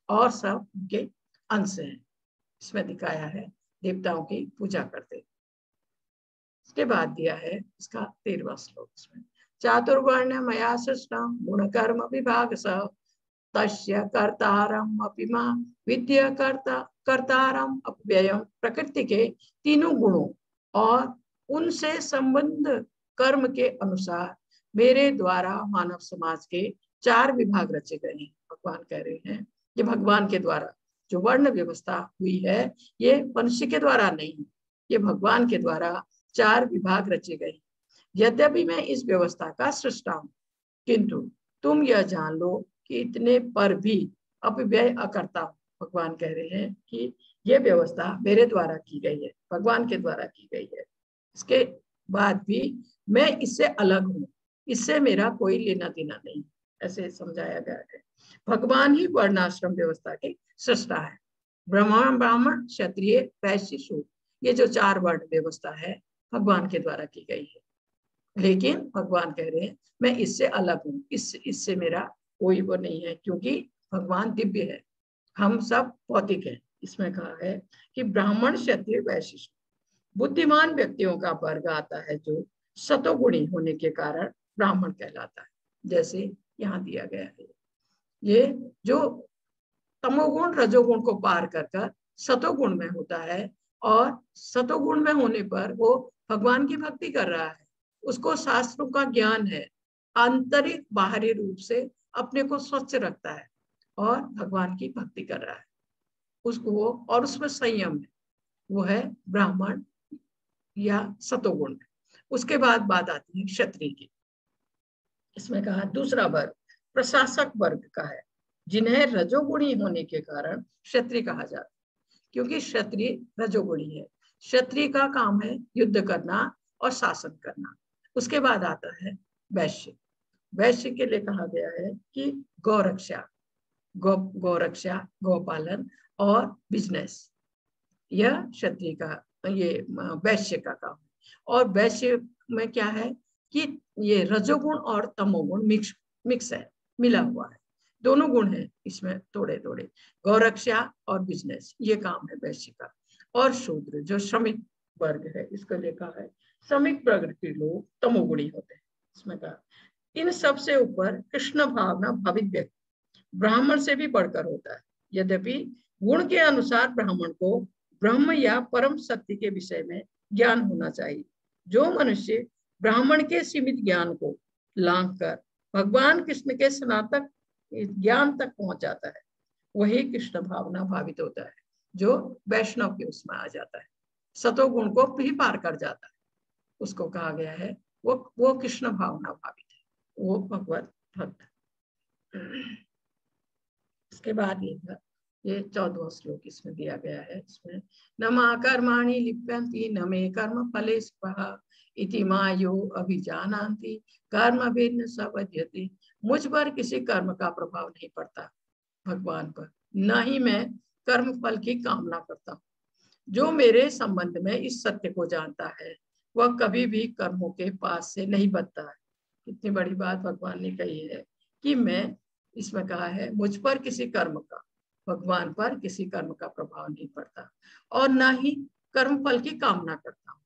और सब उनके अंश हैं। इसमें दिखाया है देवताओं की पूजा करते। इसके बाद दिया है इसका 13वां श्लोक। इसमें चातुर्वर्ण मया सृष्टं गुण कर्म विभाग स तस्य कर्तारम अपिमा विद्या कर्तारम अपव्ययम। प्रकृति के तीनों गुणों और उनसे संबंध कर्म के अनुसार मेरे द्वारा मानव समाज के 4 विभाग रचे गए हैं। भगवान कह रहे हैं ये भगवान के द्वारा जो वर्ण व्यवस्था हुई है ये मनुष्य के द्वारा नहीं, ये भगवान के द्वारा 4 विभाग रचे गए। यद्यपि मैं इस व्यवस्था का सृष्टा हूं, किंतु तुम यह जान लो कि इतने पर भी अपव्यय अकर्ता हूं। भगवान कह रहे हैं कि यह व्यवस्था मेरे द्वारा की गई है, भगवान के द्वारा की गई है। इसके बाद भी मैं इससे अलग हूं, इससे मेरा कोई लेना देना नहीं, ऐसे समझाया गया है। भगवान ही वर्णाश्रम व्यवस्था के सृष्टा है। ब्राह्मण क्षत्रिय वैश्य शूद्र, ये जो 4 वर्ण व्यवस्था है भगवान के द्वारा की गई है। लेकिन भगवान कह रहे हैं मैं इससे अलग हूँ, इससे मेरा कोई वो नहीं है, क्योंकि भगवान दिव्य है, हम सब भौतिक हैं। इसमें कहा है कि ब्राह्मण क्षत्रिय वैश्य बुद्धिमान व्यक्तियों का वर्ग आता है जो सतोगुणी होने के कारण ब्राह्मण कहलाता है। जैसे यहाँ दिया गया है, ये जो तमोगुण रजोगुण को पार कर सतोगुण में होता है और सतोगुण में होने पर वो भगवान की भक्ति कर रहा है, उसको शास्त्रों का ज्ञान है, आंतरिक बाहरी रूप से अपने को स्वच्छ रखता है और भगवान की भक्ति कर रहा है उसको वो, और उसमें संयम है, वो है ब्राह्मण या सतोगुण में। उसके बाद बात आती है क्षत्रिय की। इसमें कहा दूसरा वर्ग प्रशासक वर्ग का है, जिन्हें रजोगुणी होने के कारण क्षत्रिय कहा जाता है, क्योंकि क्षत्रिय रजोगुणी है। क्षत्रिय का काम है युद्ध करना और शासन करना। उसके बाद आता है वैश्य। वैश्य के लिए कहा गया है कि गौरक्षा, गौरक्षा, गौपालन और बिजनेस, यह क्षत्रिय का, ये वैश्य का काम है। और वैश्य में क्या है कि ये रजोगुण और तमोगुण मिक्स है, मिला हुआ है, दोनों गुण है इसमें थोड़े थोड़े। गौरक्षा और बिजनेस ये काम है वैश्य का। और शूद्र जो श्रमिक वर्ग है, इसको लिखा है श्रमिक वर्ग के लोग तमोगुणी होते हैं। इसमें कहा इन सबसे ऊपर कृष्ण भावना भावित व्यक्ति ब्राह्मण से भी बढ़कर होता है। यद्यपि गुण के अनुसार ब्राह्मण को ब्रह्म या परम सत्य के विषय में ज्ञान होना चाहिए। जो मनुष्य ब्राह्मण के सीमित ज्ञान को लांघ कर भगवान कृष्ण के स्नातक ज्ञान तक पहुंच जाता है, वही कृष्ण भावना भावित होता है, जो वैष्णव के उसमें आ जाता है, सतोगुण को भी पार कर जाता है, उसको कहा गया है वो कृष्ण भावना भावित है, वो भगवत भक्त। इसके बाद ये 14वां श्लोक इसमें दिया गया है। इसमें न मा कर्माणि लिप्यन्ति न मे कर्म फले स्पृहा इति मायो अभिजानान्ति कर्म भिन्न सवज्यते। मुझ पर किसी कर्म का प्रभाव नहीं पड़ता, भगवान पर, न ही मैं कर्म फल की कामना करता हूँ। जो मेरे संबंध में इस सत्य को जानता है वह कभी भी कर्मों के पास से नहीं बचता है। कितनी बड़ी बात भगवान ने कही है कि मैं, इसमें कहा है मुझ पर किसी कर्म का, भगवान पर किसी कर्म का प्रभाव नहीं पड़ता और न ही कर्म फल की कामना करता हूँ।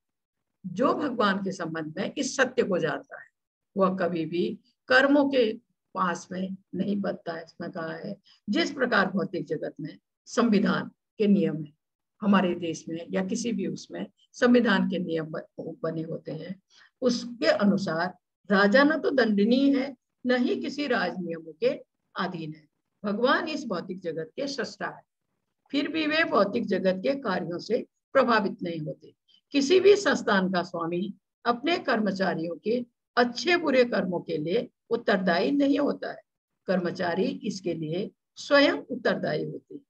जो भगवान के संबंध में इस सत्य को जानता है वह कभी भी कर्मों के पास में नहीं बचता है। इसमें कहा है जिस प्रकार भौतिक जगत में संविधान के नियम है, हमारे देश में या किसी भी उसमें संविधान के नियम बने होते हैं, उसके अनुसार राजा न तो दंडनीय है न ही किसी राज नियमों के अधीन है। भगवान इस भौतिक जगत के सृष्टा है, फिर भी वे भौतिक जगत के कार्यों से प्रभावित नहीं होते। किसी भी संस्थान का स्वामी अपने कर्मचारियों के अच्छे बुरे कर्मों के लिए उत्तरदायी नहीं होता है, कर्मचारी इसके लिए स्वयं उत्तरदायी होते हैं।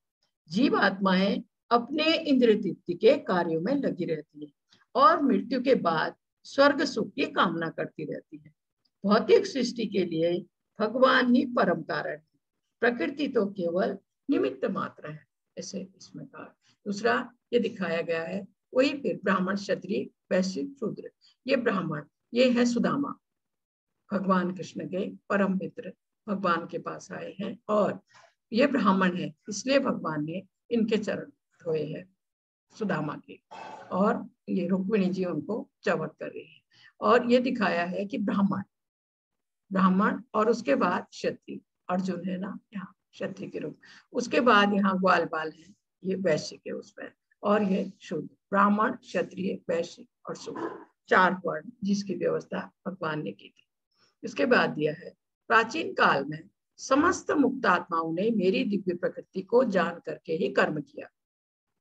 जीव आत्माएं अपने इंद्रिय तृप्ति के कार्यों में लगी रहती है और मृत्यु के बाद स्वर्ग सुख की कामना करती रहती है। भौतिक सृष्टि के लिए भगवान ही परम कारण है, प्रकृति तो केवल निमित्त मात्र है, ऐसे इसमें कहा। दूसरा ये दिखाया गया है वही फिर ब्राह्मण क्षत्रिय वैश्य शूद्र। ये ब्राह्मण ये है सुदामा, भगवान कृष्ण के परम मित्र, भगवान के पास आए हैं और ये ब्राह्मण है, इसलिए भगवान ने इनके चरण धोए हैं। सुदामा की, और ये रुक्मिणी जी उनको चवट कर रही है। और ये दिखाया है कि ब्राह्मण और उसके बाद क्षत्रिय, अर्जुन है ना यहाँ क्षत्रिय के रूप, उसके बाद यहाँ ग्वाल बाल है, ये वैश्य के उसमें, और ये शूद्र, ब्राह्मण क्षत्रिय वैश्य और शूद्र, 4 वर्ण जिसकी व्यवस्था भगवान ने की थी। इसके बाद दिया है, प्राचीन काल में समस्त मुक्त आत्माओं ने मेरी दिव्य प्रकृति को जान करके ही कर्म किया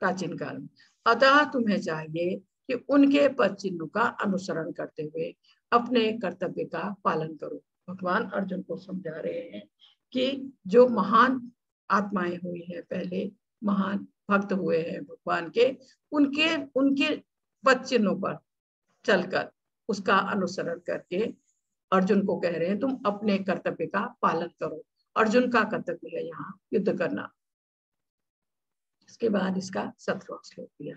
प्राचीन काल में, अतः तुम्हें चाहिए कि उनके पद चिन्हों का अनुसरण करते हुए अपने कर्तव्य का पालन करो। भगवान अर्जुन को समझा रहे हैं कि जो महान आत्माएं हुई हैं, पहले महान भक्त हुए हैं भगवान के, उनके पद चिन्हों पर चलकर उसका अनुसरण करके अर्जुन को कह रहे हैं तुम अपने कर्तव्य का पालन करो। अर्जुन का कर्तव्य है यहाँ युद्ध करना। इसके बाद इसका 17वां श्लोक दिया,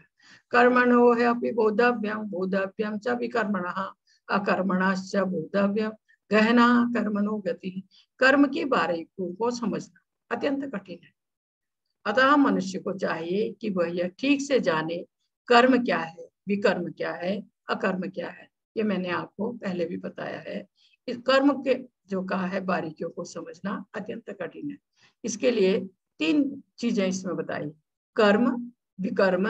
कर्मणो है अपि बोधव्यम च विकर्मणः अकर्मणश्च बोधव्यम गहना कर्मणो गति। कर्म की बारीकियों को समझना अत्यंत कठिन है, अतः मनुष्य को चाहिए कि वह यह ठीक से जाने कर्म क्या है, विकर्म क्या है, अकर्म क्या है। ये मैंने आपको पहले भी बताया है। इस कर्म के जो कहा है बारीकियों को समझना अत्यंत कठिन है। इसके लिए 3 चीजें इसमें बताई, कर्म, विकर्म,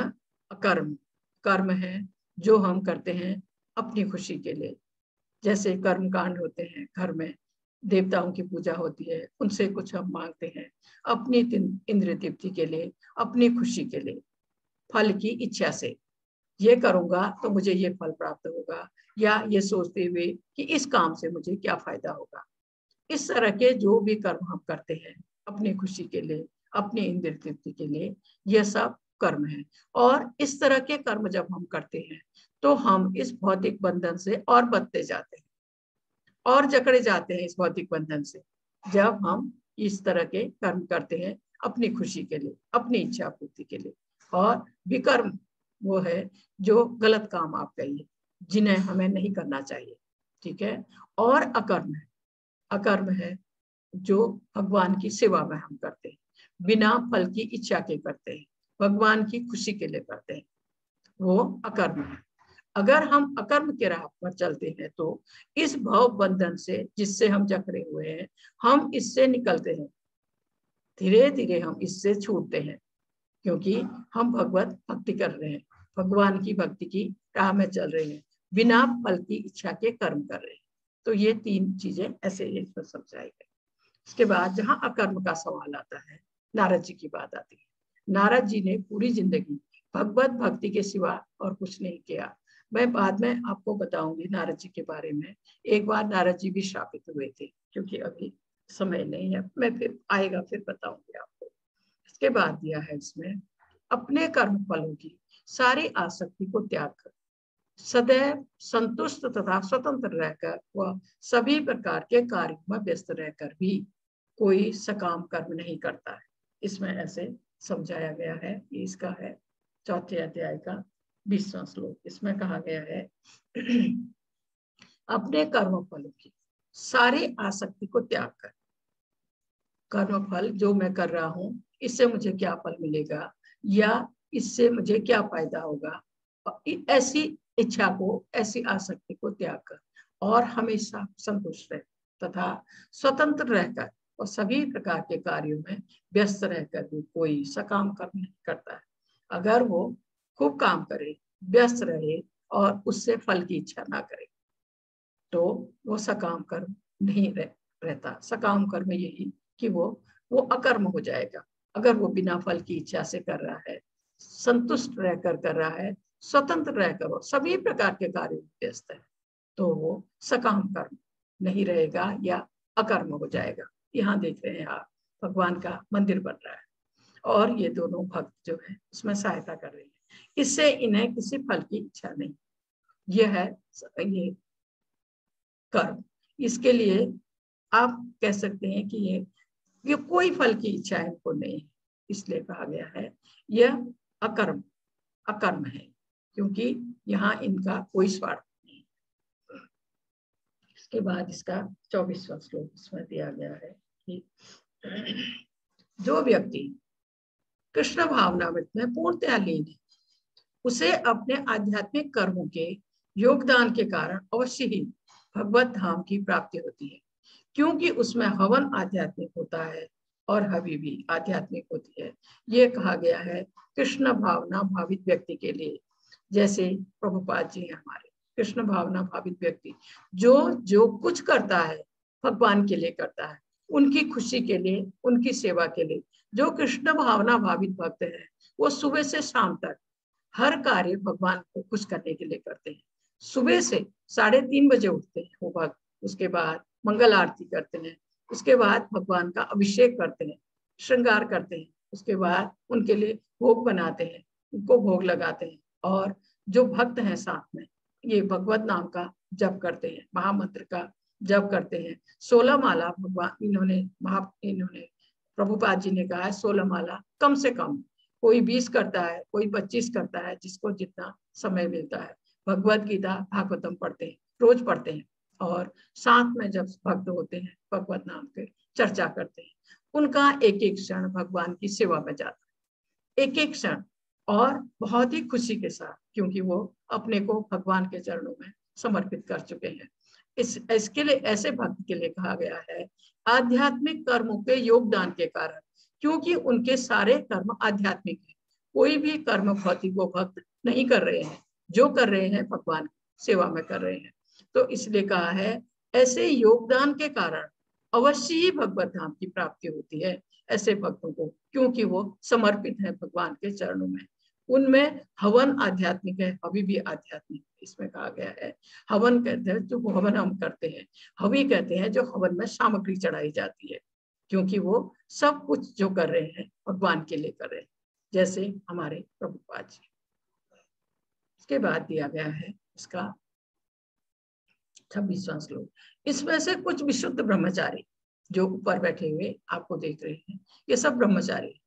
अकर्म। कर्म है जो हम करते हैं अपनी खुशी के लिए, जैसे कर्म कांड होते हैं, घर में देवताओं की पूजा होती है, उनसे कुछ हम मांगते हैं अपनी इंद्रिय तृप्ति के लिए, अपनी खुशी के लिए, फल की इच्छा से, ये करूंगा तो मुझे ये फल प्राप्त होगा, या ये सोचते हुए कि इस काम से मुझे क्या फायदा होगा। इस तरह के जो भी कर्म हम करते हैं अपनी खुशी के लिए, अपनी इंद्रिय तृप्ति के लिए, यह सब कर्म है। और इस तरह के कर्म जब हम करते हैं तो हम इस भौतिक बंधन से और बंधते जाते हैं और जकड़े जाते हैं इस भौतिक बंधन से, जब हम इस तरह के कर्म करते हैं अपनी खुशी के लिए, अपनी इच्छा पूर्ति के लिए। और विकर्म वो है जो गलत काम आप कहिए, जिन्हें हमें नहीं करना चाहिए, ठीक है। और अकर्म है जो भगवान की सेवा में हम करते हैं, बिना फल की इच्छा के करते हैं, भगवान की खुशी के लिए करते हैं, वो अकर्म है। अगर हम अकर्म के राह पर चलते हैं तो इस भव बंधन से जिससे हम जकड़े हुए हैं, हम इससे निकलते हैं, धीरे धीरे हम इससे छूटते हैं, क्योंकि हम भगवत भक्ति कर रहे हैं, भगवान की भक्ति की राह में चल रहे हैं, बिना फल की इच्छा के कर्म कर रहे हैं। तो ये 3 चीजें ऐसे इसमें समझाई गई। इसके बाद जहाँ अकर्म का सवाल आता है, नारद जी की बात आती है। नारद जी ने पूरी जिंदगी भगवत भक्ति के सिवा और कुछ नहीं किया। मैं बाद में आपको बताऊंगी नारद जी के बारे में। एक बार नारद जी भी श्रापित हुए थे, क्योंकि अभी समय नहीं है, मैं फिर आएगा फिर बताऊंगी आपको। इसके बाद दिया है इसमें, अपने कर्म फलों की सारी आसक्ति को त्याग कर सदैव संतुष्ट तथा स्वतंत्र रहकर वह सभी प्रकार के कार्यों में व्यस्त रहकर भी कोई सकाम कर्म नहीं करता है। इसमें ऐसे समझाया गया है। ये इसका है 4थे अध्याय का 20वां श्लोक। इसमें कहा गया है अपने कर्म फलों की सारी आसक्ति को त्याग कर, कर्म फल जो मैं कर रहा हूं इससे मुझे क्या फल मिलेगा या इससे मुझे क्या फायदा होगा, ऐसी इच्छा को, ऐसी आसक्ति को त्याग कर और हमेशा संतुष्ट रहे तथा स्वतंत्र रहकर और सभी प्रकार के कार्यों में व्यस्त रहकर भी कोई सकाम कर्म नहीं करता है। अगर वो खूब काम करे, व्यस्त रहे और उससे फल की इच्छा ना करे तो वो सकाम कर्म नहीं रहता। सकाम कर्म यही कि वो अकर्म हो जाएगा। अगर वो बिना फल की इच्छा से कर रहा है, संतुष्ट रहकर कर रहा है, स्वतंत्र रहकर और सभी प्रकार के कार्यों में व्यस्त है, तो वो सकाम कर्म नहीं रहेगा या अकर्म हो जाएगा। यहाँ देख रहे हैं आप, भगवान का मंदिर बन रहा है और ये दोनों भक्त जो है उसमें सहायता कर रहे हैं। इससे इन्हें किसी फल की इच्छा नहीं, यह है ये कर्म। इसके लिए आप कह सकते हैं कि ये कोई फल की इच्छा इनको नहीं है, इसलिए कहा गया है यह अकर्म है, क्योंकि यहाँ इनका कोई स्वार्थ नहीं। इसके बाद इसका 24वां श्लोक इसमें दिया गया है कि जो व्यक्ति कृष्ण भावना में पूर्णतया लीन है, उसे अपने आध्यात्मिक कर्मों के योगदान के कारण अवश्य ही भगवत धाम की प्राप्ति होती है, क्योंकि उसमें हवन आध्यात्मिक होता है और हवि भी आध्यात्मिक होती है। ये कहा गया है कृष्ण भावना भावित व्यक्ति के लिए। जैसे प्रभुपाद जी हैं हमारे, कृष्ण भावना भावित व्यक्ति जो जो कुछ करता है भगवान के लिए करता है, उनकी खुशी के लिए, उनकी सेवा के लिए। जो कृष्ण भावना भावित भक्त है वो सुबह से शाम तक हर कार्य भगवान को खुश करने के लिए करते हैं। सुबह से 3:30 बजे उठते हैं वो भक्त, उसके बाद मंगल आरती करते हैं, उसके बाद भगवान का अभिषेक करते हैं, श्रृंगार करते हैं, उसके बाद उनके लिए भोग बनाते हैं, उनको भोग लगाते हैं। और जो भक्त हैं साथ में ये भगवत नाम का जप करते हैं, महामंत्र का जप करते हैं। 16 माला भगवान इन्होंने प्रभुपाद जी ने कहा है 16 माला कम से कम, कोई 20 करता है, कोई 25 करता है, जिसको जितना समय मिलता है। भगवत गीता भागवतम पढ़ते हैं, रोज पढ़ते हैं, और साथ में जब भक्त होते हैं भगवत नाम के चर्चा करते हैं। उनका एक एक क्षण भगवान की सेवा में जाता है, एक एक क्षण, और बहुत ही खुशी के साथ, क्योंकि वो अपने को भगवान के चरणों में समर्पित कर चुके हैं। इसके लिए ऐसे भक्त के लिए कहा गया है आध्यात्मिक कर्मों के योगदान के कारण, क्योंकि उनके सारे कर्म आध्यात्मिक हैं। कोई भी कर्म भौतिक वो भक्त नहीं कर रहे हैं, जो कर रहे हैं भगवान की सेवा में कर रहे हैं। तो इसलिए कहा है ऐसे योगदान के कारण अवश्य ही भगवत धाम की प्राप्ति होती है ऐसे भक्तों को, क्योंकि वो समर्पित है भगवान के चरणों में। उनमें हवन आध्यात्मिक है, हवि भी आध्यात्मिक है। इसमें कहा गया है हवन कहते हैं जो हवन हम करते हैं, हवि कहते हैं जो हवन में सामग्री चढ़ाई जाती है, क्योंकि वो सब कुछ जो कर रहे हैं भगवान के लिए कर रहे हैं, जैसे हमारे प्रभुपाद जी। इसके बाद दिया गया है इसका 26वां श्लोक। इसमें से कुछ विशुद्ध ब्रह्मचारी जो ऊपर बैठे हुए आपको देख रहे हैं, ये सब ब्रह्मचारी।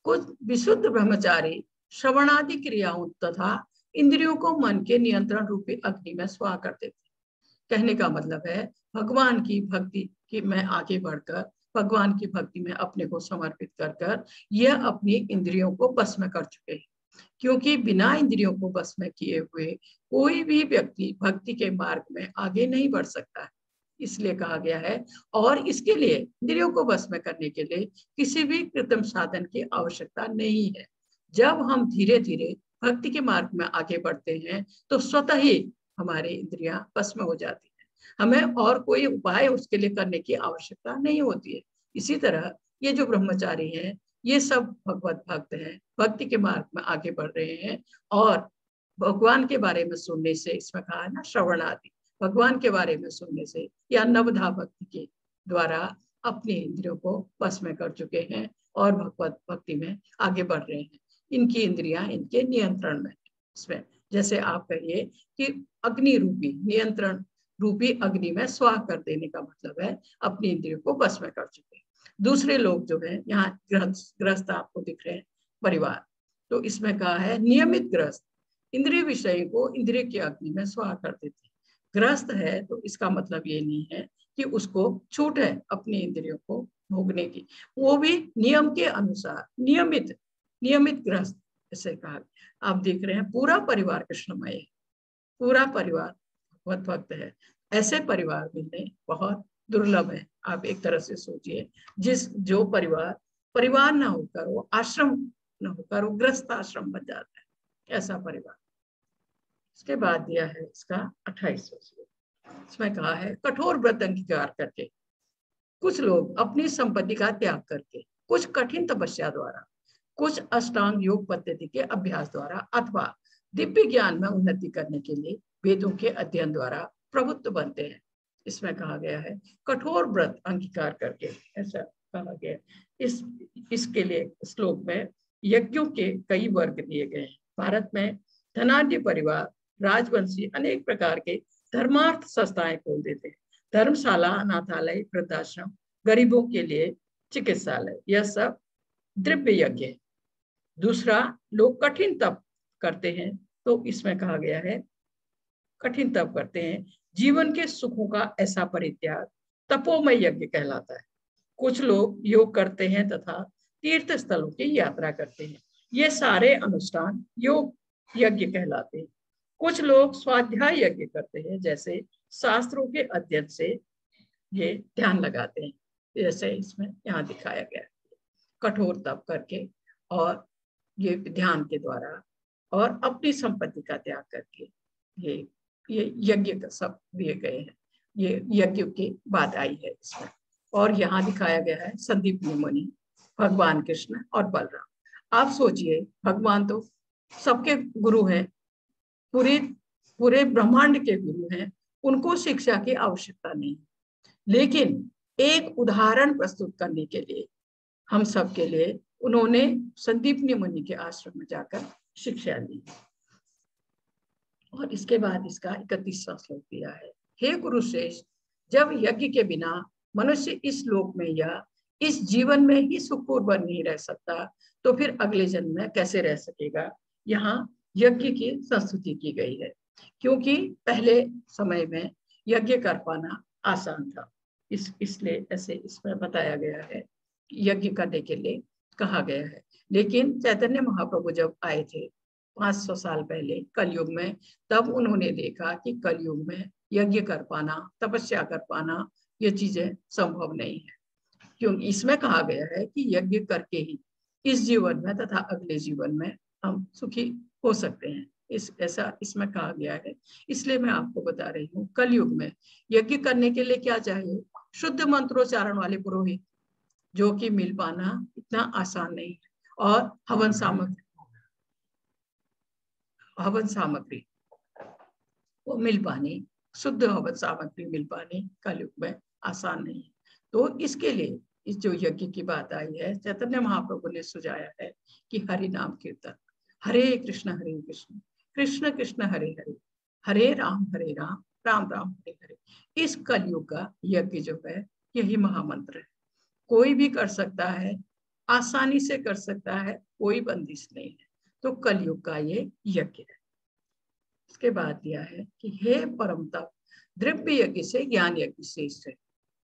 कुछ विशुद्ध ब्रह्मचारी श्रवणादि क्रियाओं तथा इंद्रियों को मन के नियंत्रण रूपी अग्नि में स्वाह कर देते। कहने का मतलब है भगवान की भक्ति की में आगे बढ़कर, भगवान की भक्ति में अपने को समर्पित कर कर यह अपनी इंद्रियों को बस में कर चुके हैं, क्योंकि बिना इंद्रियों को बस में किए हुए कोई भी व्यक्ति भक्ति के मार्ग में आगे नहीं बढ़ सकता है। इसलिए कहा गया है, और इसके लिए इंद्रियों को बस में करने के लिए किसी भी कृत्रिम साधन की आवश्यकता नहीं है। जब हम धीरे धीरे भक्ति के मार्ग में आगे बढ़ते हैं तो स्वतः ही हमारी इंद्रियां बस में हो जाती हैं, हमें और कोई उपाय उसके लिए करने की आवश्यकता नहीं होती है। इसी तरह ये जो ब्रह्मचारी हैं ये सब भगवत भक्त हैं, भक्ति के मार्ग में आगे बढ़ रहे हैं, और भगवान के बारे में सुनने से, इसमें कहा है ना श्रवण आदि, भगवान के बारे में सुनने से या नवधा भक्ति के द्वारा अपने इंद्रियों को बस में कर चुके हैं और भगवत भक्ति में आगे बढ़ रहे हैं। इनकी इंद्रियां इनके नियंत्रण में। इसमें जैसे आप कहिए कि अग्नि रूपी, नियंत्रण रूपी अग्नि में स्वाह कर देने का मतलब है अपनी इंद्रियों को बस में कर चुके हैं। दूसरे लोग जो है यहाँ गृहस्थ आपको दिख रहे हैं, परिवार, तो इसमें कहा है नियमित गृहस्थ इंद्रिय विषय को इंद्रिय की अग्नि में स्वाह कर देते हैं। गृहस्थ है तो इसका मतलब ये नहीं है कि उसको छूट है अपनी इंद्रियों को भोगने की, वो भी नियम के अनुसार नियमित गृहस्थ ऐसे कहा। आप देख रहे हैं पूरा परिवार कृष्णमय है, पूरा परिवार भगवत भक्त है। ऐसे परिवार मिलने बहुत दुर्लभ है। आप एक तरह से सोचिए, जो परिवार ना होकर वो आश्रम न होकर वो गृहस्थ आश्रम बन जाता है, ऐसा परिवार। इसके बाद दिया है इसका 28वां श्लोक। इसमें कहा है कठोर व्रत अंगीकार करके कुछ लोग अपनी संपत्ति का त्याग करके, कुछ कठिन तपस्या द्वारा, कुछ अष्टांग योग पद्धति के अभ्यास द्वारा अथवा दिव्य ज्ञान में उन्नति करने के लिए वेदों के अध्ययन द्वारा प्रबुद्ध बनते हैं। इसमें कहा गया है कठोर व्रत अंगीकार करके, ऐसा कहा गया। इसके लिए श्लोक में यज्ञों के कई वर्ग दिए गए हैं। भारत में धनाढ्य परिवार, राजवंशी अनेक प्रकार के धर्मार्थ संस्थाएं खोल देते हैं। धर्मशाला, अनाथालय, वृद्धाश्रम, गरीबों के लिए चिकित्सालय, यह सब द्रव्य यज्ञ है। दूसरा, लोग कठिन तप करते हैं, तो इसमें कहा गया है कठिन तप करते हैं, जीवन के सुखों का ऐसा परित्याग तपोमय यज्ञ कहलाता है। कुछ लोग योग करते हैं तथा तीर्थ स्थलों की यात्रा करते हैं। ये सारे अनुष्ठान योग यज्ञ कहलाते हैं। कुछ लोग स्वाध्याय यज्ञ करते हैं, जैसे शास्त्रों के अध्ययन से ये ध्यान लगाते हैं, जैसे इसमें यहाँ दिखाया गया है, कठोर तप करके और ये ध्यान के द्वारा और अपनी संपत्ति का त्याग करके ये यज्ञ का सब दिए गए हैं। ये यज्ञ की बात आई है इसमें। और यहाँ दिखाया गया है संदीपनी मुनि, भगवान कृष्ण और बलराम। आप सोचिए, भगवान तो सबके गुरु हैं, पूरे ब्रह्मांड के गुरु हैं, उनको शिक्षा की आवश्यकता नहीं, लेकिन एक उदाहरण प्रस्तुत करने के लिए हम सब के लिए उन्होंने संदीपनी मुनि के आश्रम में जाकर शिक्षा ली। और इसके बाद इसका 31वां श्लोक दिया है। हे गुरु श्रेष्ठ, जब यज्ञ के बिना मनुष्य इस लोक में या इस जीवन में ही सुखपूर्वक नहीं रह सकता, तो फिर अगले जन्म में कैसे रह सकेगा। यहाँ यज्ञ की संस्तुति की गई है, क्योंकि पहले समय में यज्ञ कर पाना आसान था, इसलिए ऐसे इसमें बताया गया है, यज्ञ करने के लिए कहा गया है। लेकिन चैतन्य महाप्रभु जब आए थे 500 साल पहले कलयुग में, तब उन्होंने देखा कि कलयुग में यज्ञ कर पाना, तपस्या कर पाना, ये चीजें संभव नहीं है। क्योंकि इसमें कहा गया है कि यज्ञ करके ही इस जीवन में तथा अगले जीवन में हम सुखी हो सकते हैं, ऐसा इसमें कहा गया है। इसलिए मैं आपको बता रही हूँ, कलयुग में यज्ञ करने के लिए क्या चाहिए, शुद्ध मंत्रोच्चारण वाले पुरोहित, जो कि मिल पाना इतना आसान नहीं है। और हवन सामग्री वो मिल पानी, शुद्ध हवन सामग्री मिल पानी कलयुग में आसान नहीं है। तो इसके लिए इस जो यज्ञ की बात आई है, चैतन्य महाप्रभु ने सुझाया है कि हरि नाम कीर्तन, हरे कृष्ण कृष्ण कृष्ण हरे हरे, हरे राम राम राम हरे हरे, इस कलयुग का यज्ञ जो है यही महामंत्र है। कोई भी कर सकता है, आसानी से कर सकता है, कोई बंदिश नहीं है। तो कलयुग का ये यज्ञ है। इसके बाद दिया है कि हे परम तप, द्रव्य यज्ञ से ज्ञान यज्ञ श्रेष्ठ है।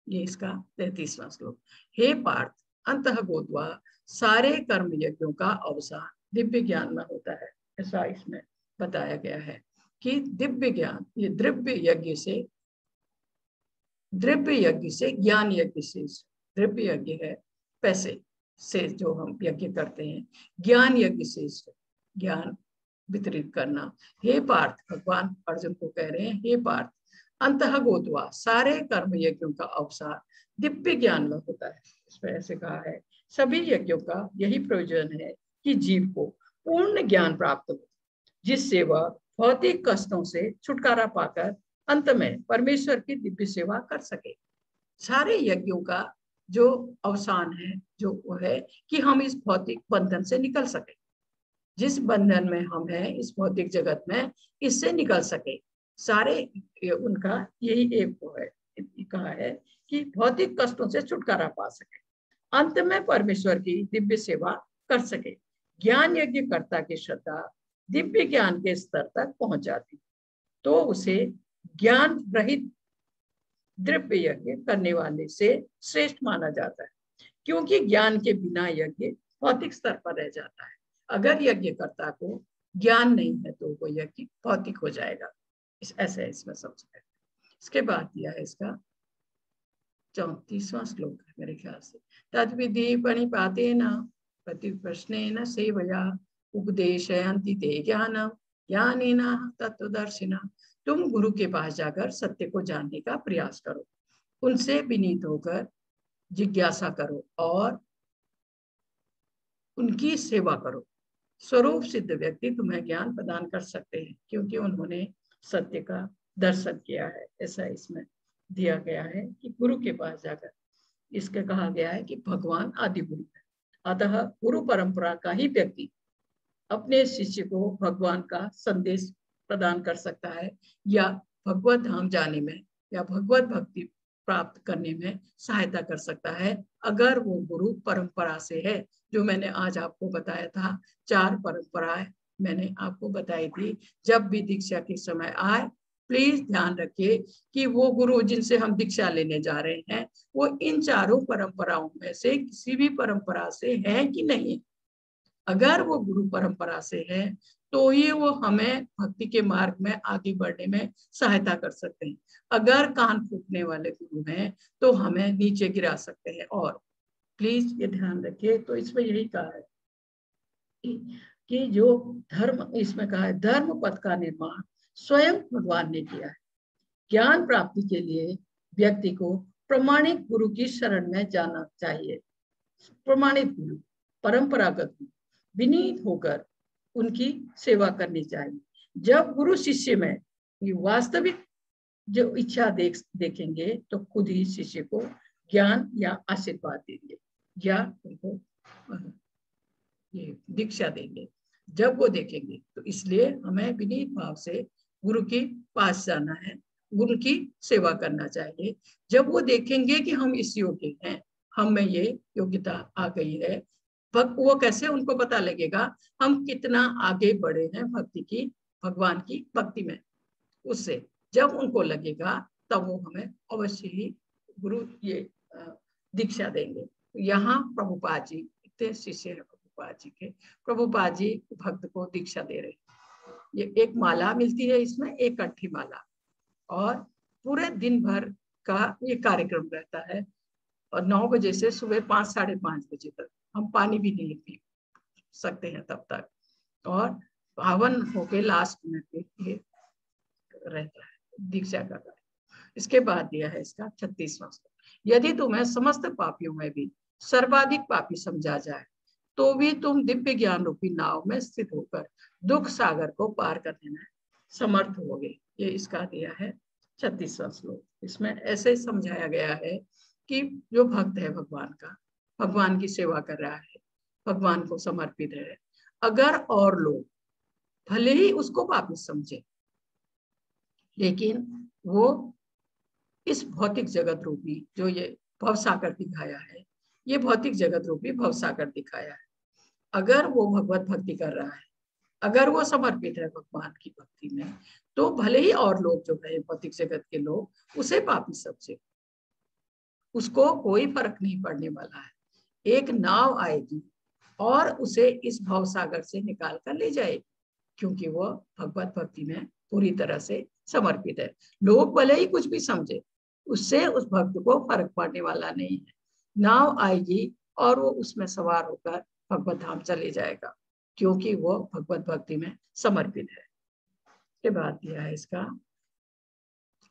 ये इसका 33वां श्लोक। हे पार्थ, अंतः गोत्वा सारे कर्म यज्ञों का अवसान दिव्य ज्ञान में होता है, ऐसा इसमें बताया गया है कि दिव्य ज्ञान, ये द्रव्य यज्ञ से ज्ञान यज्ञ श्रेष्ठ। द्रव्य यज्ञ है पैसे से जो हम यज्ञ करते हैं, ज्ञान यज्ञ श्रेष्ठ, ज्ञान वितरित करना। हे पार्थ, भगवान अर्जुन को कह रहे हैं, हे पार्थ, अंतः गोत्वा सारे कर्म यज्ञों का अवसार दिव्य ज्ञान में होता है। इसमें ऐसे कहा है, सभी यज्ञों का यही प्रयोजन है कि जीव को पूर्ण ज्ञान प्राप्त हो, जिससे वह भौतिक कष्टों से छुटकारा पाकर अंत में परमेश्वर की दिव्य सेवा कर सके। सारे यज्ञों का जो अवसान है, जो वो है कि हम इस भौतिक बंधन से निकल सके, जिस बंधन में हम हैं इस भौतिक जगत में, इससे निकल सके। सारे उनका यही एक वो है, कहा है कि भौतिक कष्टों से छुटकारा पा सके, अंत में परमेश्वर की दिव्य सेवा कर सके। ज्ञान यज्ञ कर्ता की श्रद्धा दिव्य ज्ञान के स्तर तक पहुंच जाती, तो उसे ज्ञान रहित द्रव्य यज्ञ करने वाले से श्रेष्ठ माना जाता है, क्योंकि ज्ञान के बिना यज्ञ भौतिक स्तर पर रह जाता है। अगर यज्ञकर्ता को ज्ञान नहीं है तो वो यज्ञ भौतिक हो जाएगा। ऐसा इसमें समझा है। इसके बाद दिया है इसका 34वां श्लोक है मेरे ख्याल से। तद्विधि प्रणिपातेन प्रतिप्रश्नेन सेवया उपदेशयन्ति ते ज्ञानम ज्ञानेन तत्वदर्शिना। तुम गुरु के पास जाकर सत्य को जानने का प्रयास करो, उनसे विनीत होकर जिज्ञासा करो और उनकी सेवा करो। स्वरूप सिद्ध व्यक्ति तुम्हें ज्ञान प्रदान कर सकते हैं, क्योंकि उन्होंने सत्य का दर्शन किया है। ऐसा इसमें दिया गया है कि गुरु के पास जाकर, इसके कहा गया है कि भगवान आदि गुरु है, अतः गुरु परंपरा का ही व्यक्ति अपने शिष्य को भगवान का संदेश प्रदान कर सकता है, या भगवत धाम जाने में या भगवत भक्ति प्राप्त करने में सहायता कर सकता है, अगर वो गुरु परंपरा से है। जो मैंने आज आपको बताया था, 4 परंपराएं मैंने आपको बताई थी। जब भी दीक्षा के समय आए, प्लीज ध्यान रखिए कि वो गुरु जिनसे हम दीक्षा लेने जा रहे हैं, वो इन 4 परंपराओं में से किसी भी परंपरा से है कि नहीं। अगर वो गुरु परंपरा से है तो ये वो हमें भक्ति के मार्ग में आगे बढ़ने में सहायता कर सकते हैं। अगर कान फूटने वाले गुरु हैं तो हमें नीचे गिरा सकते हैं। और प्लीज ये ध्यान रखिए, तो इसमें यही कहा है कि जो धर्म, इसमें कहा है धर्म पथ का निर्माण स्वयं भगवान ने किया है। ज्ञान प्राप्ति के लिए व्यक्ति को प्रमाणिक गुरु की शरण में जाना चाहिए। प्रमाणित गुरु, परंपरागत गुरु, विनीत होकर उनकी सेवा करनी चाहिए। जब गुरु शिष्य में वास्तविक जो इच्छा देखेंगे तो खुद ही शिष्य को ज्ञान या आशीर्वाद देंगे या उनको ये दीक्षा देंगे जब वो देखेंगे। तो इसलिए हमें विनीत भाव से गुरु के पास जाना है, गुरु की सेवा करना चाहिए। जब वो देखेंगे कि हम इस योग्य हैं, हम में ये योग्यता आ गई है, वो कैसे उनको पता लगेगा हम कितना आगे बढ़े हैं भक्ति की, भगवान की भक्ति में। उससे जब उनको लगेगा तब वो हमें अवश्य ही गुरु ये दीक्षा देंगे। यहाँ प्रभुपाद जी, इतने शिष्य है प्रभुपाद जी के, प्रभुपाद जी भक्त को दीक्षा दे रहे हैं। ये एक माला मिलती है, इसमें एक कंठी माला, और पूरे दिन भर का ये कार्यक्रम रहता है। और 9 बजे से सुबह 5 साढ़े 5 बजे तक हम पानी भी नहीं पी सकते हैं तब तक, और हवन होके लास्ट में ये रहता है दीक्षा का कार्य। इसके बाद दिया है इसका 36वां श्लोक। यदि तुम्हें समस्त पापियों में भी सर्वाधिक पापी समझा जाए तो भी तुम दिव्य ज्ञान रूपी नाव में स्थित होकर दुख सागर को पार करने में समर्थ होगे। ये इसका दिया है 36वां श्लोक। इसमें ऐसे समझाया गया है कि जो भक्त है भगवान का, भगवान की सेवा कर रहा है, भगवान को समर्पित है, अगर और लोग भले ही उसको पापी समझे, लेकिन वो इस भौतिक जगत रूपी जो ये भवसागर दिखाया है, ये भौतिक जगत रूपी भवसागर दिखाया है, अगर वो भगवत भक्ति कर रहा है, अगर वो समर्पित है भगवान की भक्ति में, तो भले ही और लोग जो है भौतिक जगत के लोग उसे पापी समझे, उसको कोई फर्क नहीं पड़ने वाला है। एक नाव आएगी और उसे इस भवसागर से निकाल कर ले जाएगी, क्योंकि वो भगवत भक्ति में पूरी तरह से समर्पित है। लोग भले ही कुछ भी समझे, उससे उस भक्त को फर्क पड़ने वाला नहीं है। नाव आएगी और वो उसमें सवार होकर भगवत धाम चले जाएगा, क्योंकि वो भगवत भक्ति में समर्पित है। के बाद दिया है इसका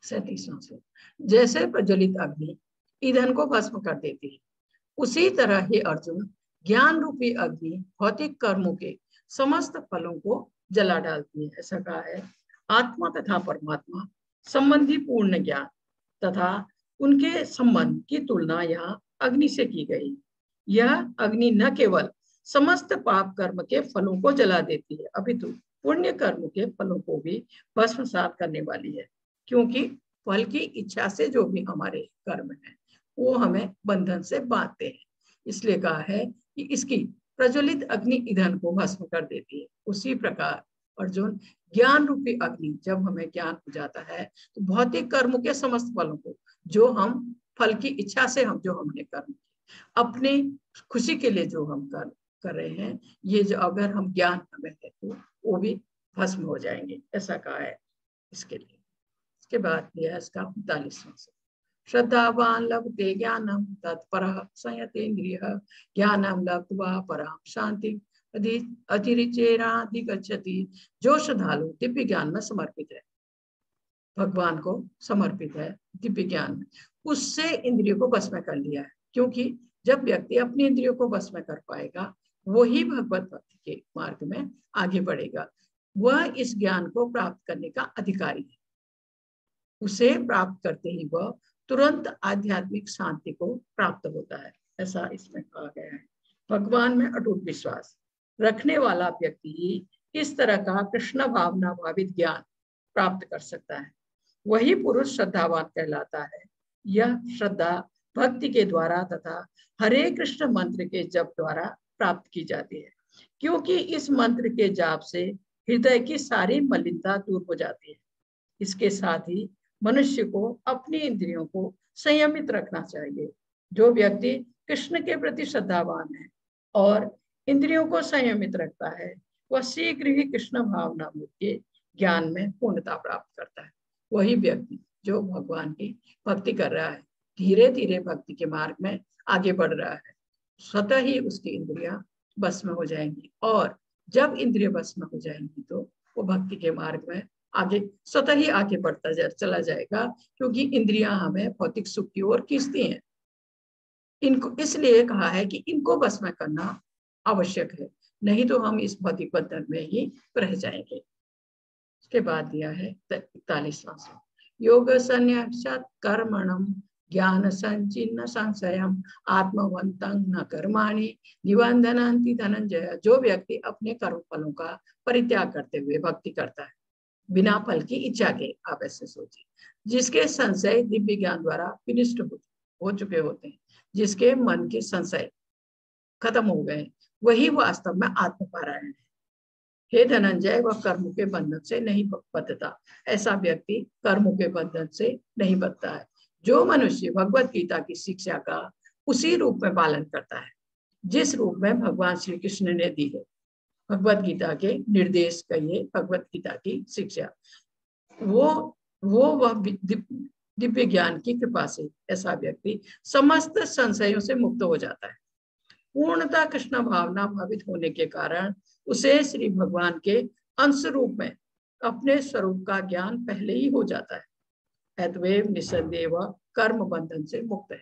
37वां श्लोक। जैसे प्रज्वलित अग्नि ईंधन को भस्म कर देती है, उसी तरह ही अर्जुन ज्ञान रूपी अग्नि भौतिक कर्मों के समस्त फलों को जला डालती है। ऐसा कहा है। आत्मा तथा परमात्मा संबंधी पूर्ण ज्ञान तथा उनके संबंध की तुलना यहाँ अग्नि से की गई। यह अग्नि न केवल समस्त पाप कर्म के फलों को जला देती है, अपितु पुण्य कर्म के फलों को भी भस्मसात करने वाली है, क्योंकि फल की इच्छा से जो भी हमारे कर्म है वो हमें बंधन से बांधते हैं। इसलिए कहा है कि इसकी प्रज्वलित अग्नि ईंधन को भस्म कर देती है। उसी प्रकार अर्जुन ज्ञान रूपी अग्नि, जब हमें ज्ञान हो जाता है तो भौतिक कर्म के समस्त फलों को, जो हम फल की इच्छा से हम जो हमने कर्म अपनी खुशी के लिए जो हम कर रहे हैं, ये जो अगर हम ज्ञान हमें है तो वो भी भस्म हो जाएंगे। ऐसा कहा है इसके लिए। इसके बाद दिया है इसका 45वां श्लोक। श्रद्धावान लभते ज्ञानम तत्परः संयतेन्द्रियः ज्ञानम लब्ध्वा परां शांति अधिरिचेराधिगच्छति। जो श्रद्धालु दिव्य ज्ञान में समर्पित है, भगवान को समर्पित है दिव्य ज्ञान में, उससे इंद्रियों को वश में कर लिया है। क्योंकि जब व्यक्ति अपनी इंद्रियों को वश में कर पाएगा, वही भगवत भक्ति के मार्ग में आगे बढ़ेगा। वह इस ज्ञान को प्राप्त करने का अधिकारी है। उसे प्राप्त करते ही वह तुरंत आध्यात्मिक शांति को प्राप्त होता है। ऐसा इसमें कहा गया है। भगवान में अटूट विश्वास रखने वाला व्यक्ति ही इस तरह का कृष्ण भावना भावित ज्ञान प्राप्त कर सकता है। वही पुरुष श्रद्धावान कहलाता है। यह श्रद्धा भक्ति के द्वारा तथा हरे कृष्ण मंत्र के जप द्वारा प्राप्त की जाती है, क्योंकि इस मंत्र के जाप से हृदय की सारी मलिनता दूर हो जाती है। इसके साथ ही मनुष्य को अपनी इंद्रियों को संयमित रखना चाहिए। जो व्यक्ति कृष्ण के प्रति श्रद्धावान है और इंद्रियों को संयमित रखता है, वह शीघ्र ही कृष्ण भावनामृत के ज्ञान में पूर्णता प्राप्त करता है। वही व्यक्ति जो भगवान की भक्ति कर रहा है, धीरे धीरे भक्ति के मार्ग में आगे बढ़ रहा है, स्वतः ही उसकी इंद्रियां भस्म हो जाएंगी, और जब इंद्रिय भस्म हो जाएंगी तो वो भक्ति के मार्ग में आगे स्वतः ही आगे बढ़ता चला जाएगा, क्योंकि इंद्रियां हमें भौतिक सुख की ओर खींचती हैं। इनको इसलिए कहा है कि इनको भस्म करना आवश्यक है, नहीं तो हम इस भौतिक बंधन में ही रह जाएंगे। उसके बाद दिया है 41वां श्लोक, योग संन्यासात् कर्मणं ज्ञान संचिन्न संशयम आत्मवंतं न कर्माणि निबंधनन्ति धनंजय। जो व्यक्ति अपने कर्म फलों का परित्याग करते हुए भक्ति करता है बिना फल की इच्छा के, आप ऐसे सोचिए, जिसके संशय दिव्य ज्ञान द्वारा विनिष्ट हो चुके होते हैं, जिसके मन के संशय खत्म हो गए, वही वास्तव में आत्मपारायण है। हे धनंजय, वह कर्म के बंधन से नहीं बंधता। ऐसा व्यक्ति कर्मों के बंधन से नहीं बंधता है। जो मनुष्य भगवत गीता की शिक्षा का उसी रूप में पालन करता है जिस रूप में भगवान श्री कृष्ण ने दी है, भगवत गीता के निर्देश कहिए, भगवत गीता की शिक्षा, वह दिव्य ज्ञान की कृपा से ऐसा व्यक्ति समस्त संशयों से मुक्त हो जाता है। पूर्णतः कृष्ण भावना भावित होने के कारण उसे श्री भगवान के अंश रूप में अपने स्वरूप का ज्ञान पहले ही हो जाता है। अतएव निसंदेह वह कर्म बंधन से मुक्त है।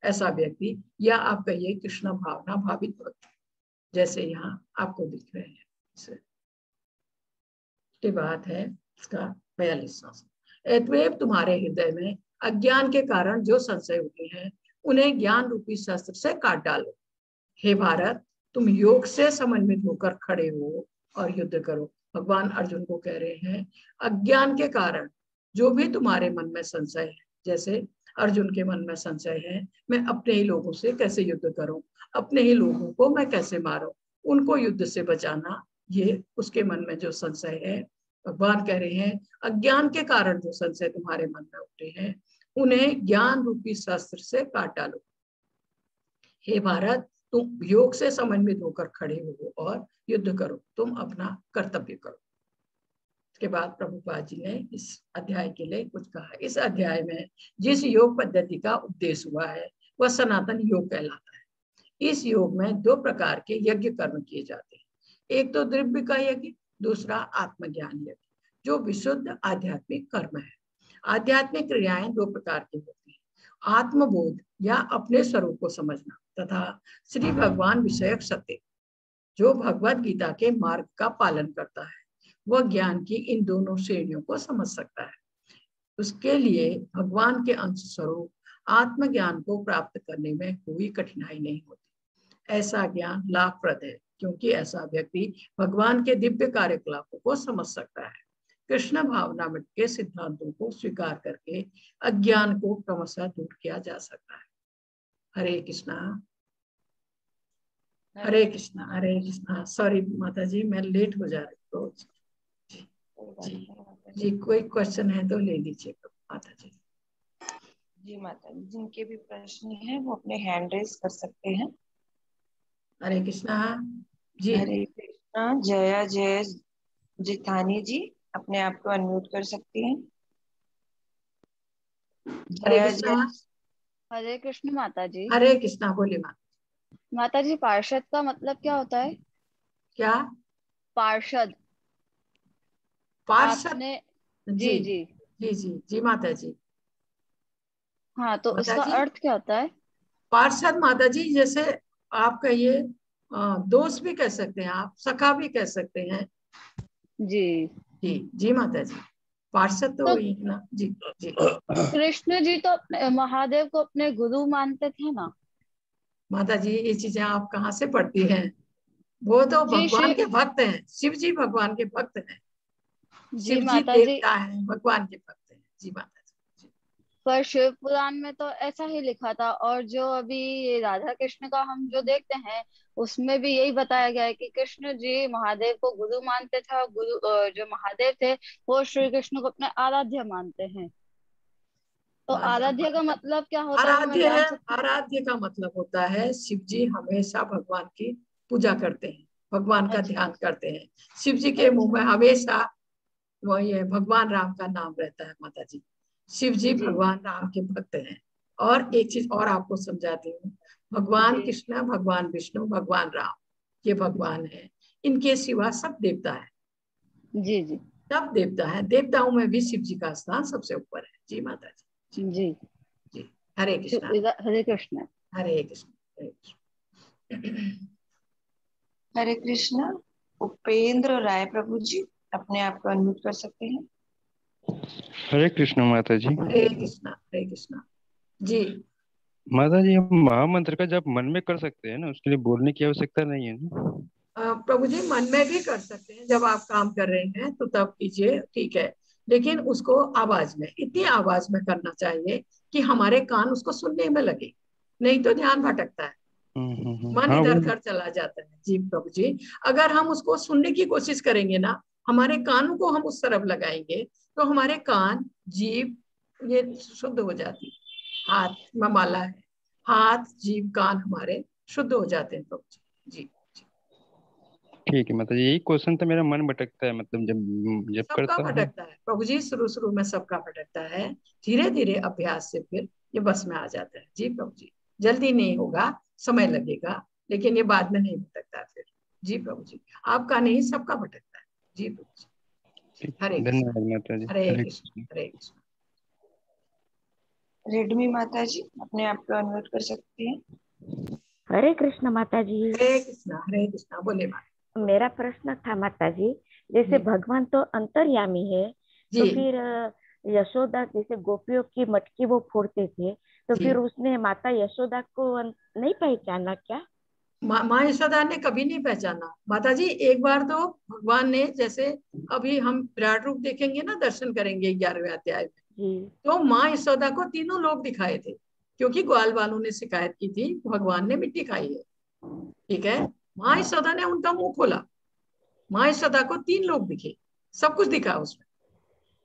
ऐसा व्यक्ति, या आप कहिए कृष्ण भावना भावित भक्त, जैसे यहाँ आपको दिख रहे हैं। की बात है इसका 42वां। अतएव तुम्हारे हृदय में अज्ञान के कारण जो संशय होते हैं उन्हें ज्ञान रूपी शस्त्र से काट डालो। हे भारत, तुम योग से समन्वित होकर खड़े हो और युद्ध करो। भगवान अर्जुन को कह रहे हैं, अज्ञान के कारण जो भी तुम्हारे मन में संशय है, जैसे अर्जुन के मन में संशय है, मैं अपने ही लोगों से कैसे युद्ध करूं, अपने ही लोगों को मैं कैसे मारूं, उनको युद्ध से बचाना, ये उसके मन में जो संशय है। भगवान कह रहे हैं, अज्ञान के कारण जो संशय तुम्हारे मन में उठे हैं उन्हें ज्ञान रूपी शस्त्र से काट डालो। हे भारत, तुम योग से समन्वित होकर खड़े हो और युद्ध करो, तुम अपना कर्तव्य करो। इसके बाद प्रभुपाद जी ने इस अध्याय के लिए कुछ कहा। इस अध्याय में जिस योग पद्धति का उपदेश हुआ है वह सनातन योग कहलाता है। इस योग में 2 प्रकार के यज्ञ कर्म किए जाते हैं। एक तो द्रव्य का यज्ञ, दूसरा आत्मज्ञान यज्ञ, जो विशुद्ध आध्यात्मिक कर्म है। आध्यात्मिक क्रियाएं 2 प्रकार की होती हैं, आत्मबोध या अपने स्वरूप को समझना, तथा श्री भगवान विषयक सत्य। जो भगवत गीता के मार्ग का पालन करता है वह ज्ञान की इन दोनों श्रेणियों को समझ सकता है। उसके लिए भगवान के अंश स्वरूप आत्मज्ञान को प्राप्त करने में कोई कठिनाई नहीं होती। ऐसा ज्ञान लाभप्रद है, क्योंकि ऐसा व्यक्ति भगवान के दिव्य कार्यकलापों को समझ सकता है। कृष्ण भावनामृत के सिद्धांतों को स्वीकार करके अज्ञान को क्रमशः दूर किया जा सकता है। हरे कृष्णा हरे कृष्णा हरे कृष्णा। सॉरी माता जी, मैं लेट हो जा रही हूँ। जी जी, कोई क्वेश्चन है तो ले लीजिए माता जी। जी माता जी, जिनके भी प्रश्न है वो अपने हैंड रेज कर सकते हैं। हरे कृष्णा जी। हरे कृष्णा। जया जय जितानी जी, अपने आप को अनम्यूट कर सकती हैं। हरे जया कृष्णा। जय। हरे कृष्ण माता जी। हरे कृष्णा। बोले माता जी, पार्षद का मतलब क्या होता है? क्या? पार्षद। पार्षद? आपने जी जी जी जी जी माता जी। हाँ, तो माता इसका जी, अर्थ क्या होता है? पार्षद माता जी, जैसे आप कहिए दोस्त भी कह सकते हैं, आप सखा भी कह सकते हैं। जी जी जी माता जी, पार्षद तो तो वही ना। जी जी। कृष्ण जी तो अपने महादेव को अपने गुरु मानते थे ना? माता जी, ये चीजें आप कहाँ से पढ़ती हैं? वो तो जी भगवान के भक्त हैं, शिव जी भगवान के भक्त हैं। जी शिव जी माता जी, देवता हैं, भगवान के भक्त हैं। जी माता जी। पर शिव पुराण में तो ऐसा ही लिखा था, और जो अभी ये राधा कृष्ण का हम जो देखते हैं उसमें भी यही बताया गया है कि कृष्ण जी महादेव को गुरु मानते थे, और गुरु जो महादेव थे वो श्री कृष्ण को अपने आराध्य मानते हैं। तो आराध्य का मतलब क्या होता है, वो मैं आराध्य है, जान सकती हूँ? आराध्य का मतलब होता है शिव जी हमेशा भगवान की पूजा करते हैं, भगवान का ध्यान करते हैं। शिव जी के मुंह में हमेशा वही है, भगवान राम का नाम रहता है माता जी। शिव जी भगवान राम के भक्त हैं। और एक चीज और आपको समझाती हूँ, भगवान कृष्ण, भगवान विष्णु, भगवान राम, ये भगवान है। इनके सिवा सब देवता है। जी जी सब देवता है। देवताओं में भी शिव जी का स्थान सबसे ऊपर है। जी माता जी। जी जी हरे कृष्णा। हरे कृष्ण। हरे कृष्ण। हरे कृष्ण। हरे कृष्णा। उपेंद्र राय प्रभु जी, अपने आप को अनम्यूट कर सकते हैं। हरे कृष्ण माता जी। हरे कृष्णा। हरे कृष्णा। जी माता जी, हम महामंत्र का जप मन में कर सकते हैं ना, उसके लिए बोलने की आवश्यकता नहीं है ना? प्रभु जी मन में भी कर सकते हैं, जब आप काम कर रहे हैं तो तब कीजिए, ठीक है। लेकिन उसको आवाज में, इतनी आवाज में करना चाहिए कि हमारे कान उसको सुनने में लगे, नहीं तो ध्यान भटकता है, मन हाँ इधर वो उधर चला जाता है। जी प्रभु जी, अगर हम उसको सुनने की कोशिश करेंगे ना, हमारे कानों को हम उस तरफ लगाएंगे तो हमारे कान, जीभ ये शुद्ध हो जाती है। हाथ में माला है, हाथ जीभ कान हमारे शुद्ध हो जाते हैं प्रभु जी। जी ठीक है माता जी, यही क्वेश्चन तो मेरा मन भटकता है, मतलब जब जब सबका करता हूँ। भटकता है प्रभु जी, शुरू शुरू में सबका भटकता है। धीरे धीरे अभ्यास से फिर ये बस में आ जाता है। जी प्रभु जी, जल्दी नहीं होगा, समय लगेगा, लेकिन ये बाद में नहीं भटकता फिर। जी प्रभु जी, आपका नहीं, सबका भटकता है। जी प्रभु जी। ठीक, हरे कृष्ण। धन्यवाद माता जी। हरे हरे कृष्ण। कृष्ण। हरे कृष्ण। रेडमी माता जी, अपने आप को अनम्यूट कर सकती हैं। हरे कृष्ण माता जी। हरे कृष्ण। हरे कृष्ण। बोले माता। मेरा प्रश्न था माता जी, जैसे जी भगवान तो अंतर्यामी है, जी तो फिर यशोदा जैसे गोपियों की मटकी वो फोड़ते थे, तो जी। फिर उसने माता यशोदा को नहीं पहचाना क्या? माँ यशोदा ने कभी नहीं पहचाना माता जी। एक बार तो भगवान ने, जैसे अभी हम विराट रूप देखेंगे ना, दर्शन करेंगे 11वें अध्याय में, जी तो माँ यशोदा को तीनों लोग दिखाए थे, क्योंकि ग्वाल वालों ने शिकायत की थी भगवान ने मिट्टी खाई है। ठीक है, माँ यशोदा ने उनका मुंह खोला, माँ यशोदा को 3 लोग दिखे, सब कुछ दिखा उसमें।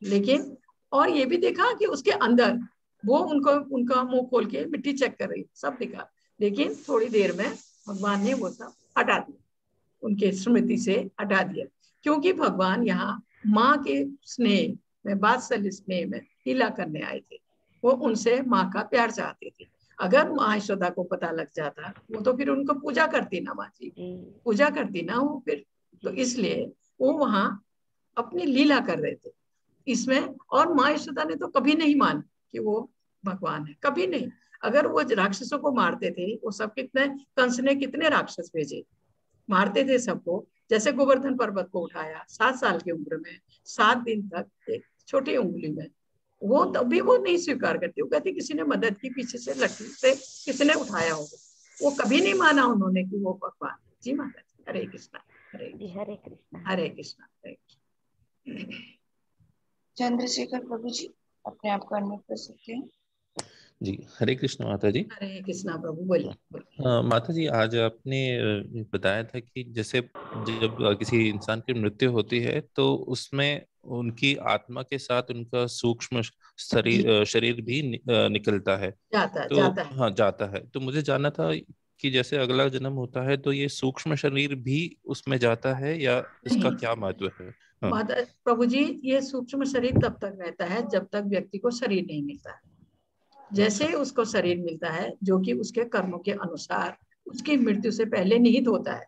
लेकिन और ये भी देखा कि उसके अंदर वो उनको, उनका मुंह खोल के मिट्टी चेक कर रही, सब दिखा। लेकिन थोड़ी देर में भगवान ने वो सब हटा दिया, उनके स्मृति से हटा दिया, क्योंकि भगवान यहाँ माँ के स्नेह में, वात्सल्य स्नेह में लीला करने आए थे। वो उनसे माँ का प्यार चाहते थे। अगर माँ यशोदा को पता लग जाता, वो तो फिर उनको पूजा करती ना, माँ जी जी पूजा करती ना वो फिर। तो जी इसलिए वो वहां अपनी लीला कर रहे थे इसमें। और माँ यशोदा ने तो कभी नहीं माना कि वो भगवान है, कभी नहीं। अगर वो राक्षसों को मारते थे, वो सब कितने, कंस ने कितने राक्षस भेजे, मारते थे सबको। जैसे गोवर्धन पर्वत को उठाया 7 साल की उम्र में, 7 दिन तक एक छोटी उंगली में, वो तभी वो नहीं स्वीकार करती। वो कहती किसी ने मदद की, पीछे से लकड़ी से किसी ने उठाया होगा। वो कभी नहीं माना उन्होंने कि वो भगवान। जी माता जी। हरे कृष्णा। हरे जी हरे कृष्ण। हरे कृष्णा। हरे कृष्णा। चंद्रशेखर प्रभु जी, अपने आप को अनम्यूट कर सकते हैं। जी हरे कृष्ण माता जी। हरे कृष्णा प्रभु, बोलिए बोलिए। माता जी, आज आपने बताया था कि जैसे जब किसी इंसान की मृत्यु होती है तो उसमें उनकी आत्मा के साथ उनका सूक्ष्म जी शरीर भी निकलता है। जाता तो जाता है। हाँ, जाता है। तो मुझे जानना था कि जैसे अगला जन्म होता है तो ये सूक्ष्म शरीर भी उसमें जाता है या इसका नहीं क्या महत्व है? हाँ। माता प्रभु जी, ये सूक्ष्म शरीर तब तक रहता है जब तक व्यक्ति को शरीर नहीं मिलता है। जैसे ही उसको शरीर मिलता है, जो कि उसके कर्मों के अनुसार उसकी मृत्यु से पहले निहित होता है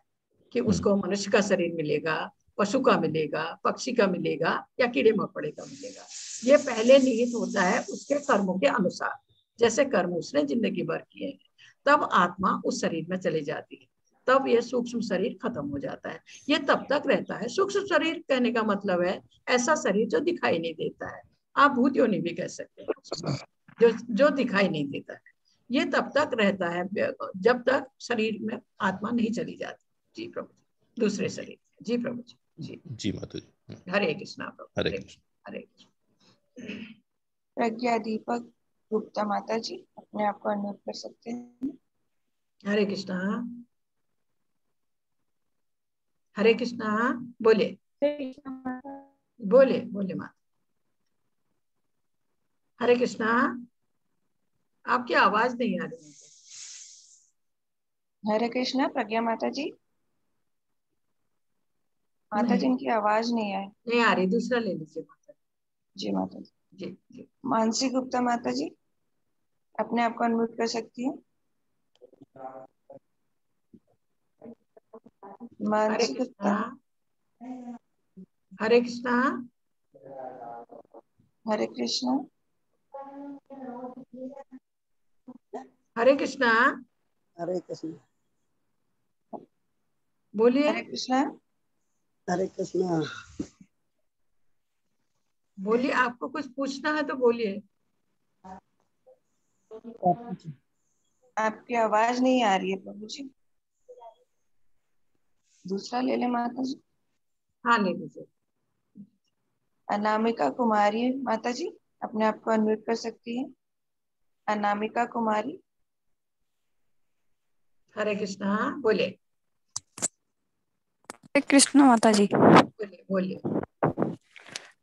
कि उसको मनुष्य का शरीर मिलेगा, पशु का मिलेगा, पक्षी का मिलेगा या कीड़े मकोड़े का मिलेगा। ये पहले निहित होता है उसके कर्मों के अनुसार, जैसे कर्म उसने जिंदगी भर किए हैं। तब आत्मा उस शरीर में चली जाती है, तब ये सूक्ष्म शरीर खत्म हो जाता है। ये तब तक रहता है। सूक्ष्म शरीर कहने का मतलब है ऐसा शरीर जो दिखाई नहीं देता है। आप भूत योनि भी कह सकते हैं, जो दिखाई नहीं देता है। ये तब तक रहता है जब तक शरीर में आत्मा नहीं चली जाती। जी प्रभु जी, दूसरे शरीर। जी प्रभु जी। जी जी माता जी। हरे कृष्णा प्रभु। हरे हरे कृष्ण। कृष्ण। हरे कृष्ण। प्रज्ञा दीपक गुप्ता माता जी, अपने आप को अनम्यूट कर सकते हैं। हरे कृष्णा। हरे कृष्णा। बोले बोले बोले माता। हरे कृष्णा। आपकी आवाज नहीं आ रही है। हरे कृष्णा प्रज्ञा माता जी। माता जी इनकी आवाज नहीं आई। नहीं आ रही, दूसरा ले लीजिए माता जी माता जी। जी। जी मानसी गुप्ता माता जी अपने आप को अनम्यूट कर सकती है। हरे मानसी कृष्णा। गुप्ता। हरे कृष्णा। हरे कृष्णा। हरे कृष्णा। हरे कृष्ण। बोलिए। हरे कृष्णा। हरे कृष्ण। बोलिए, आपको कुछ पूछना है तो बोलिए। आपकी आवाज नहीं आ रही है प्रभु जी। दूसरा ले ले माता जी। हाँ ले लीजिए। अनामिका कुमारी माता जी अपने आप को अनम्यूट कर सकती है। अनामिका कुमारी। हरे कृष्णा। बोले हरे कृष्ण माता जी। बोलिए बोलिए।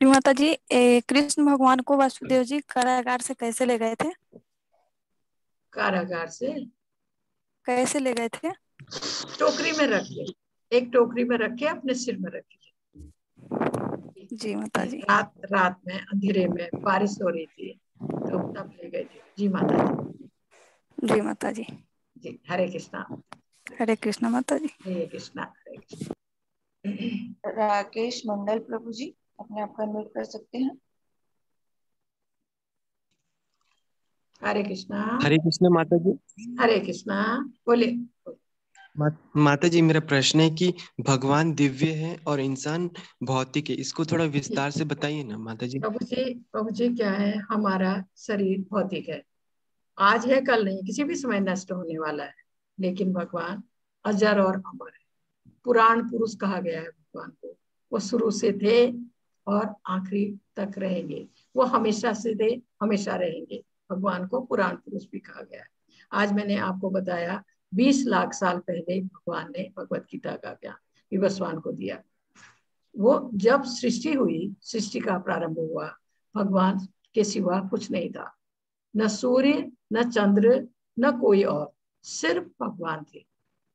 जी माता जी, कृष्ण भगवान को वासुदेव जी कारागार से कैसे ले गए थे? कारागार से कैसे ले गए थे? टोकरी में रख के, एक टोकरी में रख के अपने सिर में रख के। जी माता जी। रात रात में अंधेरे में बारिश हो रही थी तो तब ले गए थे। जी माता जी। जी माता जी। जी हरे कृष्णा। हरे कृष्ण माता जी। हरे कृष्णा। हरे कृष्णा। राकेश मंडल प्रभु जी अपने आप को अनम्यूट कर सकते हैं। हरे कृष्णा। हरे कृष्ण माता जी। हरे कृष्णा। बोले माता जी, मेरा प्रश्न है कि भगवान दिव्य है और इंसान भौतिक है, इसको थोड़ा विस्तार से बताइए ना माता जी। प्रभु जी क्या है, हमारा शरीर भौतिक है, आज है कल नहीं, किसी भी समय नष्ट होने वाला है। लेकिन भगवान अजर और अमर है, पुराण पुरुष कहा गया है भगवान को। वो शुरू से थे और आखिरी तक रहेंगे, वो हमेशा से थे, हमेशा रहेंगे। भगवान को पुराण पुरुष भी कहा गया है। आज मैंने आपको बताया 20 लाख साल पहले भगवान ने भगवत गीता का ज्ञान विवस्वान को दिया। वो जब सृष्टि हुई, सृष्टि का प्रारंभ हुआ, भगवान के सिवा कुछ नहीं था, न सूर्य न चंद्र न कोई और, सिर्फ भगवान थे।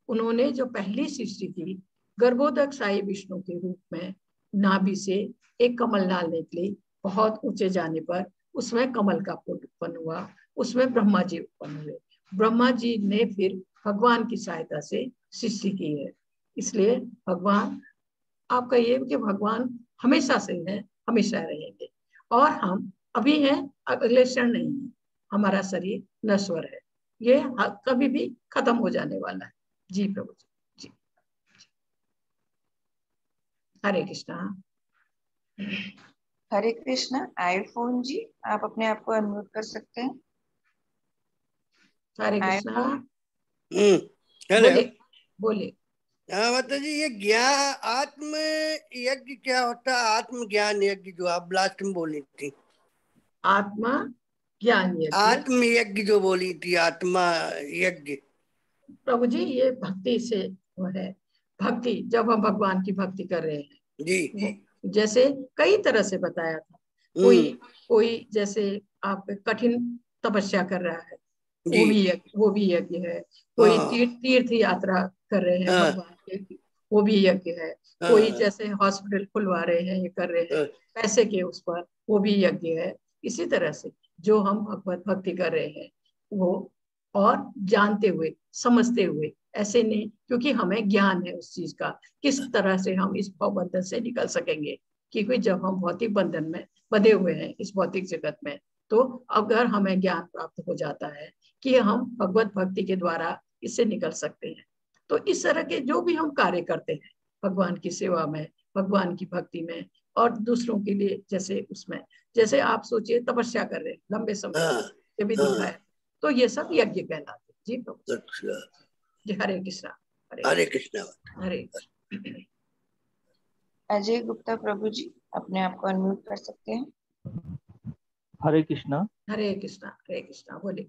उन्होंने जो पहली सृष्टि की, गर्भोदक साई विष्णु के रूप में नाभि से एक कमल डाल निकली, बहुत ऊंचे जाने पर उसमें कमल का फूल उत्पन्न हुआ, उसमें ब्रह्मा जी उत्पन्न हुए। ब्रह्मा जी ने फिर भगवान की सहायता से सृष्टि की है। इसलिए भगवान, आप कहिए कि भगवान हमेशा से है, हमेशा रहेंगे, और हम अभी हैं, अगले क्षण नहीं है। हमारा शरीर नश्वर है, ये कभी भी खत्म हो जाने वाला है। जी प्रभु जी। हरे कृष्णा। हरे कृष्णा। आईफोन जी आप अपने आप को अनम्यूट कर सकते हैं। हरे कृष्णा। हेलो। बोले बोले। हाँ माता जी, ये ज्ञान आत्म यज्ञ क्या होता है? आत्म ज्ञान यज्ञ जो आप लास्ट में बोली थी, आत्मा ज्ञान यज्ञ, आत्म यज्ञ जो बोली थी, आत्मा यज्ञ। प्रभु जी ये भक्ति से वो है। भक्ति, जब हम भगवान की भक्ति कर रहे हैं जी, जैसे कई तरह से बताया था। कोई जैसे आप कठिन तपस्या कर रहा है, वो भी यज्ञ है। कोई तीर्थ यात्रा कर रहे हैं भगवान के, वो भी यज्ञ है। कोई जैसे हॉस्पिटल खुलवा रहे हैं, ये कर रहे हैं पैसे के उस पर, वो भी यज्ञ है। इसी तरह से जो हम भगवत भक्ति कर रहे हैं वो, और जानते हुए समझते हुए, ऐसे नहीं, क्योंकि हमें ज्ञान है उस चीज का, किस तरह से हम इस भव बंधन से निकल सकेंगे। क्योंकि जब हम भौतिक बंधन में बंधे हुए हैं इस भौतिक जगत में, तो अगर हमें ज्ञान प्राप्त हो जाता है कि हम भगवत भक्ति के द्वारा इससे निकल सकते हैं, तो इस तरह के जो भी हम कार्य करते हैं भगवान की सेवा में, भगवान की भक्ति में, और दूसरों के लिए, जैसे उसमें, जैसे आप सोचिए तपस्या कर रहे हैं लंबे समय ये भी दिखाया, तो ये सब यज्ञ कहलाते हैं। जी प्रभु जी। हरे कृष्णा। हरे कृष्णा। हरे कृष्णा। अजय गुप्ता प्रभु जी अपने आप को अनम्यूट कर सकते हैं। हरे कृष्णा। हरे कृष्णा। हरे कृष्णा। बोले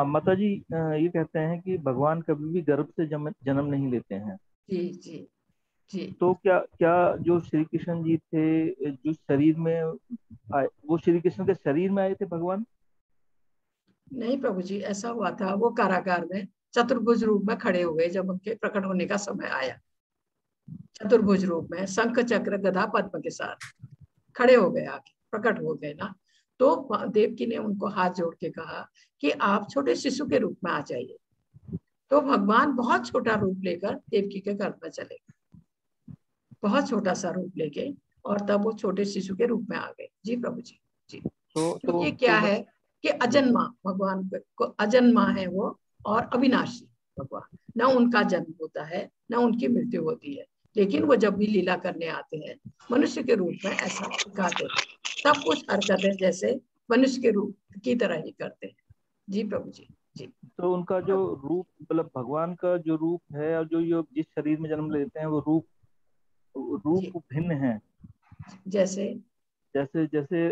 माता जी, ये कहते हैं कि भगवान कभी भी गर्भ से जन्म नहीं लेते हैं। जी जी जी। तो क्या क्या जो श्री कृष्ण जी थे, जो शरीर में आए, वो श्री कृष्ण के शरीर में आए थे भगवान? नहीं प्रभु जी, ऐसा हुआ था, वो कारागार में चतुर्भुज रूप में खड़े हुए जब उनके प्रकट होने का समय आया। चतुर्भुज रूप में शंख चक्र गदा पद्म के साथ खड़े हो गए, आके प्रकट हो गए ना। तो देवकी ने उनको हाथ जोड़ के कहा कि आप छोटे शिशु के रूप में आ जाइए। तो भगवान बहुत छोटा रूप लेकर देवकी के गर्भ में चले गए, बहुत छोटा सा रूप लेके, और तब वो छोटे शिशु के रूप में आ गए। जी प्रभु जी। जी तो ये क्या है कि अजन्मा भगवान को अजन्मा है वो, और अविनाशी भगवान, न उनका जन्म होता है न उनकी मृत्यु होती है, लेकिन वो जब भी लीला करने आते हैं मनुष्य के रूप में ऐसा दिखाते हैं, सब कुछ हरकतें जैसे मनुष्य के रूप की तरह ही करते हैं। जी प्रभु जी। जी तो उनका जो रूप, मतलब भगवान का जो रूप है और जो जिस शरीर में जन्म लेते हैं वो रूप भिन्न है। जैसे जैसे जैसे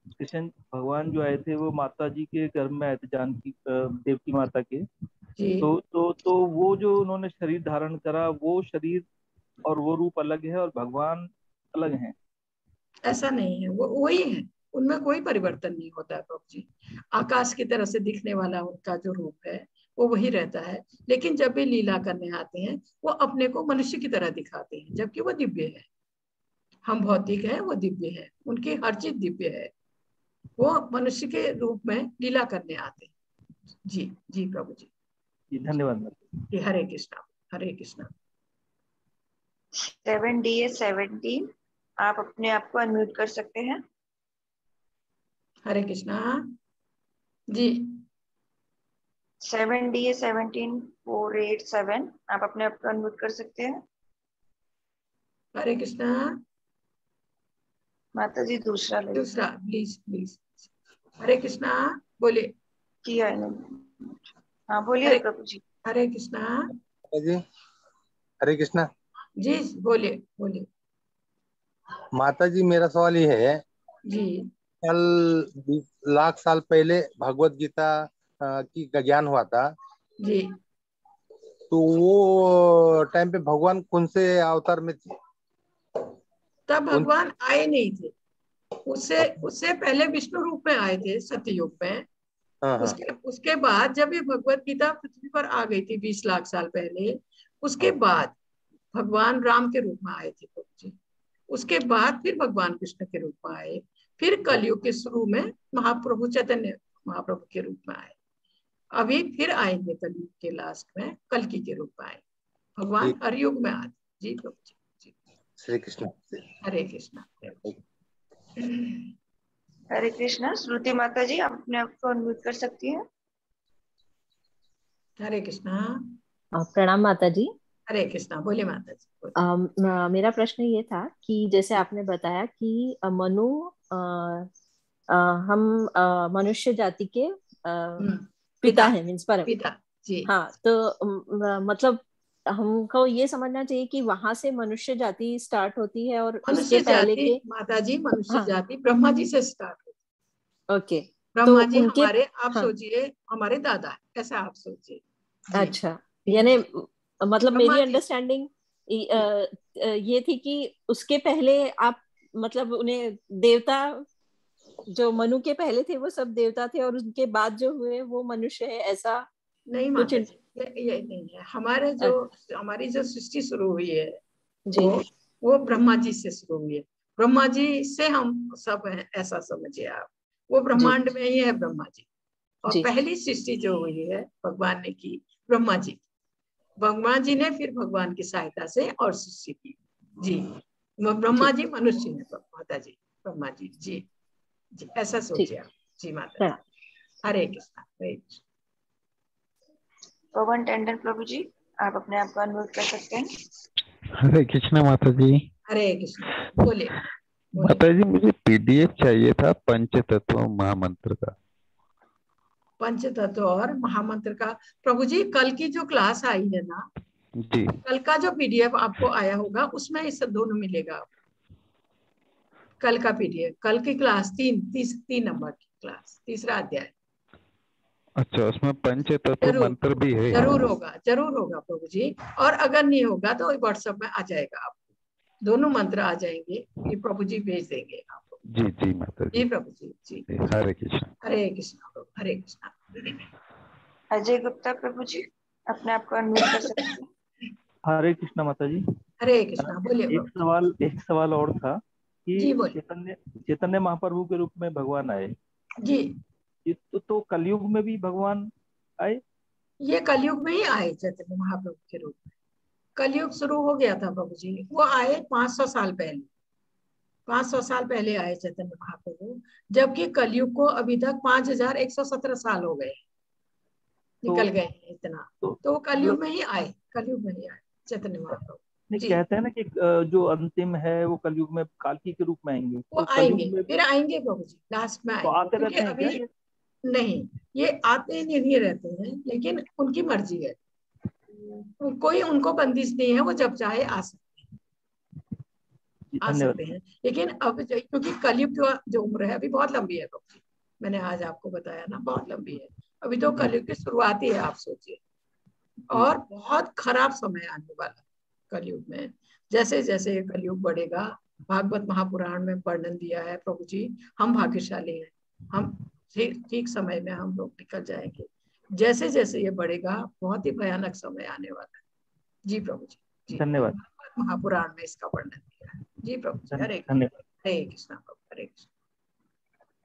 कृष्ण भगवान जो आए थे वो माता जी के गर्भ में आए थे, जानकी देवकी माता के। तो वो जो उन्होंने शरीर धारण करा, वो शरीर और वो रूप अलग है और भगवान अलग हैं। ऐसा नहीं है, वो वही है, उनमें कोई परिवर्तन नहीं होता है प्रभु जी। आकाश की तरह से दिखने वाला उनका जो रूप है वो वही रहता है, लेकिन जब भी लीला करने आते हैं वो अपने को मनुष्य की तरह दिखाते हैं, जबकि वो दिव्य है। हम भौतिक है, वो दिव्य है, उनकी हर चीज दिव्य है, वो मनुष्य के रूप में लीला करने आते हैं। जी जी प्रभु जी। जी धन्यवाद। हरे कृष्णा, हरे कृष्णा। 7DA 17, आप अपने आप को अनम्यूट कर सकते हैं। हरे कृष्णा जी। 7DA 17 487, आप अपने आप को अनम्यूट कर सकते हैं। हरे कृष्णा माता जी दूसरा प्लीज प्लीज। हरे कृष्णा बोलिए। किया है नहीं। हाँ बोलिए प्रभु जी। हरे कृष्णा जी। हरे कृष्णा जी, बोलिए बोलिए। माता जी, मेरा सवाल ये है जी, कल लाख साल पहले भगवत गीता की का ज्ञान हुआ था जी, तो वो टाइम पे भगवान कौन से अवतार में थे? तब भगवान आए नहीं थे, उससे पहले विष्णु रूप में आए थे सतयुग में। उसके बाद जब ये भगवत गीता पृथ्वी पर आ गई थी 20 लाख साल पहले, उसके बाद भगवान राम के रूप में आए थे प्रभु जी। उसके बाद फिर भगवान कृष्ण के रूप में आए, फिर कलयुग के शुरू में महाप्रभु चैतन्य महाप्रभु के रूप में आए, अभी फिर आएंगे कलयुग के लास्ट में कल्कि के रूप में आए। भगवान हर युग में आते। जी प्रभु जी। जी श्री कृष्ण। हरे कृष्णा। हरे कृष्णा। श्रुति माता जी, आप अपने आप को अनम्यूट कर सकती हैं। हरे कृष्णा। प्रणाम माता जी। हरे कृष्णा, बोलिए माता जी। मेरा प्रश्न ये था कि जैसे आपने बताया कि मनु हम मनुष्य जाति के पिता हैं, मीन्स परम पिता जी। हाँ, तो मतलब हमको ये समझना चाहिए कि वहां से मनुष्य जाति स्टार्ट होती है और उसके पहले के माता जी मनुष्य जाति ब्रह्मा जी से स्टार्ट होती है। ओके, ब्रह्मा तो जी उनके हमारे आप सोचिए हमारे दादा, ऐसा आप सोचिए। अच्छा, यानी मतलब मेरी अंडरस्टैंडिंग ये थी कि उसके पहले आप मतलब उन्हें देवता, जो मनु के पहले थे वो सब देवता थे और उनके बाद जो हुए वो मनुष्य है, ऐसा नहीं माता जी, ये नहीं है। हमारी जो सृष्टि शुरू हुई है वो ब्रह्मा जी से शुरू हुई है। ब्रह्मा जी से हम सब हैं, ऐसा समझिए आप। वो ब्रह्मांड में ही है ब्रह्मा जी, और पहली सृष्टि जो हुई है भगवान ने की ब्रह्मा जी ने फिर भगवान की सहायता से और सृष्टि की। जी ब्रह्मा जी मनुष्य है माता जी, ब्रह्मा जी। जी जी, ऐसा सोचिए आप। जी माता जी। हरे कृष्णा। हरे कृष्णा। पवन टंडन प्रभु जी, आप अपने आप को अनम्यूट कर सकते हैं। हरे कृष्णा माता जी। हरे कृष्णा, बोले माता जी, मुझे पीडीएफ चाहिए था पंचतत्व महामंत्र का। पंचतत्व और महामंत्र का प्रभु जी, कल की जो क्लास आई है ना जी, कल का जो पीडीएफ आपको आया होगा उसमें इस दोनों मिलेगा। कल का पीडीएफ, कल की क्लास 3 नंबर की क्लास, तीसरा अध्याय। अच्छा, उसमें पंचतत्व मंत्र भी है? जरूर होगा प्रभु जी, और अगर नहीं होगा तो व्हाट्सएप में आ जाएगा, आपको दोनों मंत्र आ जाएंगे, ये प्रभु जी भेज देंगे आपको। जी जी माता जी। प्रभु जी। जी हरे कृष्णा। हरे कृष्णा प्रभु। हरे कृष्णा। अजय गुप्ता प्रभु जी, अपने आप को अनम्यूट कर सकते हैं। हरे कृष्णा माता जी। हरे कृष्णा, बोलिए। एक सवाल और था कि जी बोलिए। चैतन्य महाप्रभु के रूप में भगवान आए जी। तो कलयुग में भी भगवान आए? ये कलयुग में ही आए चैतन्य महाप्रभु के रूप में। कलयुग शुरू हो गया था प्रभु जी, वो आए 500 साल पहले। 500 साल पहले आए चैतन्य महाप्रभु, जबकि कलयुग को अभी तक 5117 साल हो गए, निकल गए इतना। तो कलयुग में ही आए, कलयुग में ही आए चैतन्य महाप्रभु। नहीं, कहते हैं ना कि जो अंतिम है वो कलयुग में कालकी के रूप में आएंगे। वो तो आएंगे, फिर आएंगे प्रभु जी, लास्ट में आएंगे। तो आते रहते हैं अभी क्या? नहीं, ये आते नहीं रहते हैं, लेकिन उनकी मर्जी है, कोई उनको बंदिश नहीं है, वो जब चाहे आ सकते हैं। लेकिन अब क्योंकि कलयुग की जो उम्र है अभी बहुत लंबी है प्रभु जी, मैंने आज आपको बताया ना, बहुत लंबी है। अभी तो कलयुग की शुरुआत ही है, आप सोचिए। और बहुत खराब समय आने वाला कलयुग में। जैसे जैसे ये कलयुग बढ़ेगा, भागवत महापुराण में वर्णन दिया है प्रभु जी, हम भाग्यशाली हैं, हम ठीक समय में हम लोग निकल जाएंगे। जैसे जैसे ये बढ़ेगा, बहुत ही भयानक समय आने वाला है। जी प्रभु जी, धन्यवाद। महापुराण में इसका वर्णन दिया है। जी प्रभु जी, हरे कृष्णा प्रभु, हरे कृष्णा।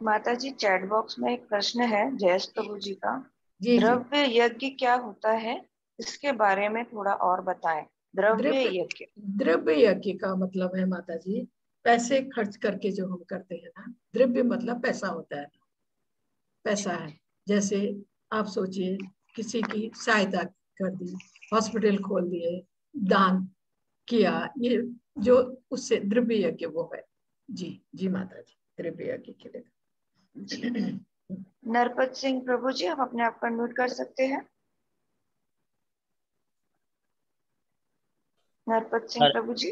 माता जी, चैट बॉक्स में एक प्रश्न है जयेश प्रभु जी का। जी, द्रव्य यज्ञ क्या होता है, इसके बारे में थोड़ा और बताएं। द्रव्य यज्ञ, द्रव्य यज्ञ का मतलब है माता जी, पैसे खर्च करके जो हम करते हैं ना, द्रव्य मतलब पैसा होता है, पैसा है। जैसे आप सोचिए, किसी की सहायता कर दी, हॉस्पिटल खोल दिए, दान किया, ये जो उससे द्रव्य यज्ञ वो है। जी जी माता जी, द्रव्य यज्ञ के लिए। नरपत सिंह प्रभु जी, आप अपने आप को अनम्यूट कर सकते हैं। नरपत सिंह प्रभु जी।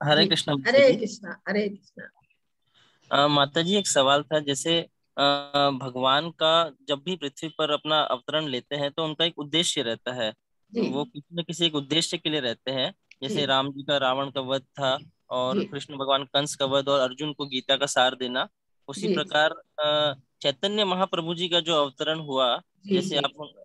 हरे कृष्णा। हरे कृष्णा, हरे कृष्णा। माता जी, एक सवाल था, जैसे भगवान का जब भी पृथ्वी पर अपना अवतरण लेते हैं तो उनका एक उद्देश्य रहता है, वो किसी न किसी एक उद्देश्य के लिए रहते हैं। जैसे राम जी का रावण का वध था, और कृष्ण भगवान कंस का वध, और अर्जुन को गीता का सार देना। उसी प्रकार चैतन्य महाप्रभु जी का जो अवतरण हुआ, जैसे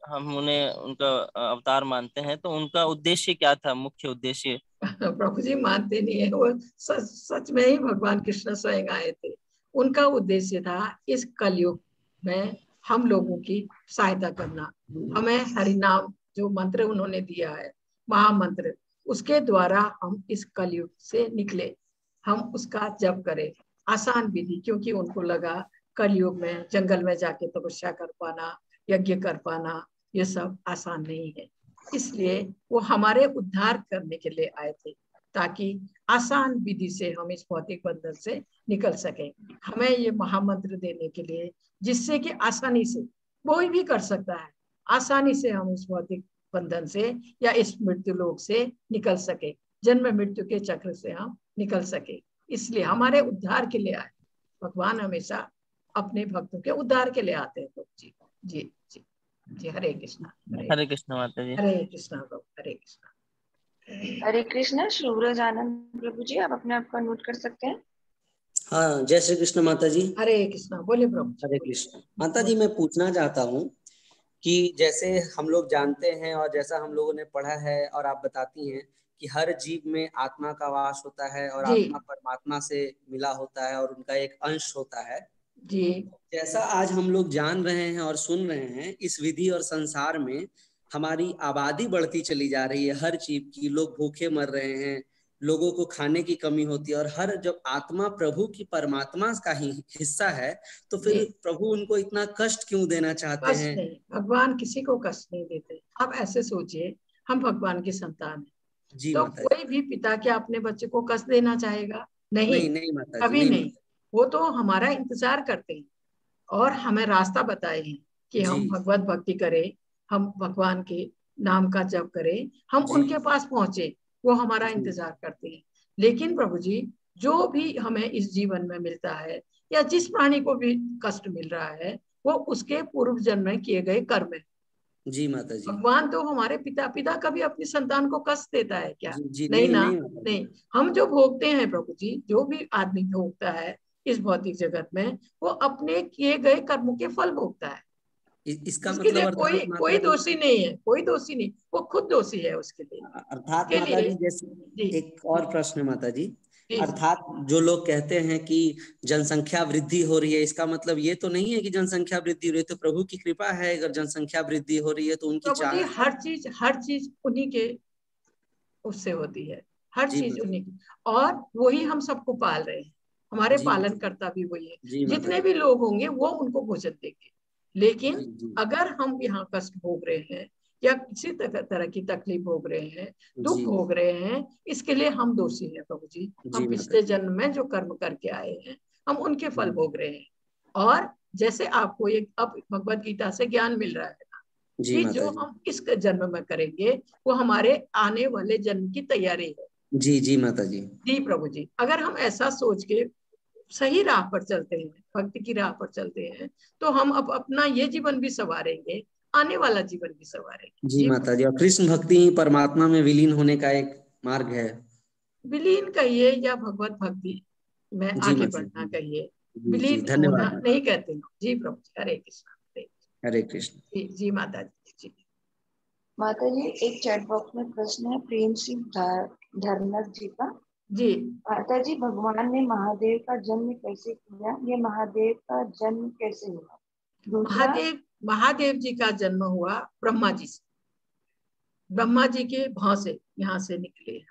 हम उन्हें उनका अवतार मानते हैं, तो उनका उद्देश्य क्या था, मुख्य उद्देश्य? प्रभु जी मानते नहीं है, वो सच में ही भगवान कृष्ण स्वयं आए थे। उनका उद्देश्य था इस कलयुग में हम लोगों की सहायता करना। हमें हरिनाम जो मंत्र उन्होंने दिया है, महामंत्र, उसके द्वारा हम इस कलयुग से निकले, हम उसका जप करें। आसान विधि, क्योंकि उनको लगा कलयुग में जंगल में जाके तपस्या कर पाना, यज्ञ कर पाना, ये सब आसान नहीं है। इसलिए वो हमारे उद्धार करने के लिए आए थे, ताकि आसान विधि से हम इस भौतिक बंधन से निकल सकें। हमें ये महामंत्र देने के लिए, जिससे कि आसानी से कोई भी कर सकता है, आसानी से हम इस भौतिक बंधन से या इस मृत्यु लोक से निकल सके, जन्म मृत्यु के चक्र से हम निकल सके। इसलिए हमारे उद्धार के लिए आए। भगवान हमेशा अपने भक्तों के उद्धार के लिए आते हैं। तो जी जी जी जी, हरे कृष्णा। हरे कृष्णा माता जी। हरे कृष्णा प्रभु, हरे कृष्णा। हरे कृष्णा। सूरज आनंद प्रभु जी, आप अपने आप को अनम्यूट कर सकते हैं। हाँ, जय श्री कृष्ण माता जी। हरे कृष्णा, बोले प्रभु। हरे कृष्ण माता जी, मैं पूछना चाहता हूँ कि जैसे हम लोग जानते हैं और जैसा हम लोगों ने पढ़ा है और आप बताती हैं कि हर जीव में आत्मा का वास होता है और आत्मा परमात्मा से मिला होता है और उनका एक अंश होता है जी। जैसा आज हम लोग जान रहे हैं और सुन रहे हैं, इस विधि और संसार में हमारी आबादी बढ़ती चली जा रही है, हर जीव की, लोग भूखे मर रहे हैं, लोगों को खाने की कमी होती है, और हर जब आत्मा प्रभु की परमात्मा का ही हिस्सा है तो फिर प्रभु उनको इतना कष्ट क्यों देना चाहते हैं? नहीं, भगवान किसी को कष्ट नहीं देते। आप ऐसे सोचिए, हम भगवान की संतान हैं, जी तो माता कोई भी पिता क्या अपने बच्चे को कष्ट देना चाहेगा? नहीं, नहीं माता जी, कभी नहीं। वो तो हमारा इंतजार करते हैं और हमें रास्ता बताए हैं कि हम भगवत भक्ति करें, हम भगवान के नाम का जप करें, हम उनके पास पहुंचे, वो हमारा इंतजार करते हैं। लेकिन प्रभु जी, जो भी हमें इस जीवन में मिलता है या जिस प्राणी को भी कष्ट मिल रहा है, वो उसके पूर्व जन्म में किए गए कर्म है। जी माता जी। भगवान तो हमारे पिता कभी अपनी संतान को कष्ट देता है क्या? जी, नहीं ना, नहीं। हम जो भोगते हैं प्रभु जी, जो भी आदमी भोगता है इस भौतिक जगत में, वो अपने किए गए कर्मों के फल भोगता है। इसका उसके लिए मतलब कोई अर्थात कोई दोषी नहीं है, कोई दोषी नहीं, वो खुद दोषी है उसके लिए। अर्थात उसके माता जी लिए जैसे एक और प्रश्न माता जी, जी। अर्थात जो लोग कहते हैं कि जनसंख्या वृद्धि हो रही है, इसका मतलब ये तो नहीं है कि जनसंख्या वृद्धि हो रही है, तो प्रभु की कृपा है अगर जनसंख्या वृद्धि हो रही है तो उनकी प्रभु जी चाहत हर चीज उन्हीं के उससे होती है, हर जी चीज माता उन्हीं की, और वही हम सबको पाल रहे हैं, हमारे जी पालन करता भी वही है। जी माता जितने जी भी लोग होंगे वो उनको भोजन देंगे, लेकिन जी जी अगर हम यहाँ कष्ट भोग रहे हैं या किसी तरह की तकलीफ भोग रहे हैं, दुख जी भोग रहे हैं, इसके लिए हम दोषी हैं प्रभु जी। हम जी माता पिछले जी जन्म में जो कर्म करके आए हैं, हम उनके फल जी भोग रहे हैं। और जैसे आपको एक अब भगवत गीता से ज्ञान मिल रहा है जी कि माता जो जी हम इस जन्म में करेंगे वो हमारे आने वाले जन्म की तैयारी है। जी जी माता जी जी प्रभु जी, अगर हम ऐसा सोच के सही राह पर चलते हैं, भक्ति की राह पर चलते हैं, तो हम अब अपना ये जीवन भी संवारेंगे, आने वाला जीवन भी संवारेंगे। जी माता जी, और कृष्ण भक्ति ही परमात्मा में विलीन होने का एक मार्ग है। विलीन कहिए या भगवत भक्ति में जी आगे माता बढ़ना जी कहिए, जी जी विलीन होना धन्यवाद नहीं कहते हैं। जी प्रभु जी, हरे कृष्णा हरे कृष्ण। जी जी माता जी। जी माता जी एक चैट बॉक्स में प्रश्न है प्रेम सिंह धर्मस जी का। जी माता जी, भगवान ने महादेव का जन्म कैसे किया? ये महादेव का जन्म कैसे हुआ? दूसरा, महादेव जी का जन्म हुआ ब्रह्मा जी से, ब्रह्मा जी के भाव से यहाँ से निकले हैं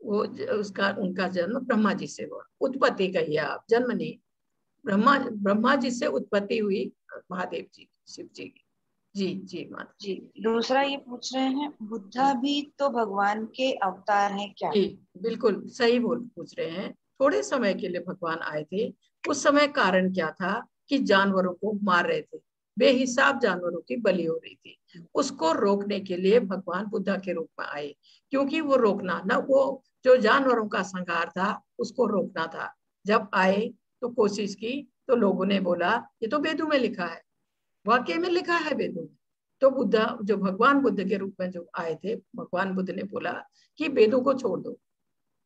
वो, उसका उनका जन्म ब्रह्मा जी से हुआ। उत्पत्ति कहिए आप, जन्म नहीं। ब्रह्मा जी से उत्पत्ति हुई महादेव जी, शिव जी की। जी जी माता जी। दूसरा ये पूछ रहे हैं, बुद्धा भी तो भगवान के अवतार हैं क्या? जी बिल्कुल सही पूछ रहे हैं। थोड़े समय के लिए भगवान आए थे। उस समय कारण क्या था कि जानवरों को मार रहे थे, बेहिसाब जानवरों की बलि हो रही थी। उसको रोकने के लिए भगवान बुद्धा के रूप में आए, क्योंकि वो रोकना ना, वो जो जानवरों का संहार था उसको रोकना था। जब आए तो कोशिश की, तो लोगों ने बोला ये तो वेदों में लिखा है, वाकई में लिखा है वेदों में। तो बुद्धा, जो भगवान बुद्ध के रूप में जो आए थे, भगवान बुद्ध ने बोला कि वेदों को छोड़ दो।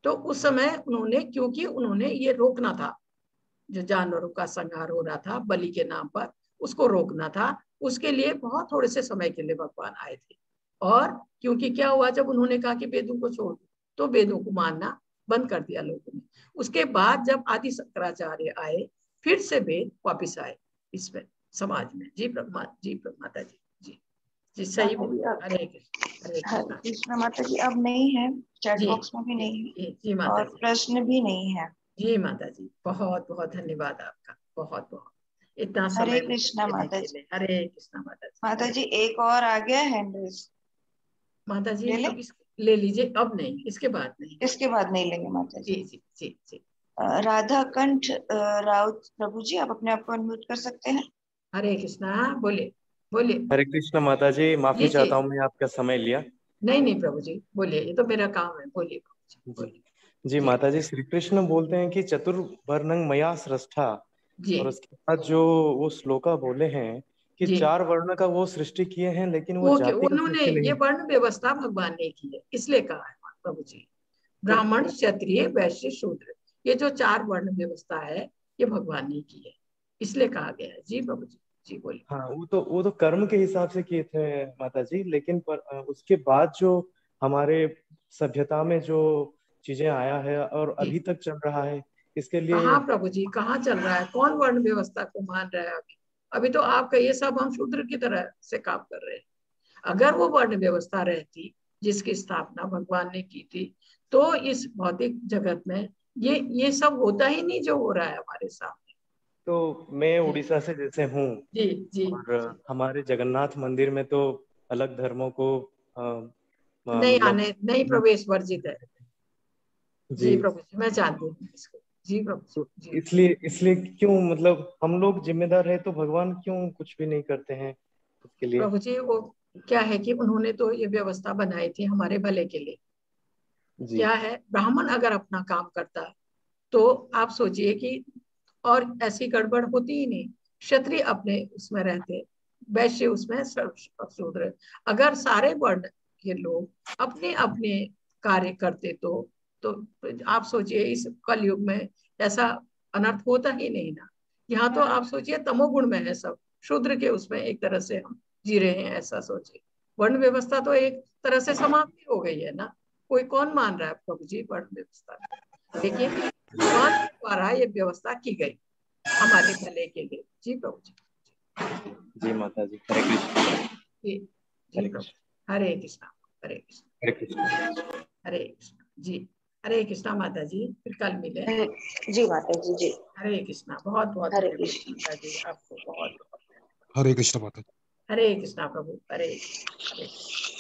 तो उस समय उन्होंने, क्योंकि उन्होंने ये रोकना था, जो जानवरों का संहार हो रहा था बलि के नाम पर, उसको रोकना था। उसके लिए बहुत थोड़े से समय के लिए भगवान आए थे। और क्योंकि क्या हुआ, जब उन्होंने कहा कि वेदों को छोड़ दो, तो वेदों को मानना बंद कर दिया लोगों ने। उसके बाद जब आदि शंकराचार्य आए, फिर से वेद वापिस आए इसमें समाज में। जी माता जी। जी जी सही बोल। हरे कृष्ण कृष्ण माता जी अब नहीं है, चैट जी बॉक्स में भी नहीं है, जी माता और जी। प्रश्न भी नहीं है। जी माता जी, बहुत बहुत धन्यवाद आपका, बहुत बहुत इतना हरे समय कृष्णा देने माता के जी। लिए। हरे कृष्णा माता जी। माता जी एक और आ गया हैंड रेज, माता जी ले ले? अब ले लीजिए, अब नहीं, इसके बाद नहीं। इसके बाद नहीं लेंगे माता जी। जी जी जी। राधा कंठ राउत प्रभु जी, आप अपने आप को अनम्यूट कर सकते हैं। हरे कृष्णा, बोलिए बोलिए। हरे कृष्ण माता जी, माफी जी चाहता हूँ मैं आपका समय लिया। नहीं प्रभु जी, बोलिए, ये तो मेरा काम है, बोलिए प्रभु जी, बोलिए। जी माता जी, श्री कृष्ण बोलते हैं कि चतुर्वर्णं मया सृष्टा, जी और उसके बाद जो वो श्लोका बोले हैं कि जी। 4 वर्ण का वो सृष्टि किए हैं, लेकिन वो जाति का उन्होंने सृष्टि ये नहीं। वर्ण व्यवस्था भगवान ने की है, इसलिए कहा है प्रभु जी, ब्राह्मण क्षत्रिय वैश्य शूद्र, ये जो 4 वर्ण व्यवस्था है ये भगवान ने की है, इसलिए कहा गया है। जी प्रभु जी। जी बोलिए। हाँ, वो तो कर्म के हिसाब से किए थे माता जी, लेकिन उसके बाद जो हमारे सभ्यता में जो चीजें आया है और अभी तक चल रहा है, इसके लिए कहाँ प्रभु जी, कहाँ चल रहा है? कौन वर्ण व्यवस्था को मान रहा है अभी? अभी तो आप कहिए सब हम शूद्र की तरह से काम कर रहे हैं। अगर वो वर्ण व्यवस्था रहती जिसकी स्थापना भगवान ने की थी, तो इस भौतिक जगत में ये सब होता ही नहीं जो हो रहा है हमारे सामने। तो मैं उड़ीसा से जैसे हूँ, जी जी। और हमारे जगन्नाथ मंदिर में तो अलग धर्मों को नहीं मतलब आने, नहीं प्रवेश वर्जित है। जी जी। प्रभु जी, मैं जानती हूँ इसको। जी प्रभु तो जी। इसलिए क्यों, मतलब हम लोग जिम्मेदार है तो भगवान क्यों कुछ भी नहीं करते हैं उसके लिए? प्रभु जी वो क्या है कि उन्होंने तो ये व्यवस्था बनाई थी हमारे भले के लिए। जी। क्या है, ब्राह्मण अगर अपना काम करता तो आप सोचिए कि और ऐसी गड़बड़ होती ही नहीं, क्षत्रिय अपने उसमें रहते, वैश्य उसमें शूद्र। अगर सारे वर्ण के लोग अपने अपने कार्य करते तो आप सोचिए इस कलयुग में ऐसा अनर्थ होता ही नहीं ना। यहाँ तो आप सोचिए तमोगुण में है सब, शूद्र के उसमें एक तरह से हम जी रहे हैं, ऐसा सोचिए। वर्ण व्यवस्था तो एक तरह से समाप्ति हो गई है ना, कोई कौन मान रहा है प्रभु जी वर्ण व्यवस्था, लेकिन भगवान द्वारा ये व्यवस्था की गई हमारे भले के लिए। जी प्रभु जी। जी माता जी, हरे कृष्ण। जी प्रभु, हरे कृष्णा, हरे कृष्णा, हरे कृष्ण, हरे कृष्णा जी। हरे कृष्णा माता जी, फिर कल मिले। जी माता जी। जी हरे कृष्णा, बहुत बहुत हरे धन्यवाद कृष्ण। माता जी, आपको बहुत बहुत हरे कृष्ण माता। हरे कृष्णा प्रभु, हरे कृष्णा, हरे कृष्णा।